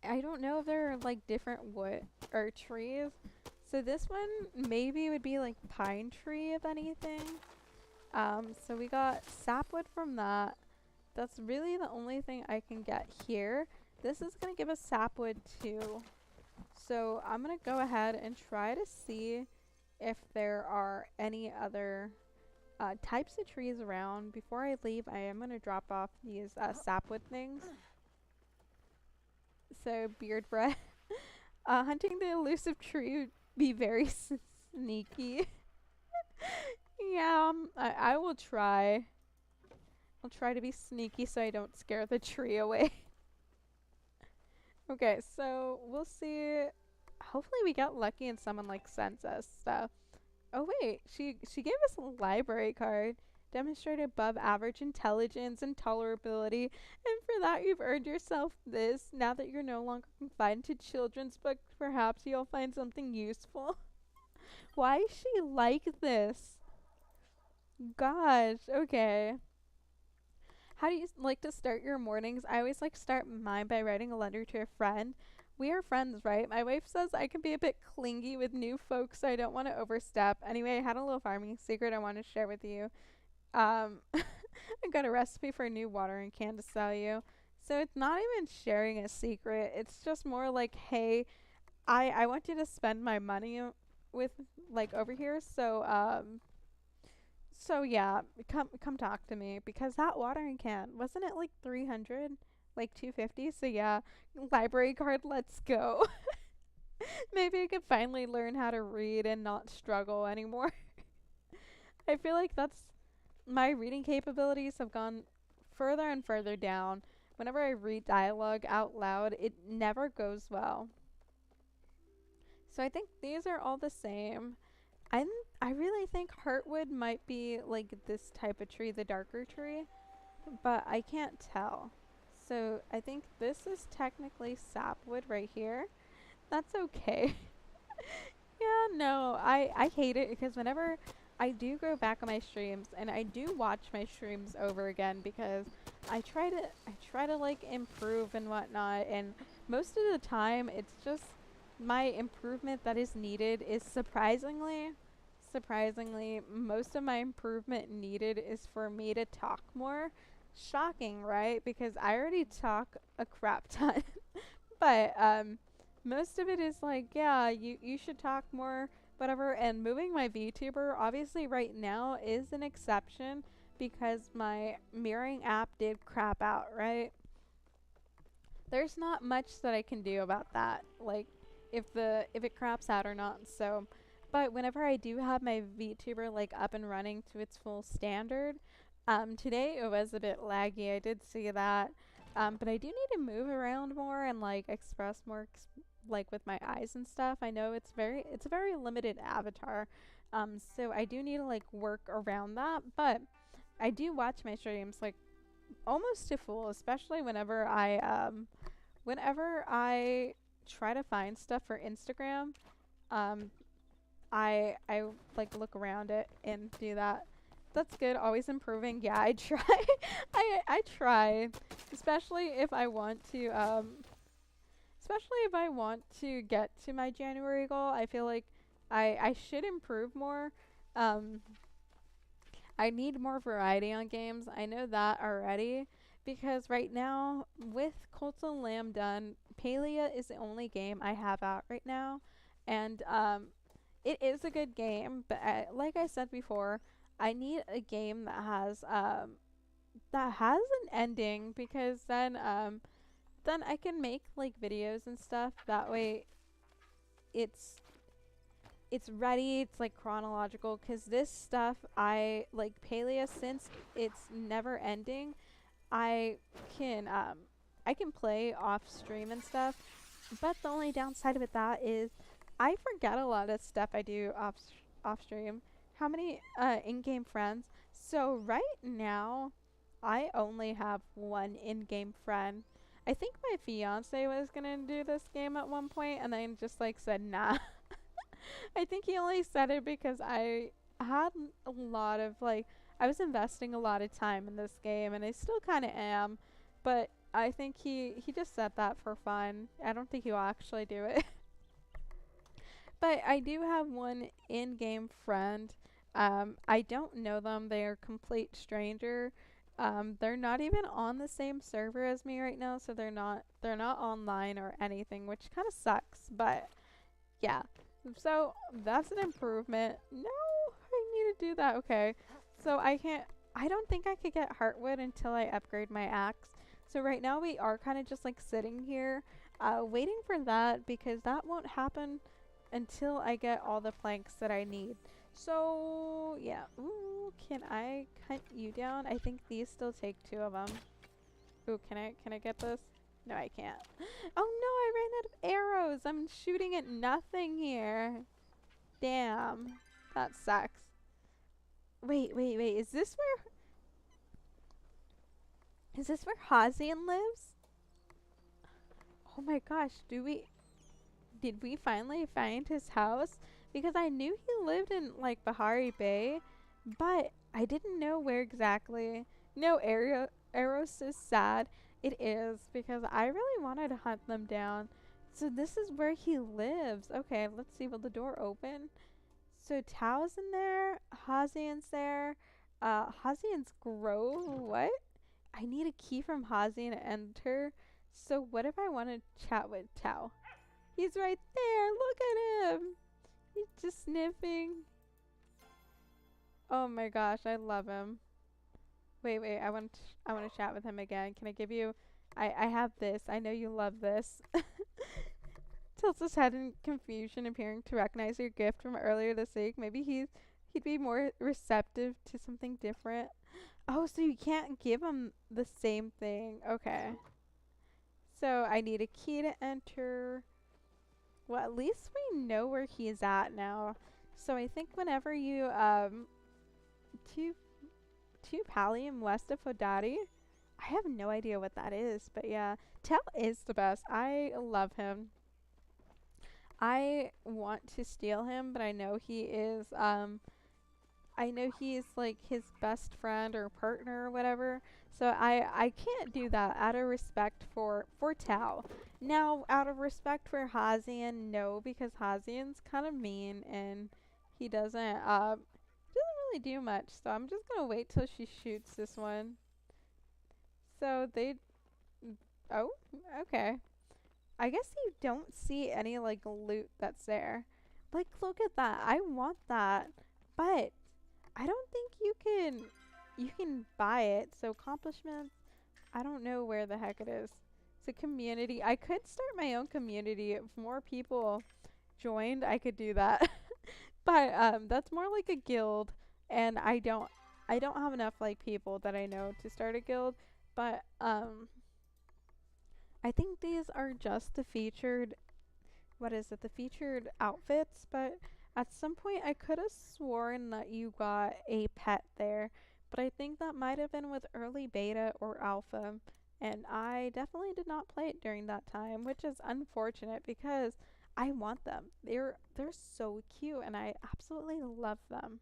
I don't know if there are like different wood or trees. So this one maybe would be like pine tree if anything. So we got sapwood from that. That's really the only thing I can get here. This is going to give us sapwood too. So I'm going to go ahead and try to see if there are any other types of trees around. Before I leave, I am going to drop off these sapwood things. So beard bread. Hunting the elusive tree would be very sneaky. Yeah, I will try. I'll try to be sneaky so I don't scare the tree away. Okay, so we'll see. Hopefully we get lucky and someone like sends us stuff. Oh wait, she gave us a library card. Demonstrate above average intelligence and tolerability, and for that you've earned yourself this. Now that you're no longer confined to children's books, perhaps you'll find something useful. Why is she like this? Gosh, okay. How do you like to start your mornings? I always like to start mine by writing a letter to a friend. We are friends, right? My wife says I can be a bit clingy with new folks, so I don't want to overstep. Anyway, I had a little farming secret I want to share with you. I got a recipe for a new watering can to sell you. So it's not even sharing a secret. It's just more like, hey, I want you to spend my money with like over here. So yeah, come talk to me because that watering can wasn't it like 300, like 250. So yeah, library card. Let's go. Maybe I could finally learn how to read and not struggle anymore. I feel like that's my reading capabilities have gone further and further down. Whenever I read dialogue out loud, it never goes well. So I think these are all the same. I I really think heartwood might be like this type of tree, the darker tree, but I can't tell. So I think this is technically sapwood right here. That's okay. Yeah, no, I hate it because whenever I do go back on my streams and I do watch my streams over again because I try to like improve and whatnot, and most of the time it's just my improvement that is needed is surprisingly most of my improvement needed is for me to talk more. Shocking, right? Because I already talk a crap ton. But most of it is like, yeah, you should talk more, whatever. And moving my VTuber, obviously, right now is an exception because my mirroring app did crap out, right? There's not much that I can do about that, like if it craps out or not. So, but whenever I do have my VTuber like up and running to its full standard, today it was a bit laggy. I did see that. But I do need to move around more and like express more like with my eyes and stuff. I know it's a very limited avatar. So I do need to like work around that, but I do watch my streams like almost to full, especially whenever I try to find stuff for Instagram. Um, I like look around it and do that. That's good. Always improving. Yeah, I try. I try, especially if I want to especially if I want to get to my January goal. I feel like I should improve more. Um, I need more variety on games. I know that already because right now with Colts and Lamb done, Palia is the only game I have out right now, and it is a good game. But like I said before, I need a game that has an ending because then I can make like videos and stuff. That way, it's it's ready. It's like chronological because this stuff I like Palia since it's never ending. I can um I can play off stream and stuff, but the only downside with that is I forget a lot of stuff I do off stream. How many in-game friends? So right now, I only have one in-game friend. I think my fiance was gonna do this game at one point, and then just like said nah. I think he only said it because I had a lot of like I was investing a lot of time in this game and I still kind of am, but I think he just said that for fun. I don't think he'll actually do it. But I do have one in-game friend. I don't know them. They are complete stranger. They're not even on the same server as me right now, so they're not online or anything, which kind of sucks, but yeah. So that's an improvement. No, I need to do that. Okay. So I don't think I could get Heartwood until I upgrade my axe. So right now we are kind of just like sitting here, waiting for that because that won't happen until I get all the planks that I need. So yeah. Ooh, can I cut you down? I think these still take two of them. Ooh, can I get this? No, I can't. Oh no, I ran out of arrows. I'm shooting at nothing here. Damn. That sucks. Wait. Is this where Hazian lives? Oh my gosh, did we finally find his house? Because I knew he lived in like Bahari Bay, but I didn't know where exactly. No, Eros is sad. It is because I really wanted to hunt them down. So this is where he lives. Okay, let's see. Will the door open? So Tao's in there. Hazian's there. Hazian's Grove. What? I need a key from Hazian to enter. So what if I want to chat with Tao? He's right there. Look at him. He's just sniffing. Oh my gosh, I love him. Wait. I want to chat with him again. Can I give you? I have this. I know you love this. Tilts his head in confusion, appearing to recognize your gift from earlier this week. Maybe he'd be more receptive to something different. Oh, so you can't give him the same thing. Okay. So I need a key to enter. Well, at least we know where he's at now. So I think whenever you two two Pallium west of Hodari. I have no idea what that is, but yeah, Tell is the best. I love him. I want to steal him, but I know he's like his best friend or partner or whatever. So I can't do that out of respect for Tao. Now, out of respect for Hazian, no, because Hazian's kind of mean and he doesn't really do much. So I'm just gonna wait till she shoots this one. So they oh, okay. I guess you don't see any like loot that's there. Like look at that. I want that. But I don't think you can buy it. So accomplishments, I don't know where the heck it is. It's a community. I could start my own community. If more people joined, I could do that. But that's more like a guild and I don't have enough like people that I know to start a guild. But I think these are just the featured what is it, the featured outfits, but at some point I could have sworn that you got a pet there. but I think that might have been with early beta or alpha. And I definitely did not play it during that time, which is unfortunate because I want them. They're so cute and I absolutely love them.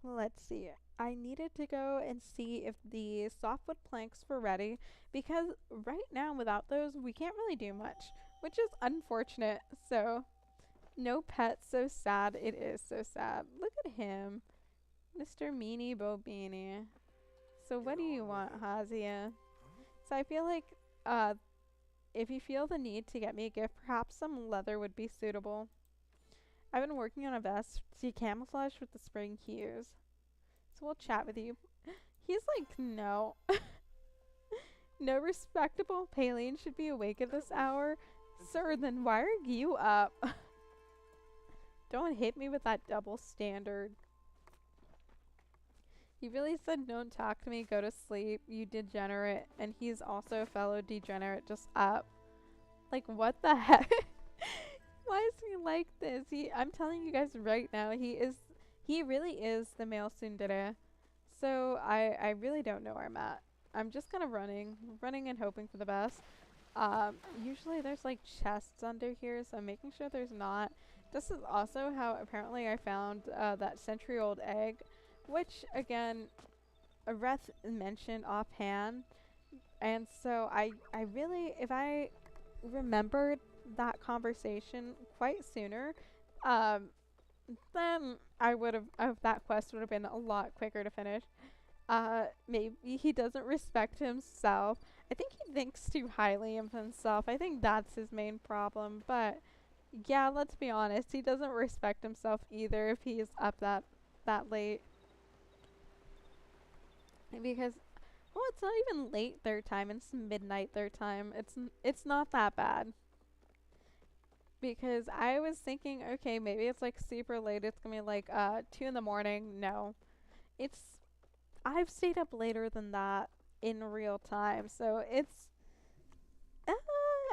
So let's see. I needed to go and see if the softwood planks were ready because right now without those we can't really do much, which is unfortunate. So no pets, so sad. It is so sad. Look at him, Mr. Meanie Bo Beanie. So what Get do you on with want, it. Hazia? Huh? So I feel like uh if you feel the need to get me a gift, perhaps some leather would be suitable. I've been working on a vest to camouflage with the spring hues. So we'll chat with you. He's like, no. No respectable Palian should be awake at this hour. Sir, then why are you up? Don't hit me with that double standard. He really said, don't talk to me, go to sleep, you degenerate. And he's also a fellow degenerate, just up. Like, what the heck? Why is he like this? I'm telling you guys right now, he really is the male tsundere. So I really don't know where I'm at. I'm just kind of running and hoping for the best. Usually there's like chests under here, so I'm making sure there's not. This is also how apparently I found that century-old egg, which again, Reth mentioned offhand, and so I really, if I remembered that conversation quite sooner, um, then I would have, that quest would have been a lot quicker to finish. Maybe he doesn't respect himself. I think he thinks too highly of himself. I think that's his main problem. But yeah, let's be honest. He doesn't respect himself either if he is up that late. Because well, it's not even late their time. It's midnight their time. It's not that bad. Because I was thinking, okay, maybe it's like super late. It's gonna be like 2 in the morning. No, it's I've stayed up later than that in real time. So it's uh,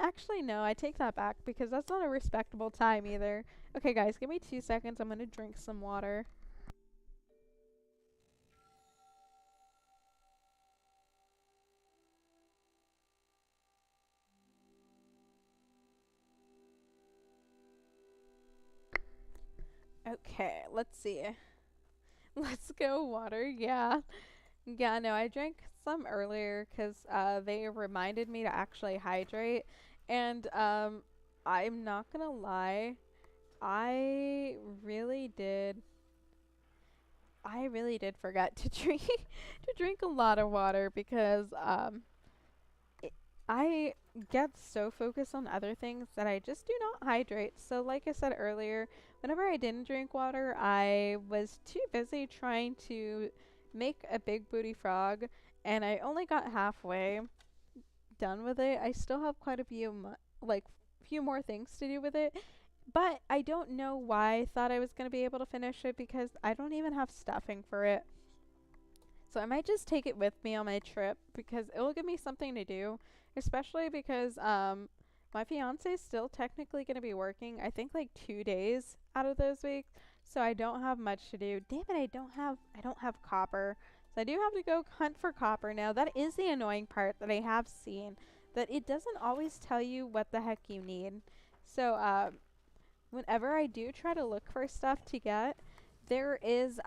actually no, I take that back because that's not a respectable time either. Okay, guys, give me 2 seconds. I'm gonna drink some water. Okay, let's see. Let's go water. Yeah. Yeah, no, I drank some earlier because they reminded me to actually hydrate. And I'm not gonna lie, I really did. I really did forget to drink to drink a lot of water because it, I get so focused on other things that I just do not hydrate. So like I said earlier, whenever I didn't drink water, I was too busy trying to make a big booty frog and I only got halfway done with it. I still have quite a few like few more things to do with it. But I don't know why I thought I was going to be able to finish it because I don't even have stuffing for it. So I might just take it with me on my trip because it will give me something to do, especially because my fiance is still technically going to be working. I think like 2 days out of those weeks. So I don't have much to do. Damn it, I don't have copper. So I do have to go hunt for copper now. That is the annoying part that I have seen, that it doesn't always tell you what the heck you need. So whenever I do try to look for stuff to get, there is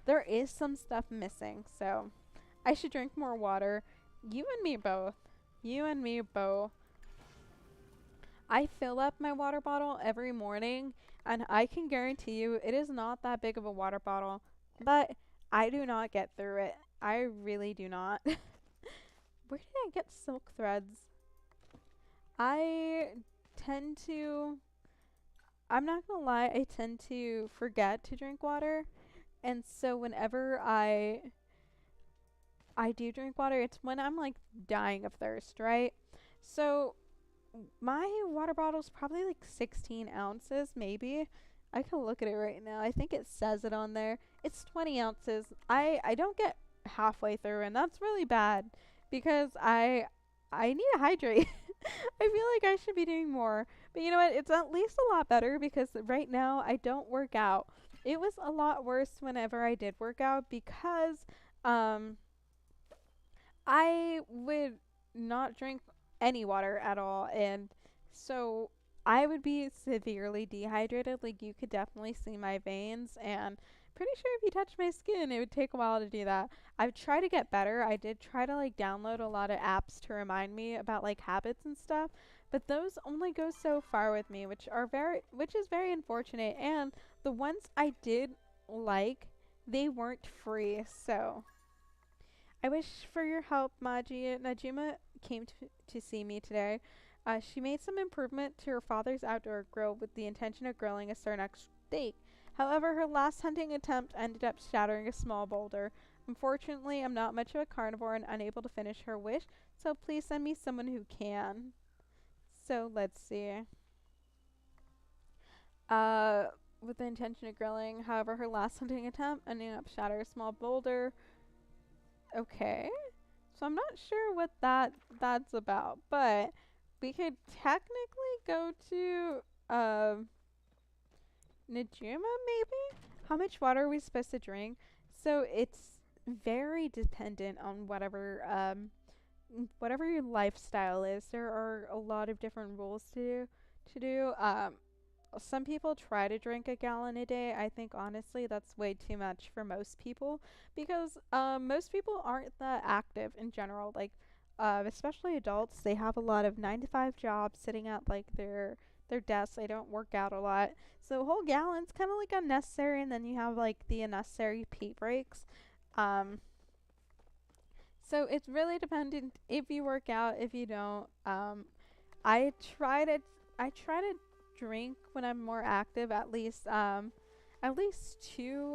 there is some stuff missing. So I should drink more water. You and me both. You and me both. I fill up my water bottle every morning and I can guarantee you it is not that big of a water bottle, but I do not get through it. I really do not. Where did I get silk threads? I tend to I'm not gonna lie, I tend to forget to drink water. And so whenever I do drink water, it's when I'm like dying of thirst, right? So my water bottle's probably like 16 ounces, maybe. I can look at it right now. I think it says it on there. It's 20 ounces. I don't get halfway through, and that's really bad because I need to hydrate. I feel like I should be doing more. But you know what? It's at least a lot better because right now I don't work out. It was a lot worse whenever I did work out because um I would not drink any water at all, and so I would be severely dehydrated. Like, you could definitely see my veins, and pretty sure if you touch my skin, it would take a while to do that. I've tried to get better. I did try to like download a lot of apps to remind me about like habits and stuff, but those only go so far with me, which is very unfortunate. And the ones I did like, they weren't free, so I wish for your help, Maji. Najima came to see me today. She made some improvement to her father's outdoor grill with the intention of grilling a Cernex steak. However, her last hunting attempt ended up shattering a small boulder. Unfortunately, I'm not much of a carnivore and unable to finish her wish, so please send me someone who can. So let's see. Uh, with the intention of grilling, however, her last hunting attempt ended up shattering a small boulder. Okay. So I'm not sure what that's about, but we could technically go to Najuma maybe? How much water are we supposed to drink? So it's very dependent on whatever your lifestyle is. There are a lot of different rules to do. Some people try to drink a gallon a day. I think honestly that's way too much for most people because most people aren't that active in general. Like, especially adults, they have a lot of 9 to 5 jobs sitting at like their desks. They don't work out a lot, so a whole gallon's kind of like unnecessary. And then you have like the unnecessary pee breaks. Um, so it's really dependent if you work out, if you don't. I try to I try to drink when I'm more active at least 2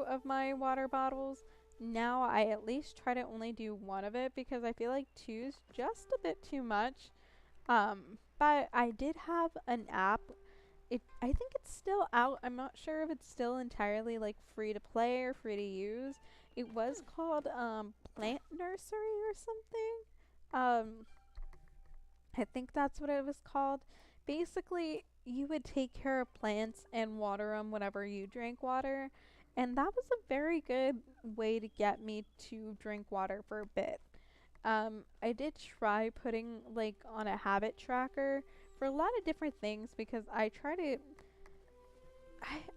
of my water bottles. Now I at least try to only do one of it because I feel like two's just a bit too much. But I did have an app. I think it's still out. I'm not sure if it's still entirely like free to play or free to use. It was called Plant Nursery or something. Um I think that's what it was called. Basically, you would take care of plants and water them whenever you drink water. And that was a very good way to get me to drink water for a bit. I did try putting like on a habit tracker for a lot of different things because I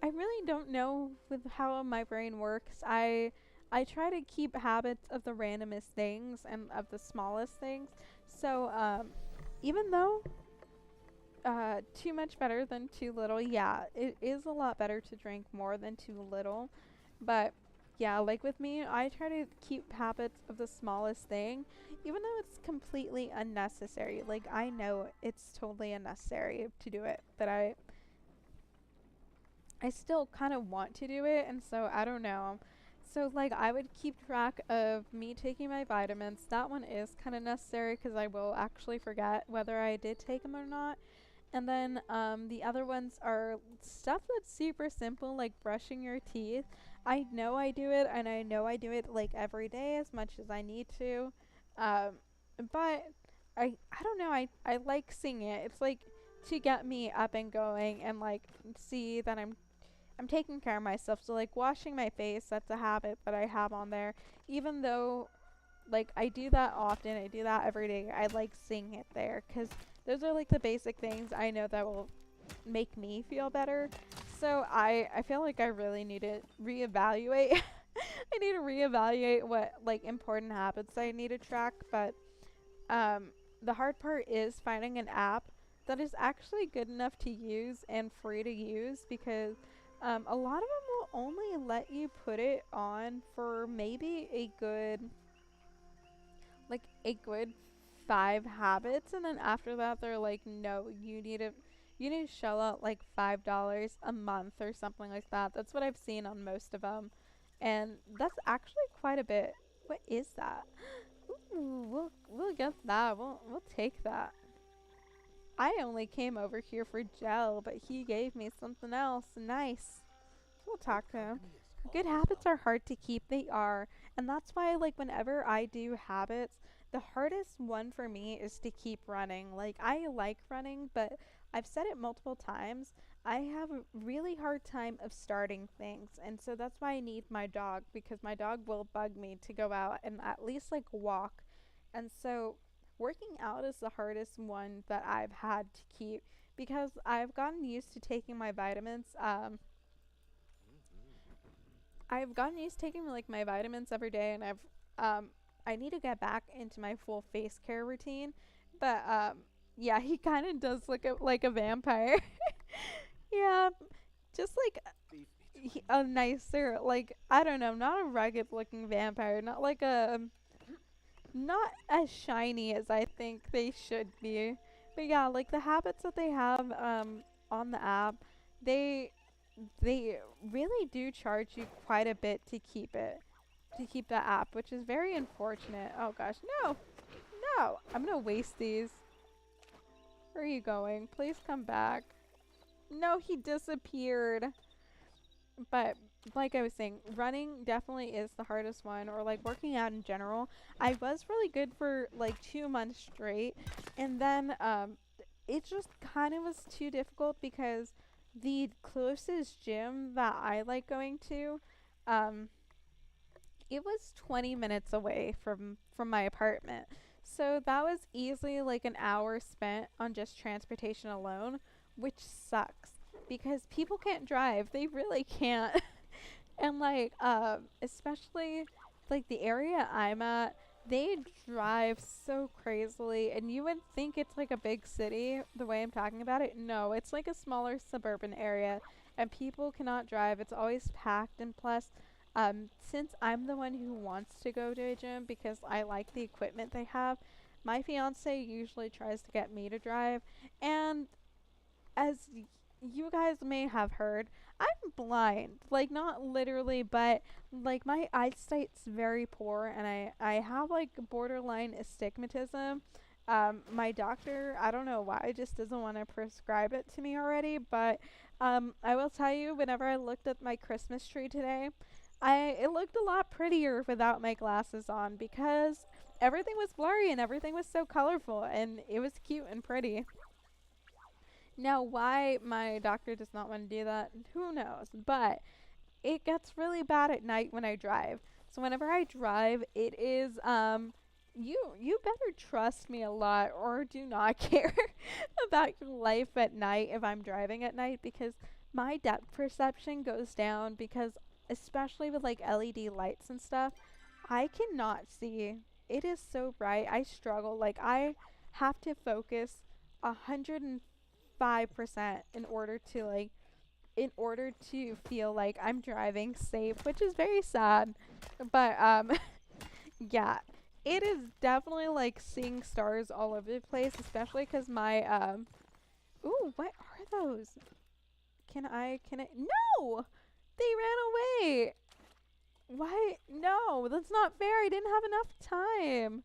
really don't know with how my brain works. I try to keep habits of the randomest things and of the smallest things. So even though too much better than too little, yeah, it is a lot better to drink more than too little. But yeah, like with me, I try to keep habits of the smallest thing, even though it's completely unnecessary. Like, I know it's totally unnecessary to do it, but I still kind of want to do it, and so I don't know. So, like, I would keep track of me taking my vitamins. That one is kind of necessary because I will actually forget whether I did take them or not. And then the other ones are stuff that's super simple, like brushing your teeth. I know I do it, and I know I do it like every day as much as I need to. Um, but I don't know. I like seeing it. It's like to get me up and going and like see that I'm taking care of myself. So like washing my face, that's a habit that I have on there. Even though like I do that often, I do that every day. I like seeing it there because those are like the basic things I know that will make me feel better. So I feel like I really need to reevaluate. I need to reevaluate what like important habits I need to track. But um, the hard part is finding an app that is actually good enough to use and free to use because a lot of them will only let you put it on for maybe a good 5 habits, and then after that they're like, no, you need to shell out like $5 a month or something like that. That's what I've seen on most of them, and that's actually quite a bit. What is that? Ooh, we'll get that. We'll take that. I only came over here for gel, but he gave me something else. Nice. We'll Your talk to him. company is Good always habits are helpful. hard to keep. They are. And that's why, like, whenever I do habits, the hardest one for me is to keep running. Like, I like running, but I've said it multiple times. I have a really hard time of starting things, and so that's why I need my dog, because my dog will bug me to go out and at least like walk. And so working out is the hardest one that I've had to keep because I've gotten used to taking my vitamins. I've gotten used to taking like my vitamins every day, and um I need to get back into my full face care routine. But yeah, he kind of does look like a vampire. Yeah, just like Beef a nicer, like I don't know, not a rugged looking vampire, not like a not as shiny as I think they should be. But yeah, like the habits that they have on the app, they they really do charge you quite a bit to keep the app, which is very unfortunate. Oh gosh, no, no, I'm gonna waste these. Where are you going? Please come back. No, he disappeared. But like I was saying, running definitely is the hardest one, or like working out in general. I was really good for like 2 months straight, and then it just kind of was too difficult because the closest gym that I like going to, um, it was 20 minutes away from my apartment. So that was easily like an hour spent on just transportation alone, which sucks because people can't drive. They really can't. And like especially like the area I'm at, they drive so crazily, and you would think it's like a big city the way I'm talking about it. No, it's like a smaller suburban area, and people cannot drive. It's always packed, and plus since I'm the one who wants to go to a gym because I like the equipment they have, my fiance usually tries to get me to drive. And as you guys may have heard, I'm blind. Like, not literally, but like my eyesight's very poor, and I have like borderline astigmatism. My doctor, I don't know why, just doesn't want to prescribe it to me already, but I will tell you, whenever I looked at my Christmas tree today, it looked a lot prettier without my glasses on because everything was blurry and everything was so colorful and it was cute and pretty. Now, why my doctor does not want to do that, who knows? But it gets really bad at night when I drive. So whenever I drive, it is you better trust me a lot or do not care about your life at night if I'm driving at night, because my depth perception goes down because especially with like LED lights and stuff, I cannot see. It is so bright. I struggle. Like I have to focus 105% in order to feel like I'm driving safe, which is very sad. But yeah, it is definitely like seeing stars all over the place, especially cuz my ooh, what are those? Can I No! They ran away. Why? No, that's not fair. I didn't have enough time.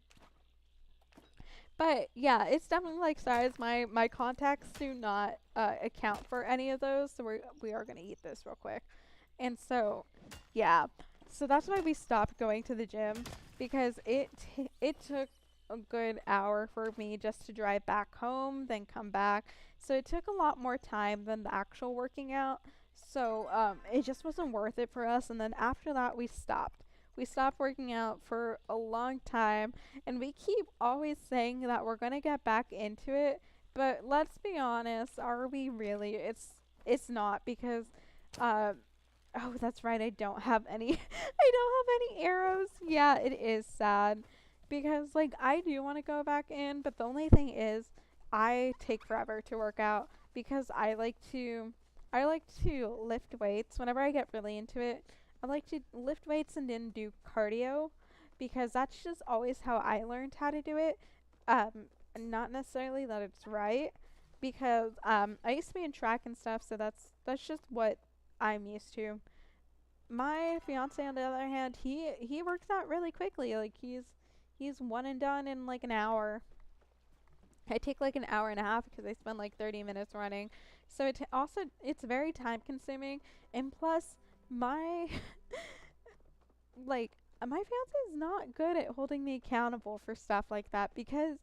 But yeah, it's definitely like size. My contacts do not account for any of those, so we are gonna eat this real quick. And so, yeah, so that's why we stopped going to the gym, because it took a good hour for me just to drive back home, then come back. So it took a lot more time than the actual working out. So it just wasn't worth it for us. And then after that, we stopped. We stopped working out for a long time, and we keep always saying that we're going to get back into it, but let's be honest, are we really? It's not, because uh oh, that's right, I don't have any I don't have any arrows. Yeah, it is sad because like I do want to go back in, but the only thing is I take forever to work out because I like to lift weights whenever I get really into it. I like to lift weights and then do cardio because that's just always how I learned how to do it. Um, Not necessarily that it's right, because I used to be in track and stuff, so that's just what I'm used to. My fiance, on the other hand, he works out really quickly. Like he's one and done in like an hour. I take like an hour and a half because I spend like 30 minutes running. So it's very time consuming, and plus my like my fiance is not good at holding me accountable for stuff like that, because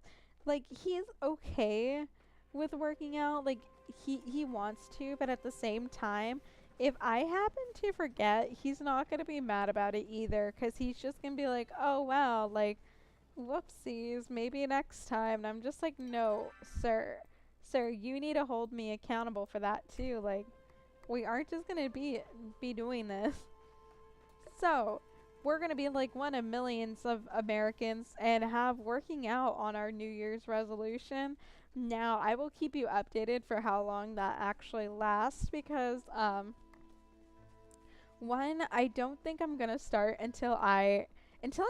like he's okay with working out. Like he wants to, but at the same time, if I happen to forget, he's not gonna be mad about it either, cause he's just gonna be like, oh wow, like whoopsies, maybe next time. And I'm just like, no, sir, you need to hold me accountable for that too. Like, we aren't just gonna be doing this. So, we're gonna be like one of millions of Americans and have working out on our New Year's resolution. Now, I will keep you updated for how long that actually lasts because one, I don't think I'm gonna start until I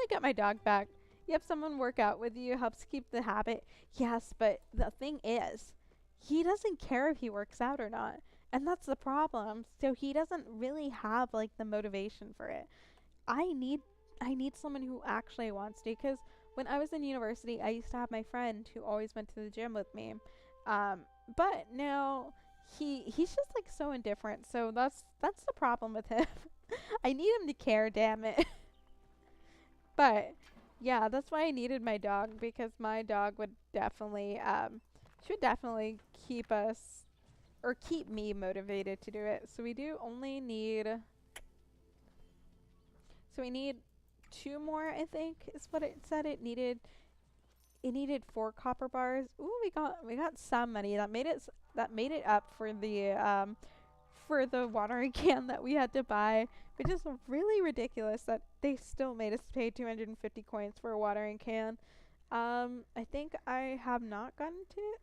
get my dog back. Yep, someone work out with you helps keep the habit. Yes, but the thing is, he doesn't care if he works out or not. And that's the problem. So he doesn't really have like the motivation for it. I need I need someone who actually wants to, because when I was in university, I used to have my friend who always went to the gym with me. Um, but now he's just like so indifferent. So that's the problem with him. I need him to care, damn it. But yeah, that's why I needed my dog, because my dog would definitely should definitely keep us or keep me motivated to do it. So we do only need so we need two more, I think is what it said. It needed 4 copper bars. Ooh, we got some money. That made it up for the watering can that we had to buy, which is really ridiculous that they still made us pay 250 coins for a watering can. I think I have not gotten to it.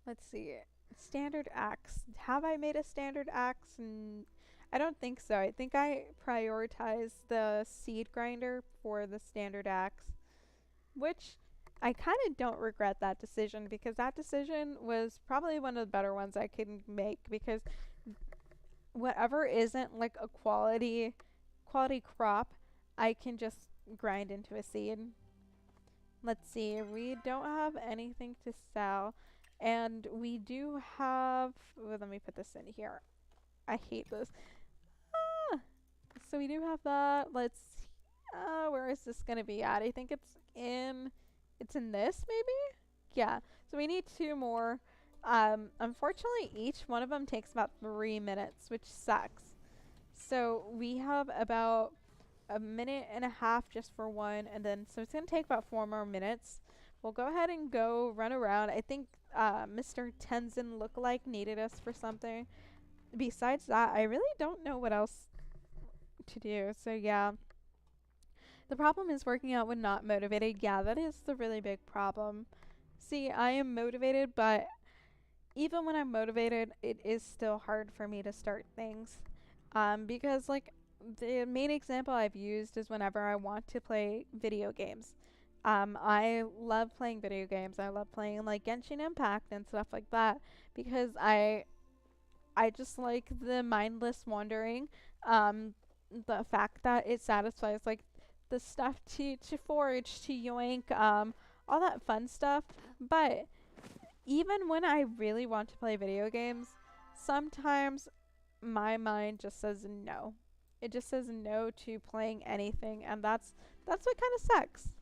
Let's see. Standard axe. Have I made a standard axe? I don't think so. I think I prioritized the seed grinder for the standard axe, which I kind of don't regret that decision, because that decision was probably one of the better ones I could make, because whatever isn't like a quality crop, I can just grind into a seed. Let's see. We don't have anything to sell, and we do have, well, let me put this in here. I hate this. Ah! So we do have that. Let's where is this gonna be at? I think it's in this, maybe? Yeah. So we need 2 more. Unfortunately, each one of them takes about 3 minutes, which sucks. So we have about a minute and a half just for one, and then so it's gonna take about 4 more minutes. We'll go ahead and go run around. I think Mr. Tenzin lookalike needed us for something. Besides that, I really don't know what else to do. So yeah. The problem is working out when not motivated. Yeah, that is the really big problem. See, I am motivated, but even when I'm motivated, it is still hard for me to start things. Because like the main example I've used is whenever I want to play video games. I love playing video games. I love playing like Genshin Impact and stuff like that, because I just like the mindless wandering. The fact that it satisfies like the stuff to forage, to yoink, all that fun stuff. But even when I really want to play video games, sometimes my mind just says no. It just says no to playing anything, and that's what kind of sucks.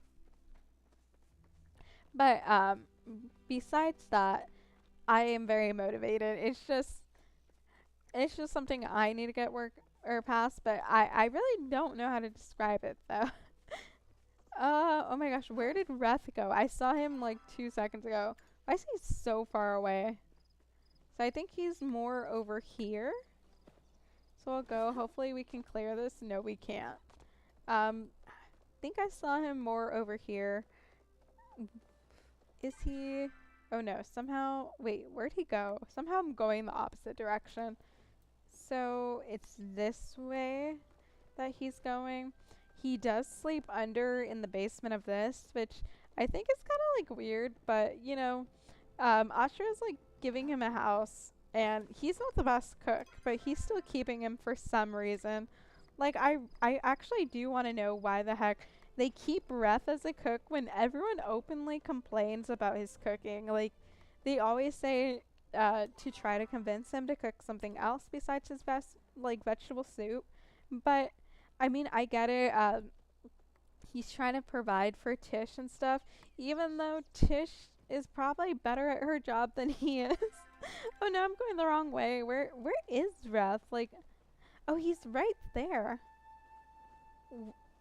But besides that, I am very motivated. It's just something I need to get work or past, but I really don't know how to describe it though. Oh my gosh, where did Reth go? I saw him like 2 seconds ago. Why is he so far away? So I think he's more over here. So I'll go. Hopefully we can clear this. No, we can't. I think I saw him more over here. Is he? Oh no, somehow, wait, where'd he go? Somehow I'm going the opposite direction. So it's this way that he's going. He does sleep under in the basement of this, which I think is kind of like weird, but you know, Ashra is like giving him a house, and he's not the best cook, but he's still keeping him for some reason. Like I actually do want to know why the heck they keep Reth as a cook when everyone openly complains about his cooking. Like they always say to try to convince him to cook something else besides his best like vegetable soup. But I mean, I get it. He's trying to provide for Tish and stuff, even though Tish is probably better at her job than he is. Oh no, I'm going the wrong way. Where is Reth? Like, oh, he's right there.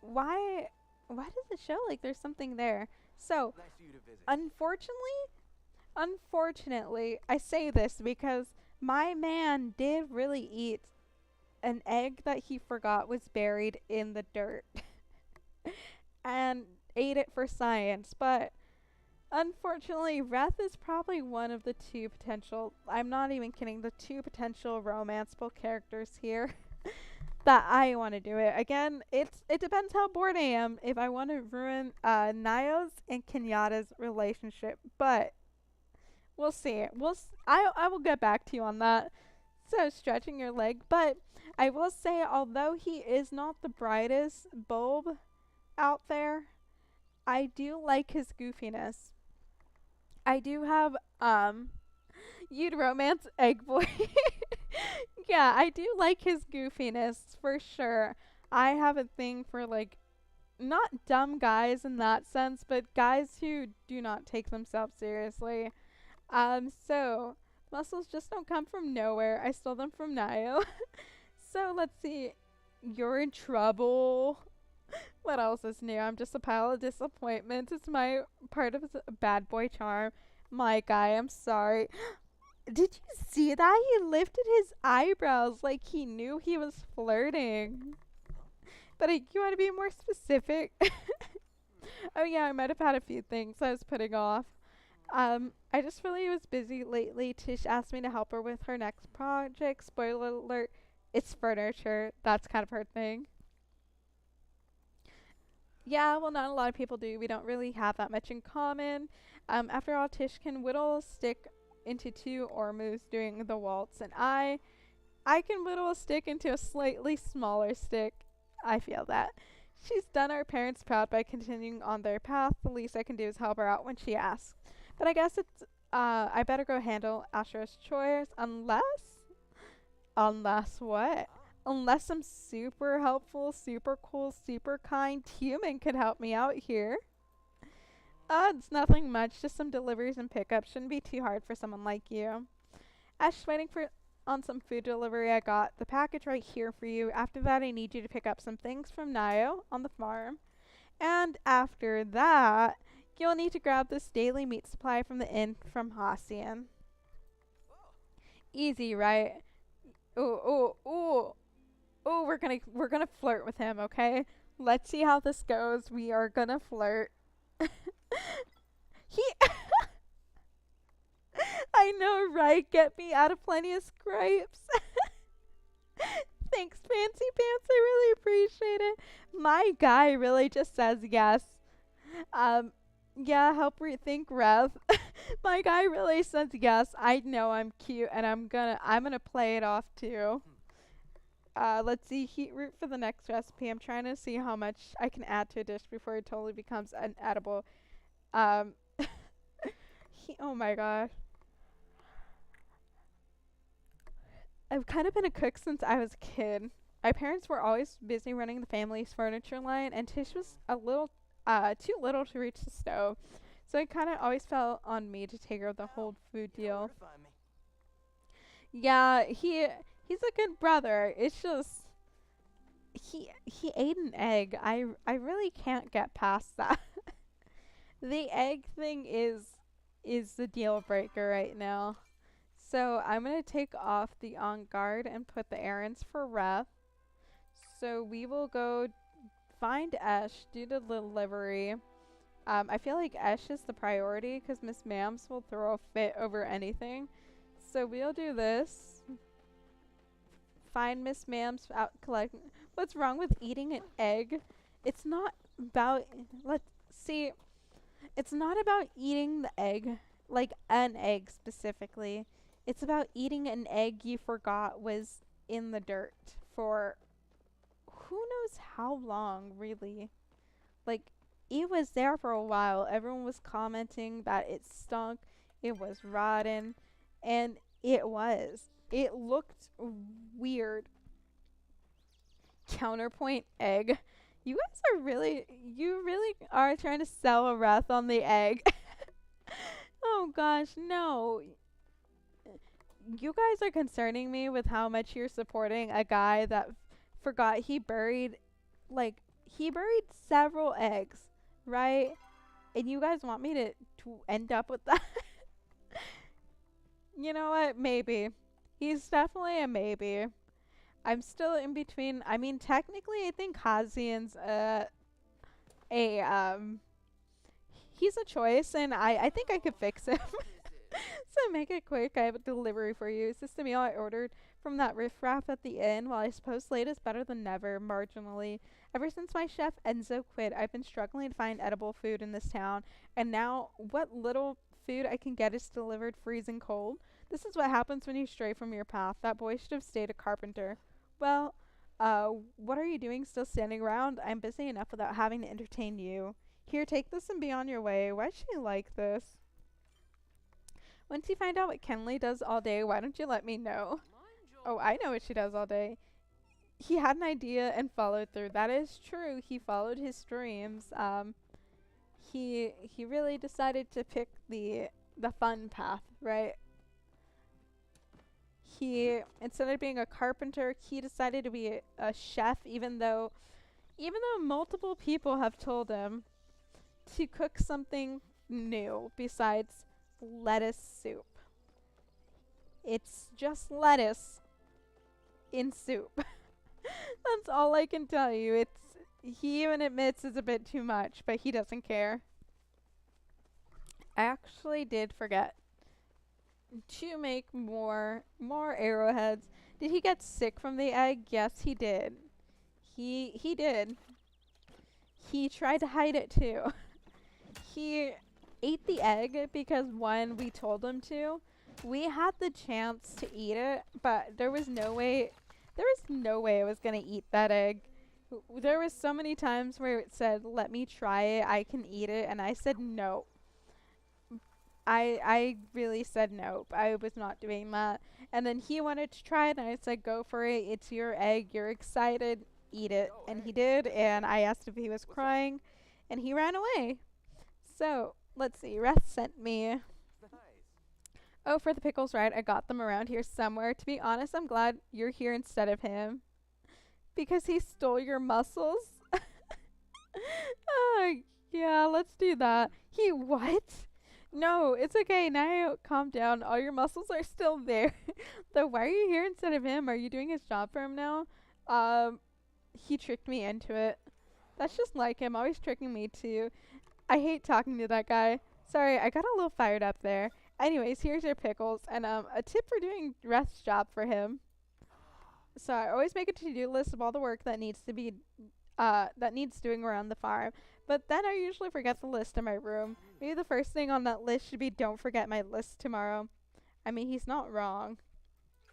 Why does it show like there's something there? So, Nice of you to visit. unfortunately, I say this because my man did really eat an egg that he forgot was buried in the dirt and ate it for science, but unfortunately, Reth is probably one of the two potential, I'm not even kidding, the two potential romanceable characters here that I want to do it. Again, it depends how bored I am if I want to ruin Nao's and Kenyatta's relationship, but we'll see. I will get back to you on that. So stretching your leg, but I will say although he is not the brightest bulb out there, I do like his goofiness. I do have you'd romance Egg Boy. Yeah, I do like his goofiness for sure. I have a thing for like not dumb guys in that sense, but guys who do not take themselves seriously. So muscles just don't come from nowhere. I stole them from Nio. So let's see. You're in trouble. What else is new? I'm just a pile of disappointments. It's my part of a bad boy charm. My guy, I'm sorry. Did you see that? He lifted his eyebrows like he knew he was flirting. But you want to be more specific? Oh yeah, I might have had a few things I was putting off. I just really was busy lately. Tish asked me to help her with her next project. Spoiler alert, it's furniture. That's kind of her thing. Yeah, well, not a lot of people do. We don't really have that much in common. After all, Tish can whittle a stick into two ormus doing the waltz, and I can whittle a stick into a slightly smaller stick. I feel that. She's done our parents proud by continuing on their path. The least I can do is help her out when she asks. But I guess I better go handle Asher's chores unless what? Unless some super helpful, super cool, super kind human could help me out here. It's nothing much, just some deliveries and pickups. Shouldn't be too hard for someone like you. Ash, waiting on some food delivery. I got the package right here for you. After that, I need you to pick up some things from Nio on the farm. And after that, you'll need to grab this daily meat supply from the inn from Hassian. Easy, right? Ooh, we're gonna flirt with him, okay? Let's see how this goes. We are gonna flirt. He I know, right? Get me out of plenty of scrapes. Thanks, Fancy Pants. I really appreciate it. My guy really just says yes. Yeah, help rethink Rev. My guy really says yes. I know I'm cute, and I'm gonna play it off too. Let's see. Heat root for the next recipe. I'm trying to see how much I can add to a dish before it totally becomes unedible. Um, oh my gosh. I've kind of been a cook since I was a kid. My parents were always busy running the family's furniture line, and Tish was too little to reach the stove. So it kind of always fell on me to take care of the whole food deal. Yeah, he's a good brother. It's just he ate an egg. I really can't get past that. The egg thing is the deal breaker right now. So I'm going to take off the on guard and put the errands for Ref. So we will go find Esh, do the delivery. I feel like Esh is the priority because Miss Mams will throw a fit over anything. So we'll do this. Find Miss Mams out collecting. What's wrong with eating an egg? It's not about, let's see, it's not about eating the egg, like an egg specifically. It's about eating an egg you forgot was in the dirt for who knows how long, really. Like, it was there for a while. Everyone was commenting that it stunk, it was rotten, and it was. It looked weird. Counterpoint egg. You really are trying to sell a wreath on the egg. Oh gosh, no. You guys are concerning me with how much you're supporting a guy that forgot he buried, like, he buried several eggs, right? And you guys want me to end up with that? You know what? Maybe. He's definitely a maybe. I'm still in between. I mean, technically, I think Hazian's a he's a choice, and I think I could fix him. So make it quick. I have a delivery for you. Is this the meal I ordered from that riffraff at the inn? Well, I suppose late is better than never, marginally. Ever since my chef Enzo quit, I've been struggling to find edible food in this town, and now what little food I can get is delivered freezing cold. This is what happens when you stray from your path. That boy should have stayed a carpenter. Well, what are you doing still standing around? I'm busy enough without having to entertain you. Here, take this and be on your way. Why's she like this? Once you find out what Kenley does all day, why don't you let me know? Oh, I know what she does all day. He had an idea and followed through. That is true. He followed his dreams. He really decided to pick the fun path, right? He, instead of being a carpenter, he decided to be a chef, even though multiple people have told him to cook something new besides lettuce soup. It's just lettuce in soup. That's all I can tell you. He even admits it's a bit too much, but he doesn't care. I actually did forget to make more arrowheads. Did he get sick from the egg? Yes, he did. He did. He tried to hide it too. He ate the egg because one, we told him to. We had the chance to eat it, but there was no way I was going to eat that egg. There was so many times where it said, "Let me try it. I can eat it." And I said no. I really said nope. I was not doing that. And then he wanted to try it, and I said, "Go for it. It's your egg. You're excited. Eat it." And he did, and I asked if he was crying, and he ran away. So, let's see. Reth sent me. Oh, for the pickles, right? I got them around here somewhere. To be honest, I'm glad you're here instead of him. Because he stole your mussels? Yeah, let's do that. He what? No, it's okay. Now calm down. All your muscles are still there. Though why are you here instead of him? Are you doing his job for him now? He tricked me into it. That's just like him, always tricking me too. I hate talking to that guy. Sorry, I got a little fired up there. Anyways, here's your pickles and a tip for doing Reth's job for him. So I always make a to-do list of all the work that needs doing around the farm. But then I usually forget the list in my room. Maybe the first thing on that list should be don't forget my list tomorrow. I mean, he's not wrong.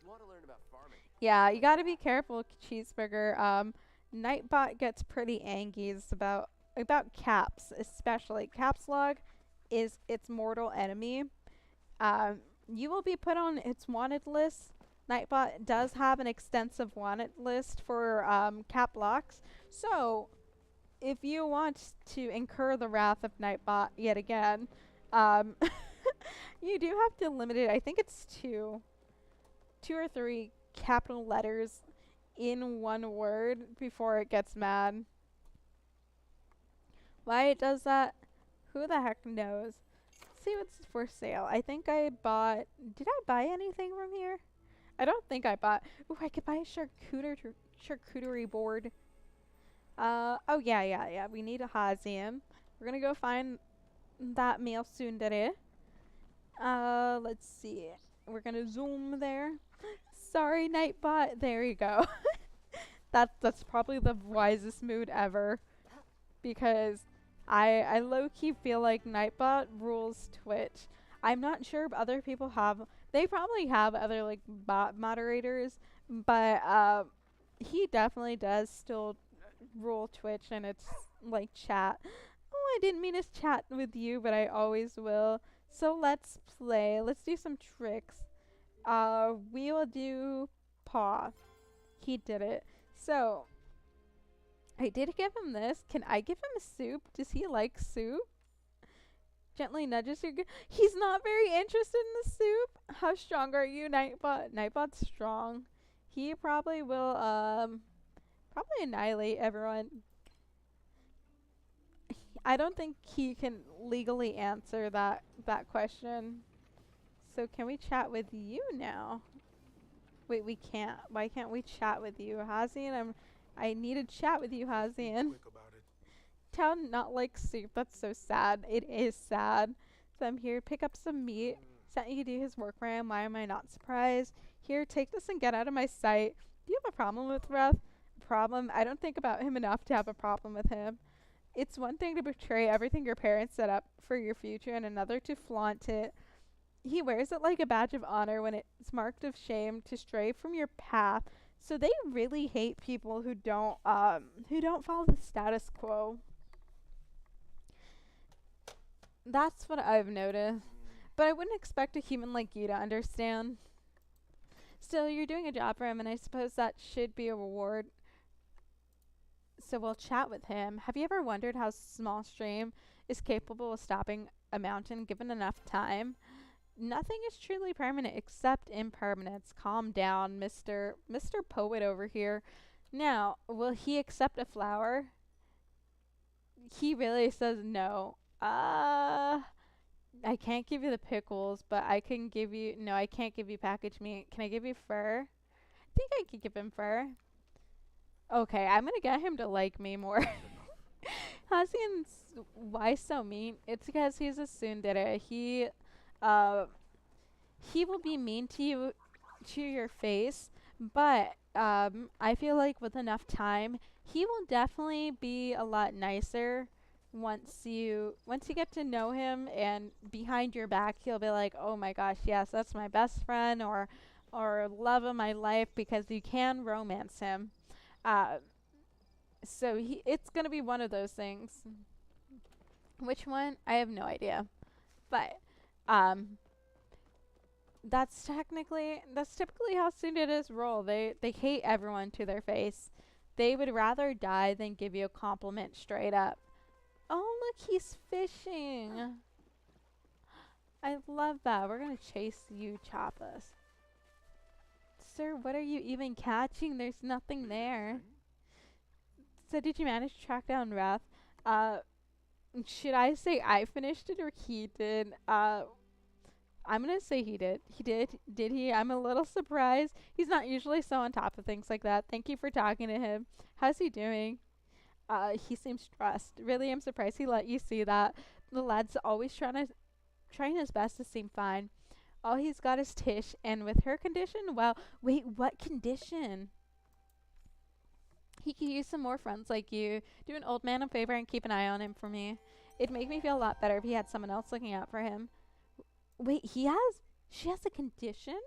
Want to learn about farming? Yeah, you gotta be careful, Cheeseburger. Nightbot gets pretty angies about Caps, especially. Caps Log is its mortal enemy. You will be put on its wanted list. Nightbot does have an extensive wanted list for cap locks. So, if you want to incur the wrath of Nightbot yet again, you do have to limit it. I think it's two or three capital letters in one word before it gets mad. Why it does that, who the heck knows? Let's see what's for sale. I think I bought... Did I buy anything from here? I don't think I bought... Ooh, I could buy a charcuterie board. Oh, yeah. We need a Haziam. We're gonna go find that meal tsundere. Let's see. We're gonna zoom there. Sorry, Nightbot. There you go. That's probably the wisest mood ever. Because I low-key feel like Nightbot rules Twitch. I'm not sure if other people have... They probably have other, like, bot moderators. But, he definitely does still rule Twitch and it's, like, chat. Oh, I didn't mean to chat with you, but I always will. So let's play. Let's do some tricks. We will do paw. He did it. So, I did give him this. Can I give him a soup? Does he like soup? Gently nudges your. He's not very interested in the soup. How strong are you, Nightbot? Nightbot's strong. He probably will probably annihilate everyone. I don't think he can legally answer that question. So can we chat with you now? Wait, we can't. Why can't we chat with you, Hazian? I need to chat with you, Hazian. Quick about it. Town not like soup. That's so sad. It is sad. So I'm here to pick up some meat. Sent you to do his work for him. Why am I not surprised? Here, take this and get out of my sight. Do you have a problem with Ruff? Problem? I don't think about him enough to have a problem with him. It's one thing to betray everything your parents set up for your future and another to flaunt it. He wears it like a badge of honor when it's marked of shame to stray from your path. So they really hate people who don't follow the status quo. That's what I've noticed. But I wouldn't expect a human like you to understand. Still, you're doing a job for him, and I suppose that should be a reward. So we'll chat with him. Have you ever wondered how small stream is capable of stopping a mountain given enough time? Nothing is truly permanent except impermanence. Calm down, Mr. Poet over here. Now, will he accept a flower? He really says no. I can't give you the pickles, but I can give you... No, I can't give you packaged meat. Can I give you fur? I think I could give him fur. Okay, I'm gonna get him to like me more. Hazian's... Why so mean? It's because he's a tsundere. He will be mean to you, to your face, but I feel like with enough time, he will definitely be a lot nicer once you get to know him, and behind your back he'll be like, oh my gosh, yes, that's my best friend, or love of my life, because you can romance him. So it's gonna be one of those things. Which one? I have no idea. But that's typically how tsunderes roll. They hate everyone to their face. They would rather die than give you a compliment straight up. Oh, look, he's fishing. I love that. We're going to chase you, Chappas. Sir, what are you even catching? There's nothing there. So did you manage to track down Wrath? Should I say I finished it or he did? I'm going to say he did. He did. Did he? I'm a little surprised. He's not usually so on top of things like that. Thank you for talking to him. How's he doing? He seems stressed. Really, I'm surprised he let you see that. The lad's always trying his best to seem fine. All he's got is Tish, and with her condition, well, wait, what condition? He could use some more friends like you. Do an old man a favor and keep an eye on him for me. It'd make me feel a lot better if he had someone else looking out for him. Wait, she has a condition?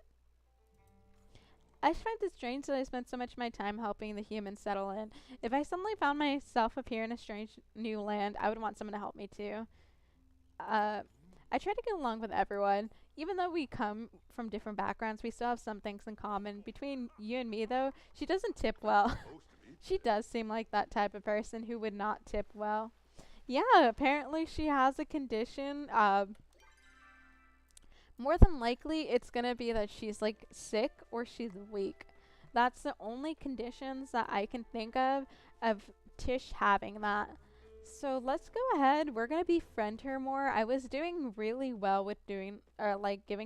I just find it strange that I spent so much of my time helping the humans settle in. If I suddenly found myself up here in a strange new land, I would want someone to help me too. I try to get along with everyone. Even though we come from different backgrounds, we still have some things in common. Between you and me, though, she doesn't tip well. She does seem like that type of person who would not tip well. Yeah, apparently she has a condition. More than likely, it's going to be that she's, like, sick or she's weak. That's the only conditions that I can think of Tish having that. So let's go ahead. We're going to befriend her more. I was doing really well with giving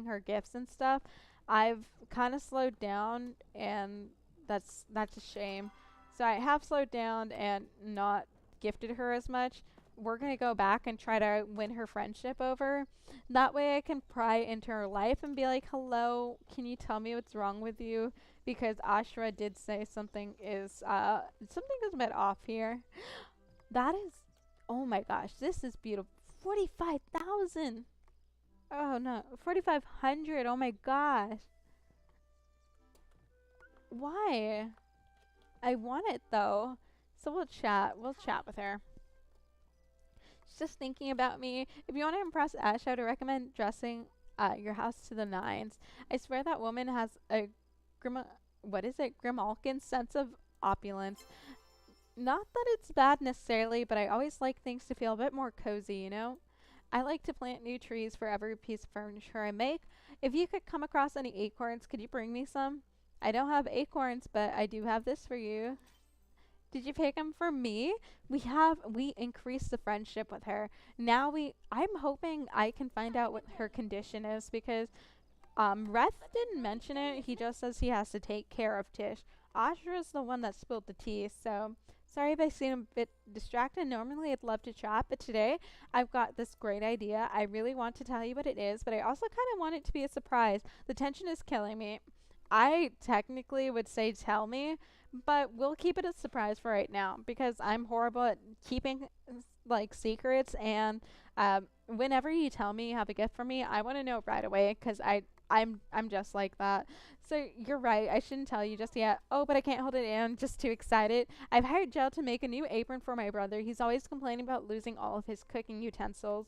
her gifts and stuff. I've kind of slowed down, and that's a shame. So I have slowed down and not gifted her as much. We're going to go back and try to win her friendship over. That way I can pry into her life and be like, hello, can you tell me what's wrong with you? Because Ashra did say something is a bit off here. That is, oh my gosh, this is beautiful. 45,000. Oh no, 4,500. Oh my gosh. Why? I want it though. So we'll chat with her. Just thinking about me. If you want to impress Ash, I would recommend dressing your house to the nines. I swear that woman has a Grimalkin sense of opulence. Not that it's bad necessarily, but I always like things to feel a bit more cozy, you know? I like to plant new trees for every piece of furniture I make. If you could come across any acorns, could you bring me some? I don't have acorns, but I do have this for you. Did you pick him for me? We increased the friendship with her. Now I'm hoping I can find out what her condition is because Reth didn't mention it. He just says he has to take care of Tish. Ashra's the one that spilled the tea, so sorry if I seem a bit distracted. Normally I'd love to chat, but today I've got this great idea. I really want to tell you what it is, but I also kind of want it to be a surprise. The tension is killing me. I technically would say tell me, but we'll keep it a surprise for right now because I'm horrible at keeping like secrets and whenever you tell me you have a gift for me, I want to know right away because I'm just like that. So you're right. I shouldn't tell you just yet. Oh, but I can't hold it in. I'm just too excited. I've hired Joe to make a new apron for my brother. He's always complaining about losing all of his cooking utensils.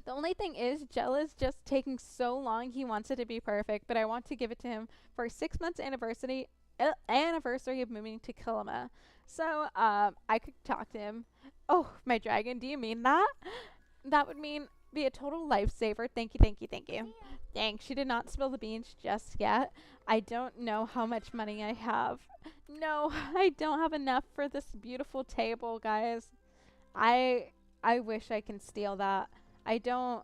The only thing is, Jell is just taking so long. He wants it to be perfect, but I want to give it to him for 6 months anniversary of moving to Kilima. So I could talk to him. Oh, my dragon, do you mean that? That would mean be a total lifesaver. Thank you, thank you, thank you. Thanks. She did not spill the beans just yet. I don't know how much money I have. No, I don't have enough for this beautiful table, guys. I I wish I can steal that. I don't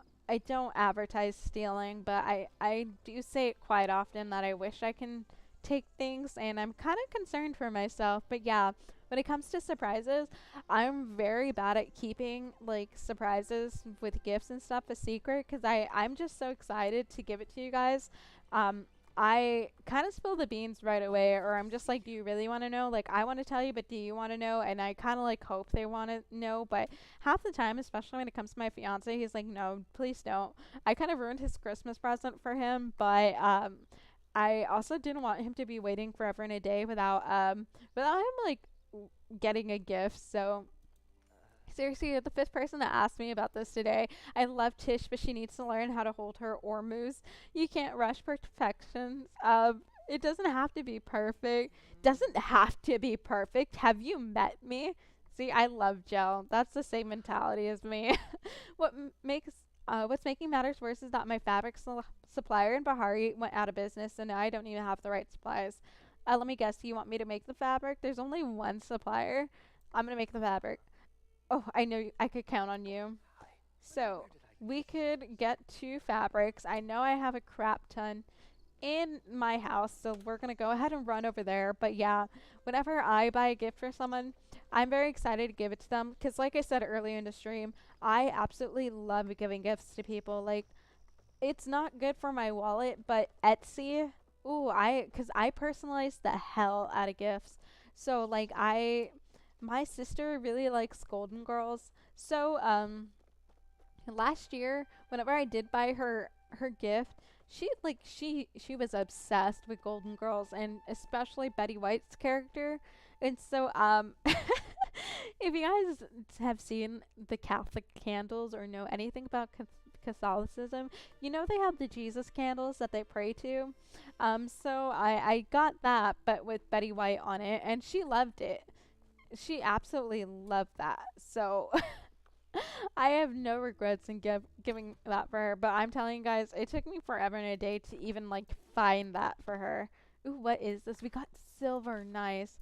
advertise stealing, but I do say it quite often that I wish I can take things and I'm kind of concerned for myself. But yeah, when it comes to surprises, I'm very bad at keeping like surprises with gifts and stuff a secret cuz I'm just so excited to give it to you guys. Um I kind of spill the beans right away, or I'm just like, do you really want to know? Like, I want to tell you, but do you want to know? And I kind of like hope they want to know, but half the time, especially when it comes to my fiance, he's like, no, please don't. I kind of ruined his Christmas present for him, but I also didn't want him to be waiting forever and a day without him like getting a gift. So seriously, you're the fifth person that asked me about this today. I love Tish, but she needs to learn how to hold her Ormus. You can't rush perfections. It doesn't have to be perfect. Doesn't have to be perfect. Have you met me? See, I love Gel. That's the same mentality as me. What's making matters worse is that my supplier in Bahari went out of business, and now I don't even have the right supplies. Let me guess. You want me to make the fabric? There's only one supplier. I'm gonna make the fabric. Oh, I know I could count on you. So we could get two fabrics. I know I have a crap ton in my house, so we're gonna go ahead and run over there. But yeah, whenever I buy a gift for someone, I'm very excited to give it to them because, like I said earlier in the stream, I absolutely love giving gifts to people. Like, it's not good for my wallet, but Etsy, ooh, because I personalize the hell out of gifts. So like my sister really likes Golden Girls. So last year, whenever I did buy her gift, she was obsessed with Golden Girls and especially Betty White's character. And so if you guys have seen the Catholic candles or know anything about Catholicism, you know they have the Jesus candles that they pray to. So I got that, but with Betty White on it, and she loved it. She absolutely loved that. So I have no regrets in giving that for her. But I'm telling you guys, it took me forever and a day to even like find that for her. Ooh, what is this? We got silver. Nice.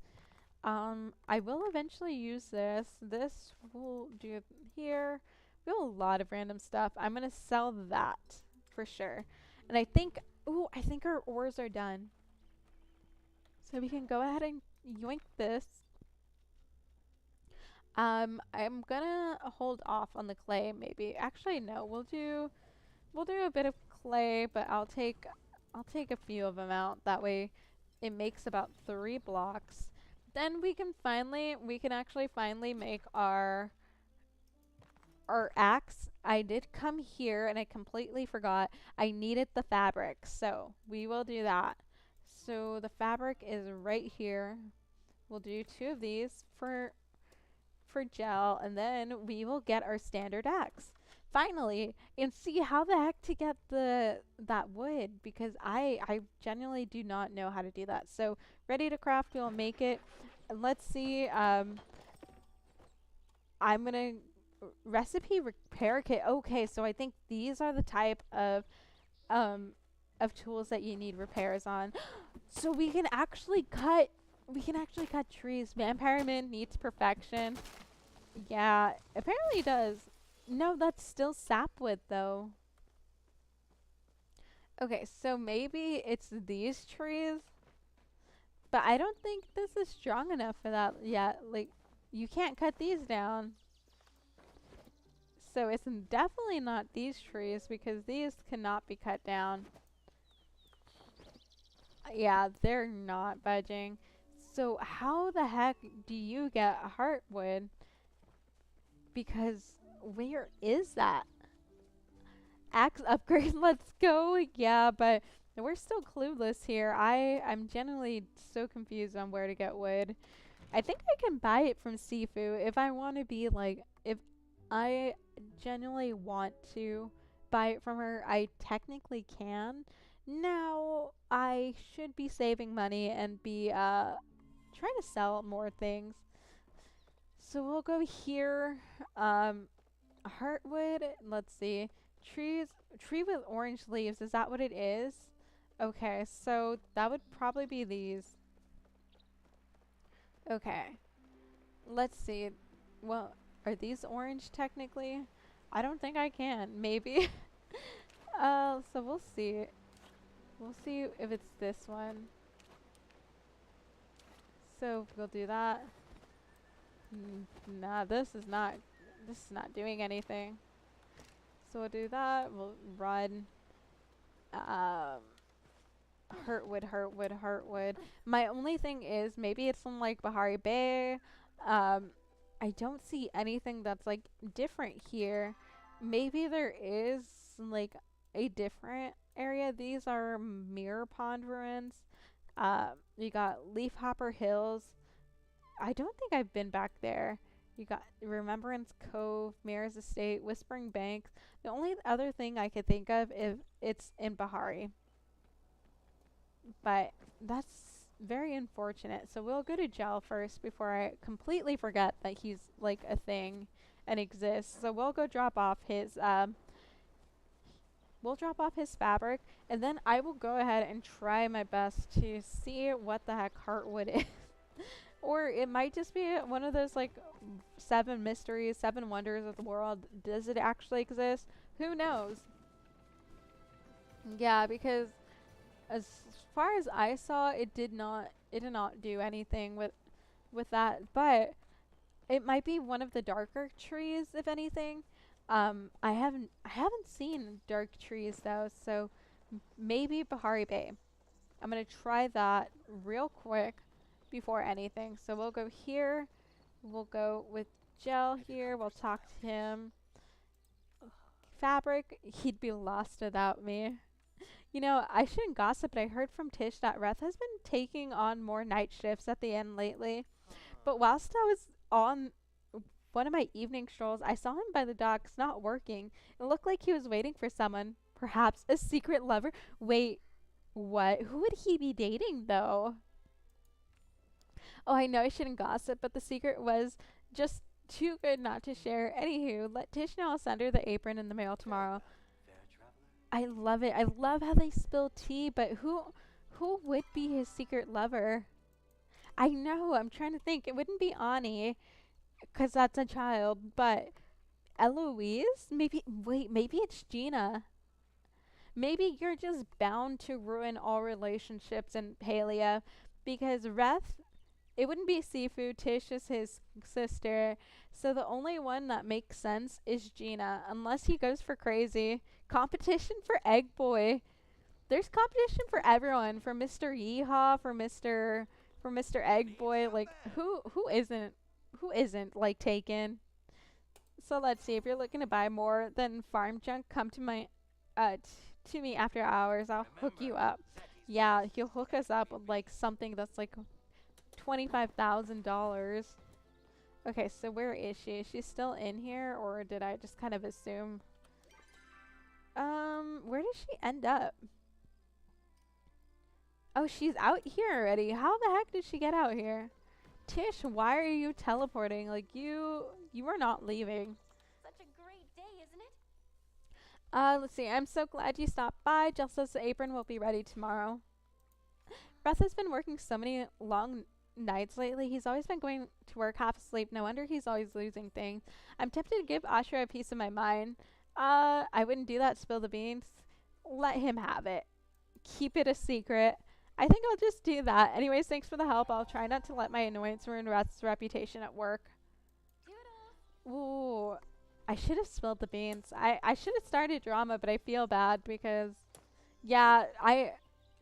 I will eventually use this. This will do here. We have a lot of random stuff. I'm gonna sell that for sure. And I think, ooh, I think our ores are done. So we can go ahead and yoink this. I'm gonna hold off on the clay maybe. Actually, no, we'll do a bit of clay, but I'll take a few of them out. That way it makes about 3 blocks. Then we can actually finally make our axe. I did come here and I completely forgot I needed the fabric. So we will do that. So the fabric is right here. We'll do 2 of these for gel, and then we will get our standard axe finally and see how the heck to get that wood because I genuinely do not know how to do that. So ready to craft, we'll make it. And let's see, I'm gonna recipe repair kit. Okay, so I think these are the type um of tools that you need repairs on. So we can actually cut trees. Vampire Man needs perfection. Yeah, apparently it does. No, that's still sapwood though. Okay, so maybe it's these trees, but I don't think this is strong enough for that yet. Like, you can't cut these down. So it's definitely not these trees because these cannot be cut down. Yeah, they're not budging. So how the heck do you get heartwood? Because where is that? Axe upgrade, let's go. Yeah, but we're still clueless here. I'm genuinely so confused on where to get wood. I think I can buy it from Sifu if I want to be like, if I genuinely want to buy it from her, I technically can. Now, I should be saving money and be trying to sell more things. So we'll go here. Heartwood, let's see. Tree with orange leaves, is that what it is? Okay, so that would probably be these. Okay, let's see. Well, are these orange technically? I don't think I can. Maybe. So we'll see. We'll see if it's this one. So we'll do that. Nah, this is not. This is not doing anything. So we'll do that. We'll run. Um, Hurtwood. My only thing is maybe it's from like Bahari Bay. I don't see anything that's like different here. Maybe there is like a different area. These are Mirror Pond ruins. You got Leafhopper Hills. I don't think I've been back there. You got Remembrance Cove, Mirror's Estate, Whispering Banks. The only other thing I could think of if it's in Bahari. But that's very unfortunate. So we'll go to Gel first before I completely forget that he's like a thing and exists. So we'll go drop off his we'll drop off his fabric, and then I will go ahead and try my best to see what the heck Heartwood is. Or it might just be one of those like 7 mysteries, 7 wonders of the world. Does it actually exist? Who knows? Yeah, because as far as I saw, it did not do anything with that, but it might be one of the darker trees if anything. I haven't seen dark trees though, so maybe Bahari Bay. I'm going to try that real quick before anything. So we'll go here. We'll go with Gel here. We'll talk to him. Fabric, he'd be lost without me. You know, I shouldn't gossip, but I heard from Tish that Reth has been taking on more night shifts at the end lately. But whilst I was on one of my evening strolls, I saw him by the docks not working. It looked like he was waiting for someone. Perhaps a secret lover? Wait, what? Who would he be dating, though? Oh, I know I shouldn't gossip, but the secret was just too good not to share. Anywho, let Tish know I'll send her the apron in the mail tomorrow. I love it. I love how they spill tea, but who would be his secret lover? I know. I'm trying to think. It wouldn't be Ani, 'cause that's a child, but Eloise? Maybe, wait, maybe it's Gina. Maybe you're just bound to ruin all relationships in Palia, because Reth, it wouldn't be Seafood. Tish is his sister. So the only one that makes sense is Gina, unless he goes for crazy. Competition for Egg Boy. There's competition for everyone, for Mr. Yeehaw, for Mr. Egg Boy. Like who isn't like taken? So let's see. If you're looking to buy more than farm junk, come to my to me after hours. I'll hook you up. Yeah, he'll hook us up with like something that's like $25,000. Okay, so where is she? Is she still in here, or did I just kind of assume? Where did she end up? Oh, she's out here already. How the heck did she get out here? Tish, why are you teleporting? Like you are not leaving. Let's see. I'm so glad you stopped by. Jill says the apron will be ready tomorrow. Russ has been working so many long nights lately. He's always been going to work half asleep. No wonder he's always losing things. I'm tempted to give Ashra a piece of my mind. I wouldn't do that. Spill the beans. Let him have it. Keep it a secret. I think I'll just do that. Anyways, thanks for the help. I'll try not to let my annoyance ruin Russ's reputation at work. Ooh, I should have spilled the beans. I should have started drama, but I feel bad because, yeah, I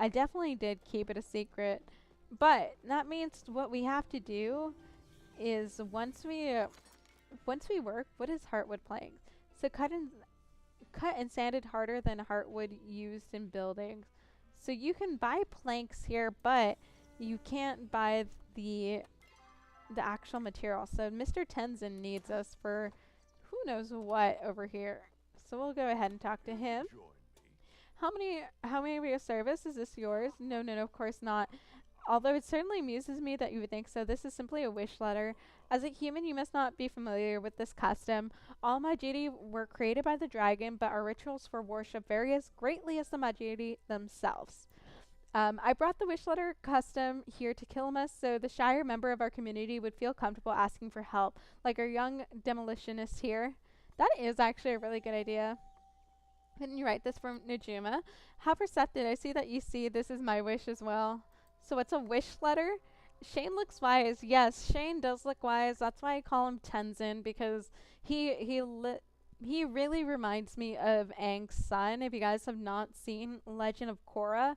definitely did keep it a secret. But that means what we have to do is once we work, what is Heartwood playing? So cut and sanded harder than Heartwood used in buildings. So you can buy planks here, but you can't buy the actual material. So Mr. Tenzin needs us for who knows what over here. So we'll go ahead and talk to him. Join me. How many of your service? Is this yours? No, no, no, of course not. Although it certainly amuses me that you would think so, this is simply a wish letter. As a human, you must not be familiar with this custom. All Majiri were created by the dragon, but our rituals for worship vary as greatly as the Majiri themselves. I brought the wish letter custom here to Kilmus so the Shire member of our community would feel comfortable asking for help, like our young demolitionist here. That is actually a really good idea. Couldn't you write this from Najuma? How perceptive. I see that you see this is my wish as well. So it's a wish letter? Shane looks wise. Yes, Shane does look wise. That's why I call him Tenzin, because he really reminds me of Aang's son. If you guys have not seen Legend of Korra,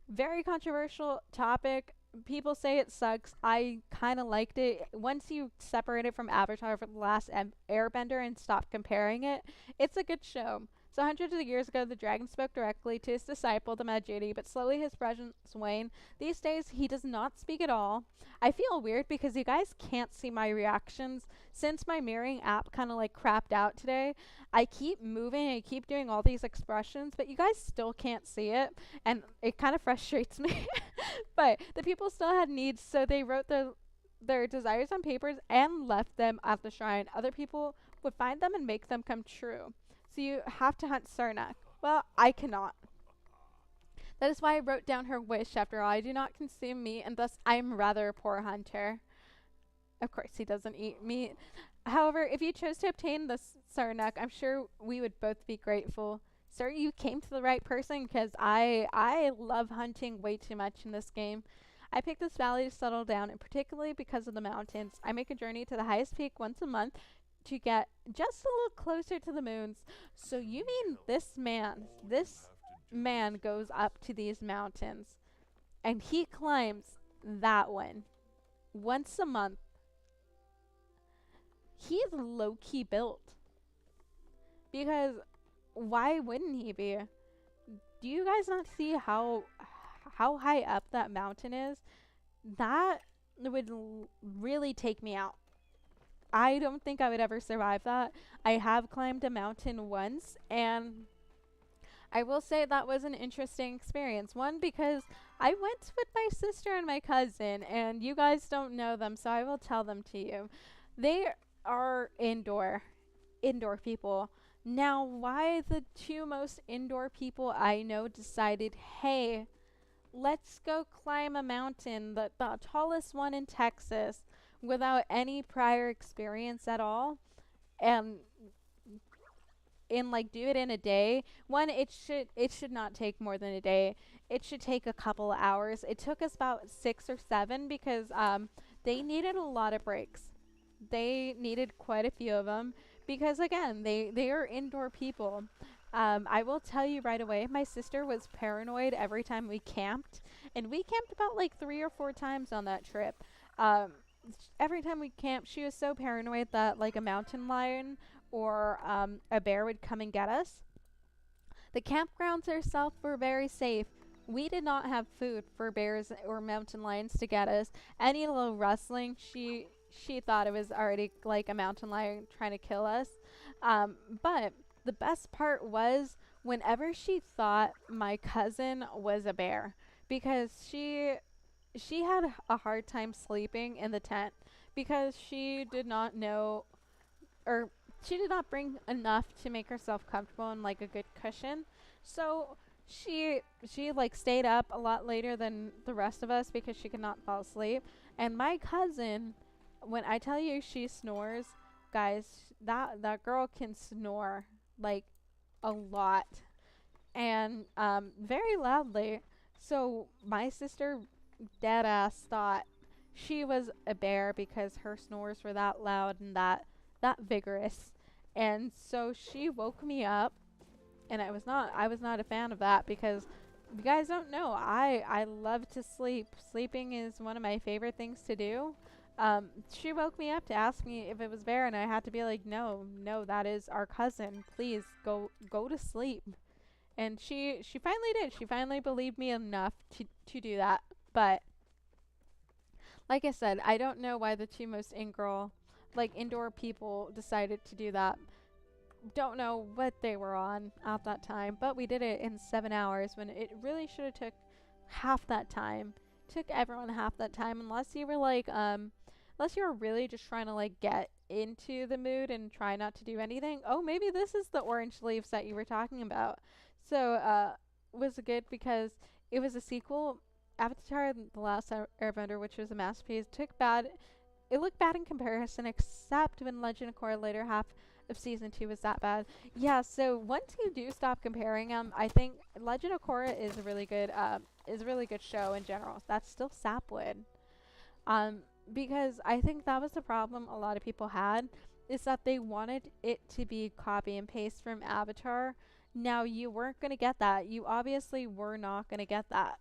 very controversial topic. People say it sucks. I kind of liked it. Once you separate it from Avatar for the last Airbender and stop comparing it, it's a good show. So hundreds of years ago, the dragon spoke directly to his disciple, the Majidi, but slowly his presence waned. These days, he does not speak at all. I feel weird because you guys can't see my reactions. Since my mirroring app kind of like crapped out today, I keep moving, I keep doing all these expressions, but you guys still can't see it, and it kind of frustrates me. But the people still had needs, so they wrote their desires on papers and left them at the shrine. Other people would find them and make them come true. So you have to hunt Sarnak. Well, I cannot. That is why I wrote down her wish. After all, I do not consume meat, and thus I am rather a poor hunter. Of course, he doesn't eat meat. However, if you chose to obtain the Sarnak, I'm sure we would both be grateful. Sir, you came to the right person, because I love hunting way too much in this game. I picked this valley to settle down, and particularly because of the mountains. I make a journey to the highest peak once a month to get just a little closer to the moons. So you mean this man goes up to these mountains and he climbs that one once a month. He's low-key built. Because why wouldn't he be? Do you guys not see how high up that mountain is? That would really take me out. I don't think I would ever survive that. I have climbed a mountain once, and I will say that was an interesting experience. One, because I went with my sister and my cousin, and you guys don't know them, so I will tell them to you. They are indoor people. Now, why the two most indoor people I know decided, hey, let's go climb a mountain, the tallest one in Texas, without any prior experience at all, and like do it in a day. One, it should not take more than a day. It should take a couple of hours. It took us about 6 or 7 because they needed a lot of breaks. They needed quite a few of them because again, they are indoor people. I will tell you right away, my sister was paranoid every time we camped, and we camped about like 3 or 4 times on that trip. Every time we camped, she was so paranoid that like a mountain lion or a bear would come and get us. The campgrounds itself were very safe. We did not have food for bears or mountain lions to get us. Any little rustling, she thought it was already like a mountain lion trying to kill us. But the best part was whenever she thought my cousin was a bear, because she had a hard time sleeping in the tent because she did not know, or she did not bring enough to make herself comfortable and like a good cushion. So she like stayed up a lot later than the rest of us because she could not fall asleep. And my cousin, when I tell you she snores, guys, that girl can snore like a lot and very loudly. So my sister dead ass thought she was a bear because her snores were that loud and that vigorous. And so she woke me up, and I was not a fan of that because you guys don't know, I love to sleep. Sleeping is one of my favorite things to do. She woke me up to ask me if it was bear, and I had to be like, no, no, that is our cousin. Please go to sleep. And she finally did. She finally believed me enough to do that. But like I said, I don't know why the two most indoor people decided to do that. Don't know what they were on at that time, but we did it in 7 hours when it really should have took half that time. Took everyone half that time, unless you were really just trying to like get into the mood and try not to do anything. Oh, maybe this is the orange leaves that you were talking about. So was good because it was a sequel. Avatar: The Last Airbender, which was a masterpiece, took bad. It looked bad in comparison, except when Legend of Korra later half of season 2 was that bad. Yeah, so once you do stop comparing them, I think Legend of Korra is a really good show in general. That's still sapwood. Um, because I think that was the problem a lot of people had, is that they wanted it to be copy and paste from Avatar. Now you weren't gonna get that. You obviously were not gonna get that.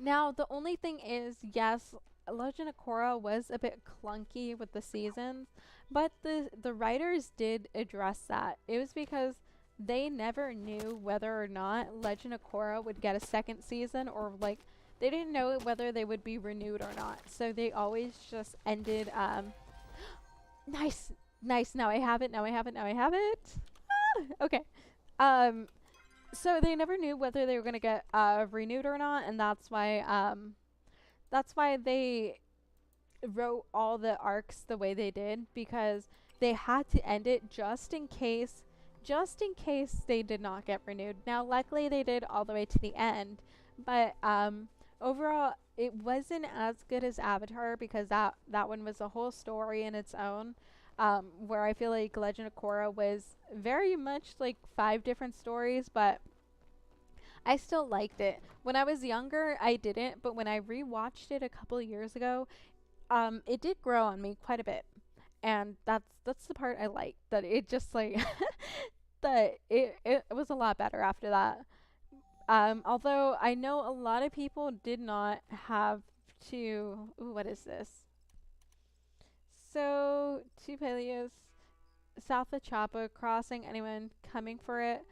Now, the only thing is, yes, Legend of Korra was a bit clunky with the seasons, but the writers did address that. It was because they never knew whether or not Legend of Korra would get a second season, or like they didn't know whether they would be renewed or not. So they always just ended nice, nice. Now I have it. Now I have it. Now I have it. Ah, okay. Um so they never knew whether they were going to get renewed or not, and that's why they wrote all the arcs the way they did, because they had to end it just in case they did not get renewed. Now luckily they did all the way to the end, but overall it wasn't as good as Avatar, because that one was a whole story in its own. Where I feel like Legend of Korra was very much like 5 different stories, but I still liked it. When I was younger, I didn't, but when I rewatched it a couple years ago, it did grow on me quite a bit, and that's the part I like. That it just like that it was a lot better after that. Although I know a lot of people did not have to. Ooh, what is this? So two Paleos south of Chapa, crossing anyone coming for it.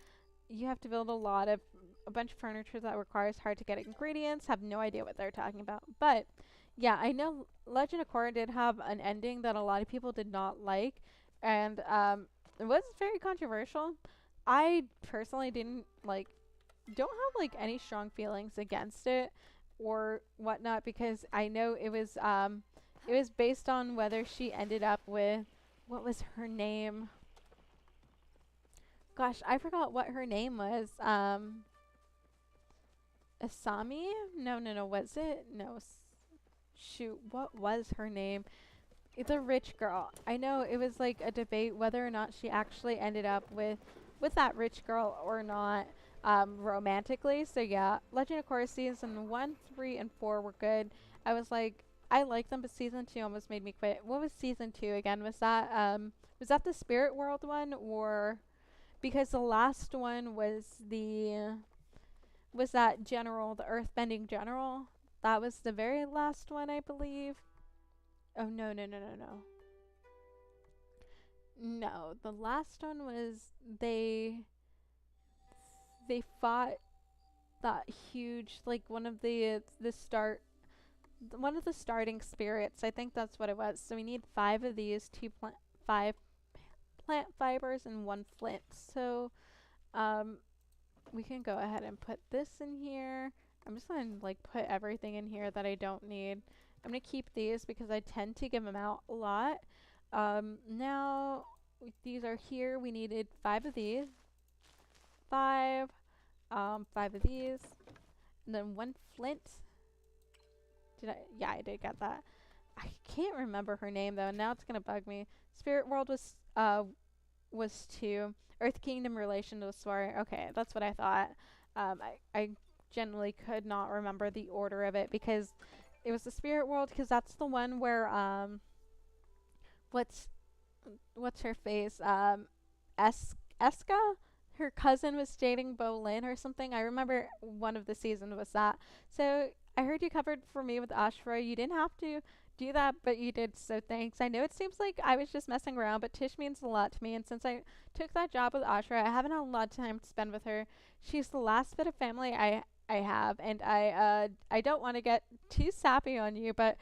You have to build a bunch of furniture that requires hard to get ingredients. Have no idea what they're talking about. But yeah, I know Legend of Korra did have an ending that a lot of people did not like, and it was very controversial. I personally didn't like, don't have like any strong feelings against it or whatnot, because I know it was based on whether she ended up with, what was her name? Gosh, I forgot what her name was. Asami? No, no, no. Was it? No. Shoot, what was her name? The rich girl. I know it was like a debate whether or not she actually ended up with that rich girl or not, romantically. So yeah, Legend of Korra season 1, 3, and 4 were good. I was like, I liked them, but season 2 almost made me quit. What was season 2 again? Was that the Spirit World one, or because the last one was that general, the earthbending general? That was the very last one, I believe. Oh no, no, no, no, no. No, the last one was they fought that huge, like one of the starting spirits. I think that's what it was. So we need 5 of these, 5 plant fibers and 1 flint. So um we can go ahead and put this in here. I'm just gonna like put everything in here that I don't need. I'm gonna keep these because I tend to give them out a lot. Now these are here. We needed 5 of these. Five. 5 of these. And then 1 flint. Did I? Yeah, I did get that. I can't remember her name though. Now it's gonna bug me. Spirit World was 2. Earth Kingdom relation was 4. Okay, that's what I thought. I generally could not remember the order of it because it was the Spirit World because that's the one where what's what's her face Eska, her cousin was dating Bolin or something. I remember one of the seasons was that. So I heard you covered for me with Ashra. You didn't have to do that, but you did. So thanks. I know it seems like I was just messing around, but Tish means a lot to me. And since I took that job with Ashra, I haven't had a lot of time to spend with her. She's the last bit of family I have, and I don't want to get too sappy on you, but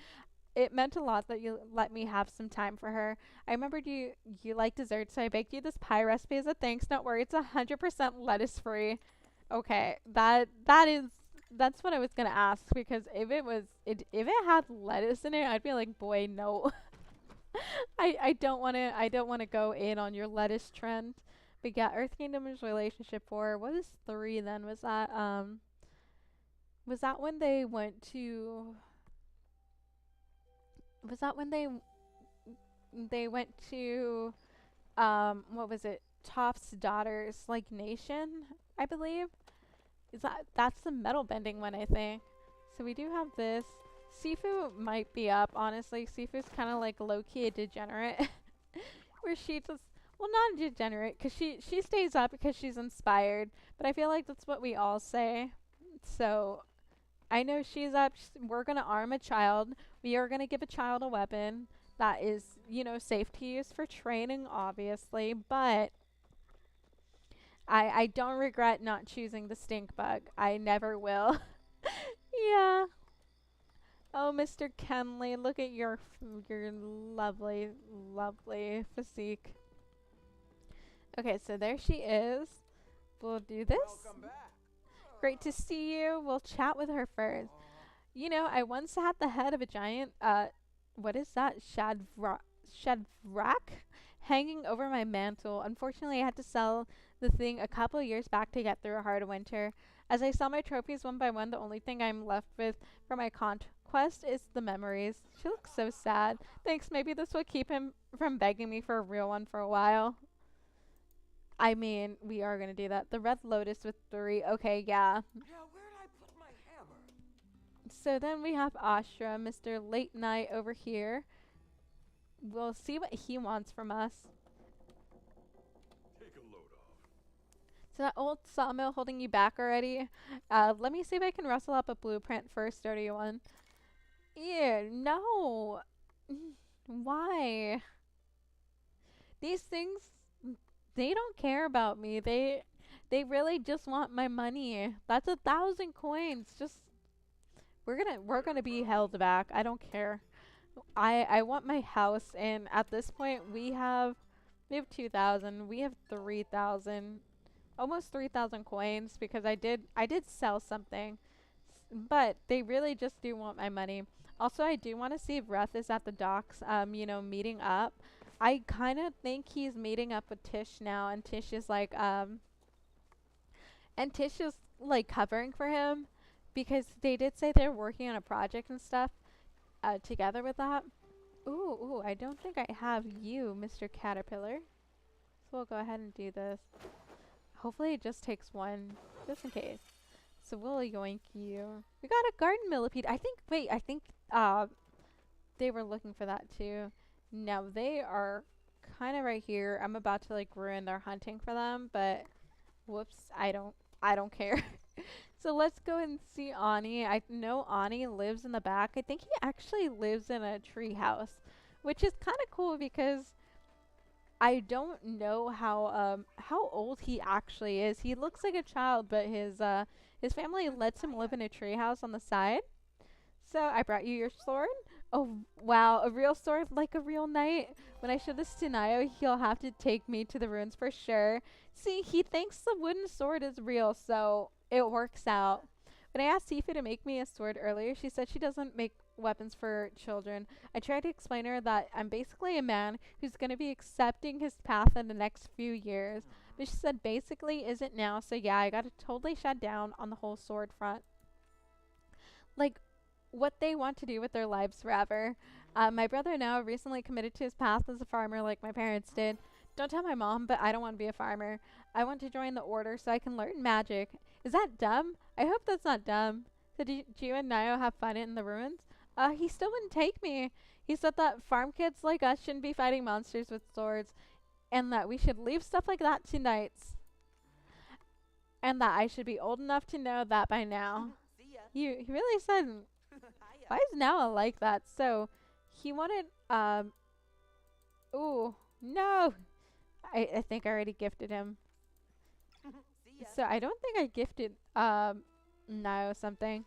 it meant a lot that you let me have some time for her. I remembered you like dessert, so I baked you this pie recipe as a thanks. Don't worry, it's 100% lettuce free. Okay, that's what I was gonna ask because if it had lettuce in it, I'd be like, boy, no. I don't wanna go in on your lettuce trend. But yeah, Earth Kingdom is relationship 4. What is 3 then? Was that when they went to was that when they went to what was it? Toph's daughter's like nation, I believe. That's the metal bending one, I think. So we do have this. Sifu might be up, honestly. Sifu's kind of like low-key a degenerate. Where she just, well, not a degenerate, because she stays up because she's inspired. But I feel like that's what we all say. So I know she's up. We're going to arm a child. We are going to give a child a weapon that is, safe to use for training, obviously. But I don't regret not choosing the stink bug. I never will. Yeah. Oh, Mr. Kenley, look at your lovely, lovely physique. Okay, so there she is. We'll do this. Welcome back. Great to see you. We'll chat with her first. I once had the head of a giant, what is that? Shadvrak? Hanging over my mantle. Unfortunately, I had to sell the thing a couple of years back to get through a hard winter. As I sell my trophies one by one, the only thing I'm left with for my conquest is the memories. She looks so sad. Thanks, maybe this will keep him from begging me for a real one for a while. I mean, we are gonna do that. The Red Lotus with 3. Okay, yeah. Yeah, where'd I put my hammer? So then we have Ashra, Mr. Late Night over here. We'll see what he wants from us. Take a load off. So that old sawmill holding you back already? Let me see if I can rustle up a blueprint for a sturdy one. Ew, no. Why? These things, they don't care about me. They really just want my money. That's 1,000 coins. Just we're gonna be held back. I don't care. I want my house, and at this point we have 2,000. We have 3,000, almost 3,000 coins because I did sell something, but they really just do want my money. Also, I do want to see if Reth is at the docks. Meeting up. I kind of think he's meeting up with Tish now, and Tish is like covering for him because they did say they're working on a project and stuff together with that. Ooh, I don't think I have you, Mr. Caterpillar. So we'll go ahead and do this. Hopefully it just takes one, just in case. So we'll yoink you. We got a garden millipede. I think they were looking for that too. No, they are kind of right here. I'm about to like ruin their hunting for them, but whoops, I don't care. So let's go and see Ani. I know Ani lives in the back. I think he actually lives in a tree house, which is kind of cool because I don't know how old he actually is. He looks like a child, but his family lets him live in a tree house on the side. So I brought you your sword. Oh wow, a real sword like a real knight. When I show this to Nayo, he'll have to take me to the ruins for sure. See, he thinks the wooden sword is real, so it works out. When I asked Sifu to make me a sword earlier, she said she doesn't make weapons for children. I tried to explain to her that I'm basically a man who's going to be accepting his path in the next few years. But she said basically isn't now, so yeah, I got to totally shut down on the whole sword front. Like, what they want to do with their lives forever. My brother now recently committed to his path as a farmer like my parents did. Don't tell my mom, but I don't want to be a farmer. I want to join the order so I can learn magic. Is that dumb? I hope that's not dumb. So did you and Nio have fun in the ruins? He still wouldn't take me. He said that farm kids like us shouldn't be fighting monsters with swords, and that we should leave stuff like that to knights, and that I should be old enough to know that by now. See ya. He really said, why is Noah like that? So he wanted ooh, no. I think I already gifted him. See ya. So I don't think I gifted Nio something.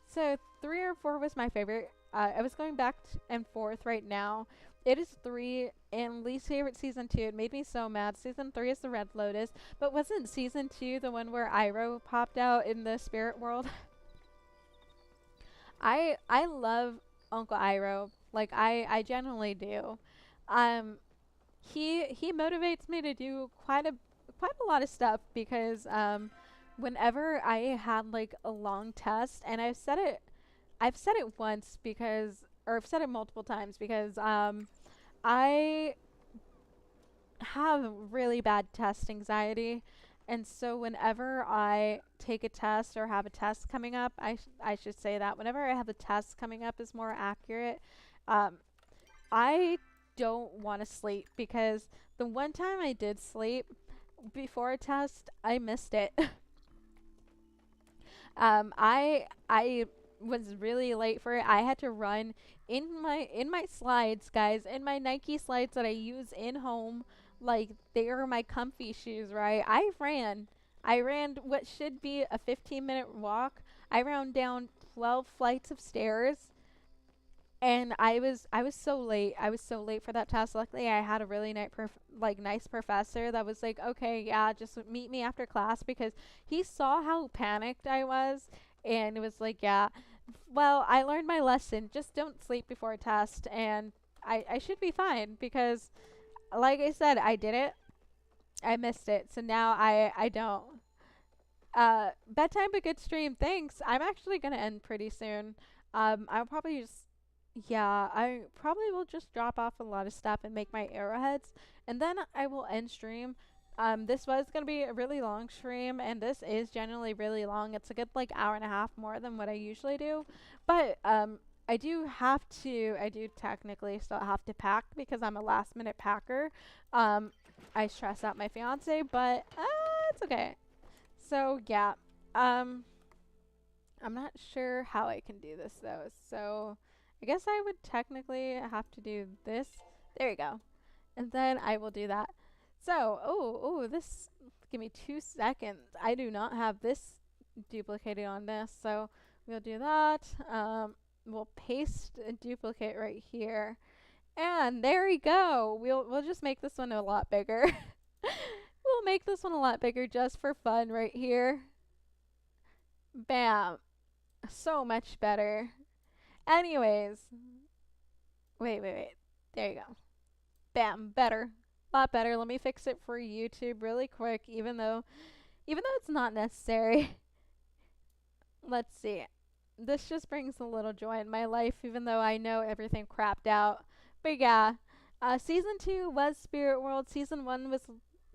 So 3 or 4 was my favorite. I was going back and forth right now. It is 3 and least favorite season 2. It made me so mad. Season 3 is the Red Lotus, but wasn't season 2 the one where Iroh popped out in the spirit world? I love Uncle Iroh. Like I genuinely do. Um he motivates me to do quite a lot of stuff because whenever I had like a long test, and I've said it once because, or I've said it multiple times because I have really bad test anxiety. And so whenever I take a test or have a test coming up, I should say that whenever I have a test coming up is more accurate. Um, I don't want to sleep because the one time I did sleep before a test, I missed it. I was really late for it. I had to run in my slides, guys, in my Nike slides that I use in home. Like they are my comfy shoes, right? I ran what should be a 15-minute walk. I ran down 12 flights of stairs, and I was so late. I was so late for that test. Luckily, I had a really nice professor that was like, "Okay, yeah, just meet me after class," because he saw how panicked I was, and it was like, "Yeah, well, I learned my lesson. Just don't sleep before a test, and I should be fine because, like I said, I did it. I missed it, so now I don't." Bedtime but good stream. Thanks. I'm actually gonna end pretty soon. I'll probably just, yeah, I probably will just drop off a lot of stuff and make my arrowheads, and then I will end stream. This was gonna be a really long stream, and this is generally really long. It's a good like hour and a half more than what I usually do, but I do technically still have to pack because I'm a last minute packer. I stress out my fiance, but it's okay. So yeah, I'm not sure how I can do this though. So I guess I would technically have to do this. There you go. And then I will do that. So, this, give me 2 seconds. I do not have this duplicated on this. So we'll do that. We'll paste a duplicate right here. And there we go. We'll just make this one a lot bigger. We'll make this one a lot bigger just for fun right here. Bam. So much better. Anyways. Wait. There you go. Bam. Better. Lot better. Let me fix it for YouTube really quick, even though it's not necessary. Let's see. This just brings a little joy in my life, even though I know everything crapped out. But yeah, season 2 was Spirit World. Season 1 was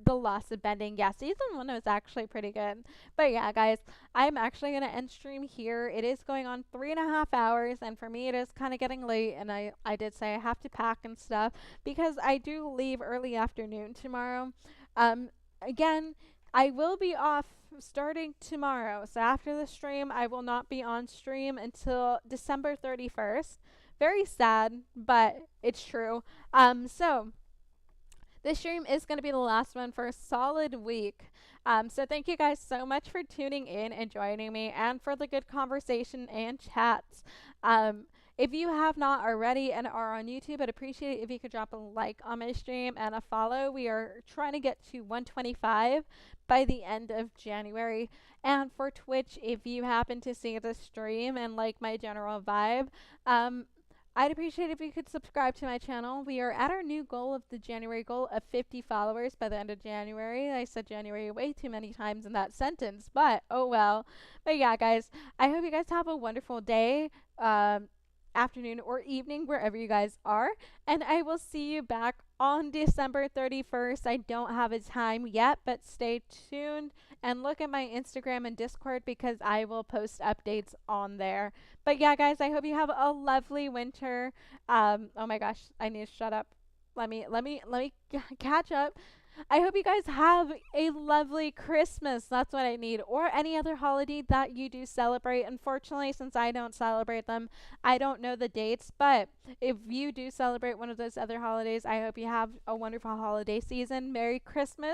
The Loss of Bending. Yeah, season 1 was actually pretty good. But yeah, guys, I'm actually going to end stream here. It is going on 3.5 hours, and for me, it is kind of getting late, and I did say I have to pack and stuff because I do leave early afternoon tomorrow. Again, I will be off starting tomorrow. So after the stream, I will not be on stream until December 31st. Very sad, but it's true. So this stream is going to be the last one for a solid week. So thank you guys so much for tuning in and joining me and for the good conversation and chats. If you have not already and are on YouTube, I'd appreciate it if you could drop a like on my stream and a follow. We are trying to get to 125 by the end of January. And for Twitch, if you happen to see the stream and like my general vibe, um, I'd appreciate if you could subscribe to my channel. We are at our new goal of the January goal of 50 followers by the end of January. I said January way too many times in that sentence, but oh well. But yeah, guys, I hope you guys have a wonderful day, afternoon, or evening, wherever you guys are. And I will see you back on December 31st. I don't have a time yet, but stay tuned and look at my Instagram and Discord because I will post updates on there. But yeah, guys, I hope you have a lovely winter. Oh my gosh, I need to shut up. Let me catch up. I hope you guys have a lovely Christmas. That's what I need. Or any other holiday that you do celebrate. Unfortunately, since I don't celebrate them, I don't know the dates. But if you do celebrate one of those other holidays, I hope you have a wonderful holiday season. Merry Christmas.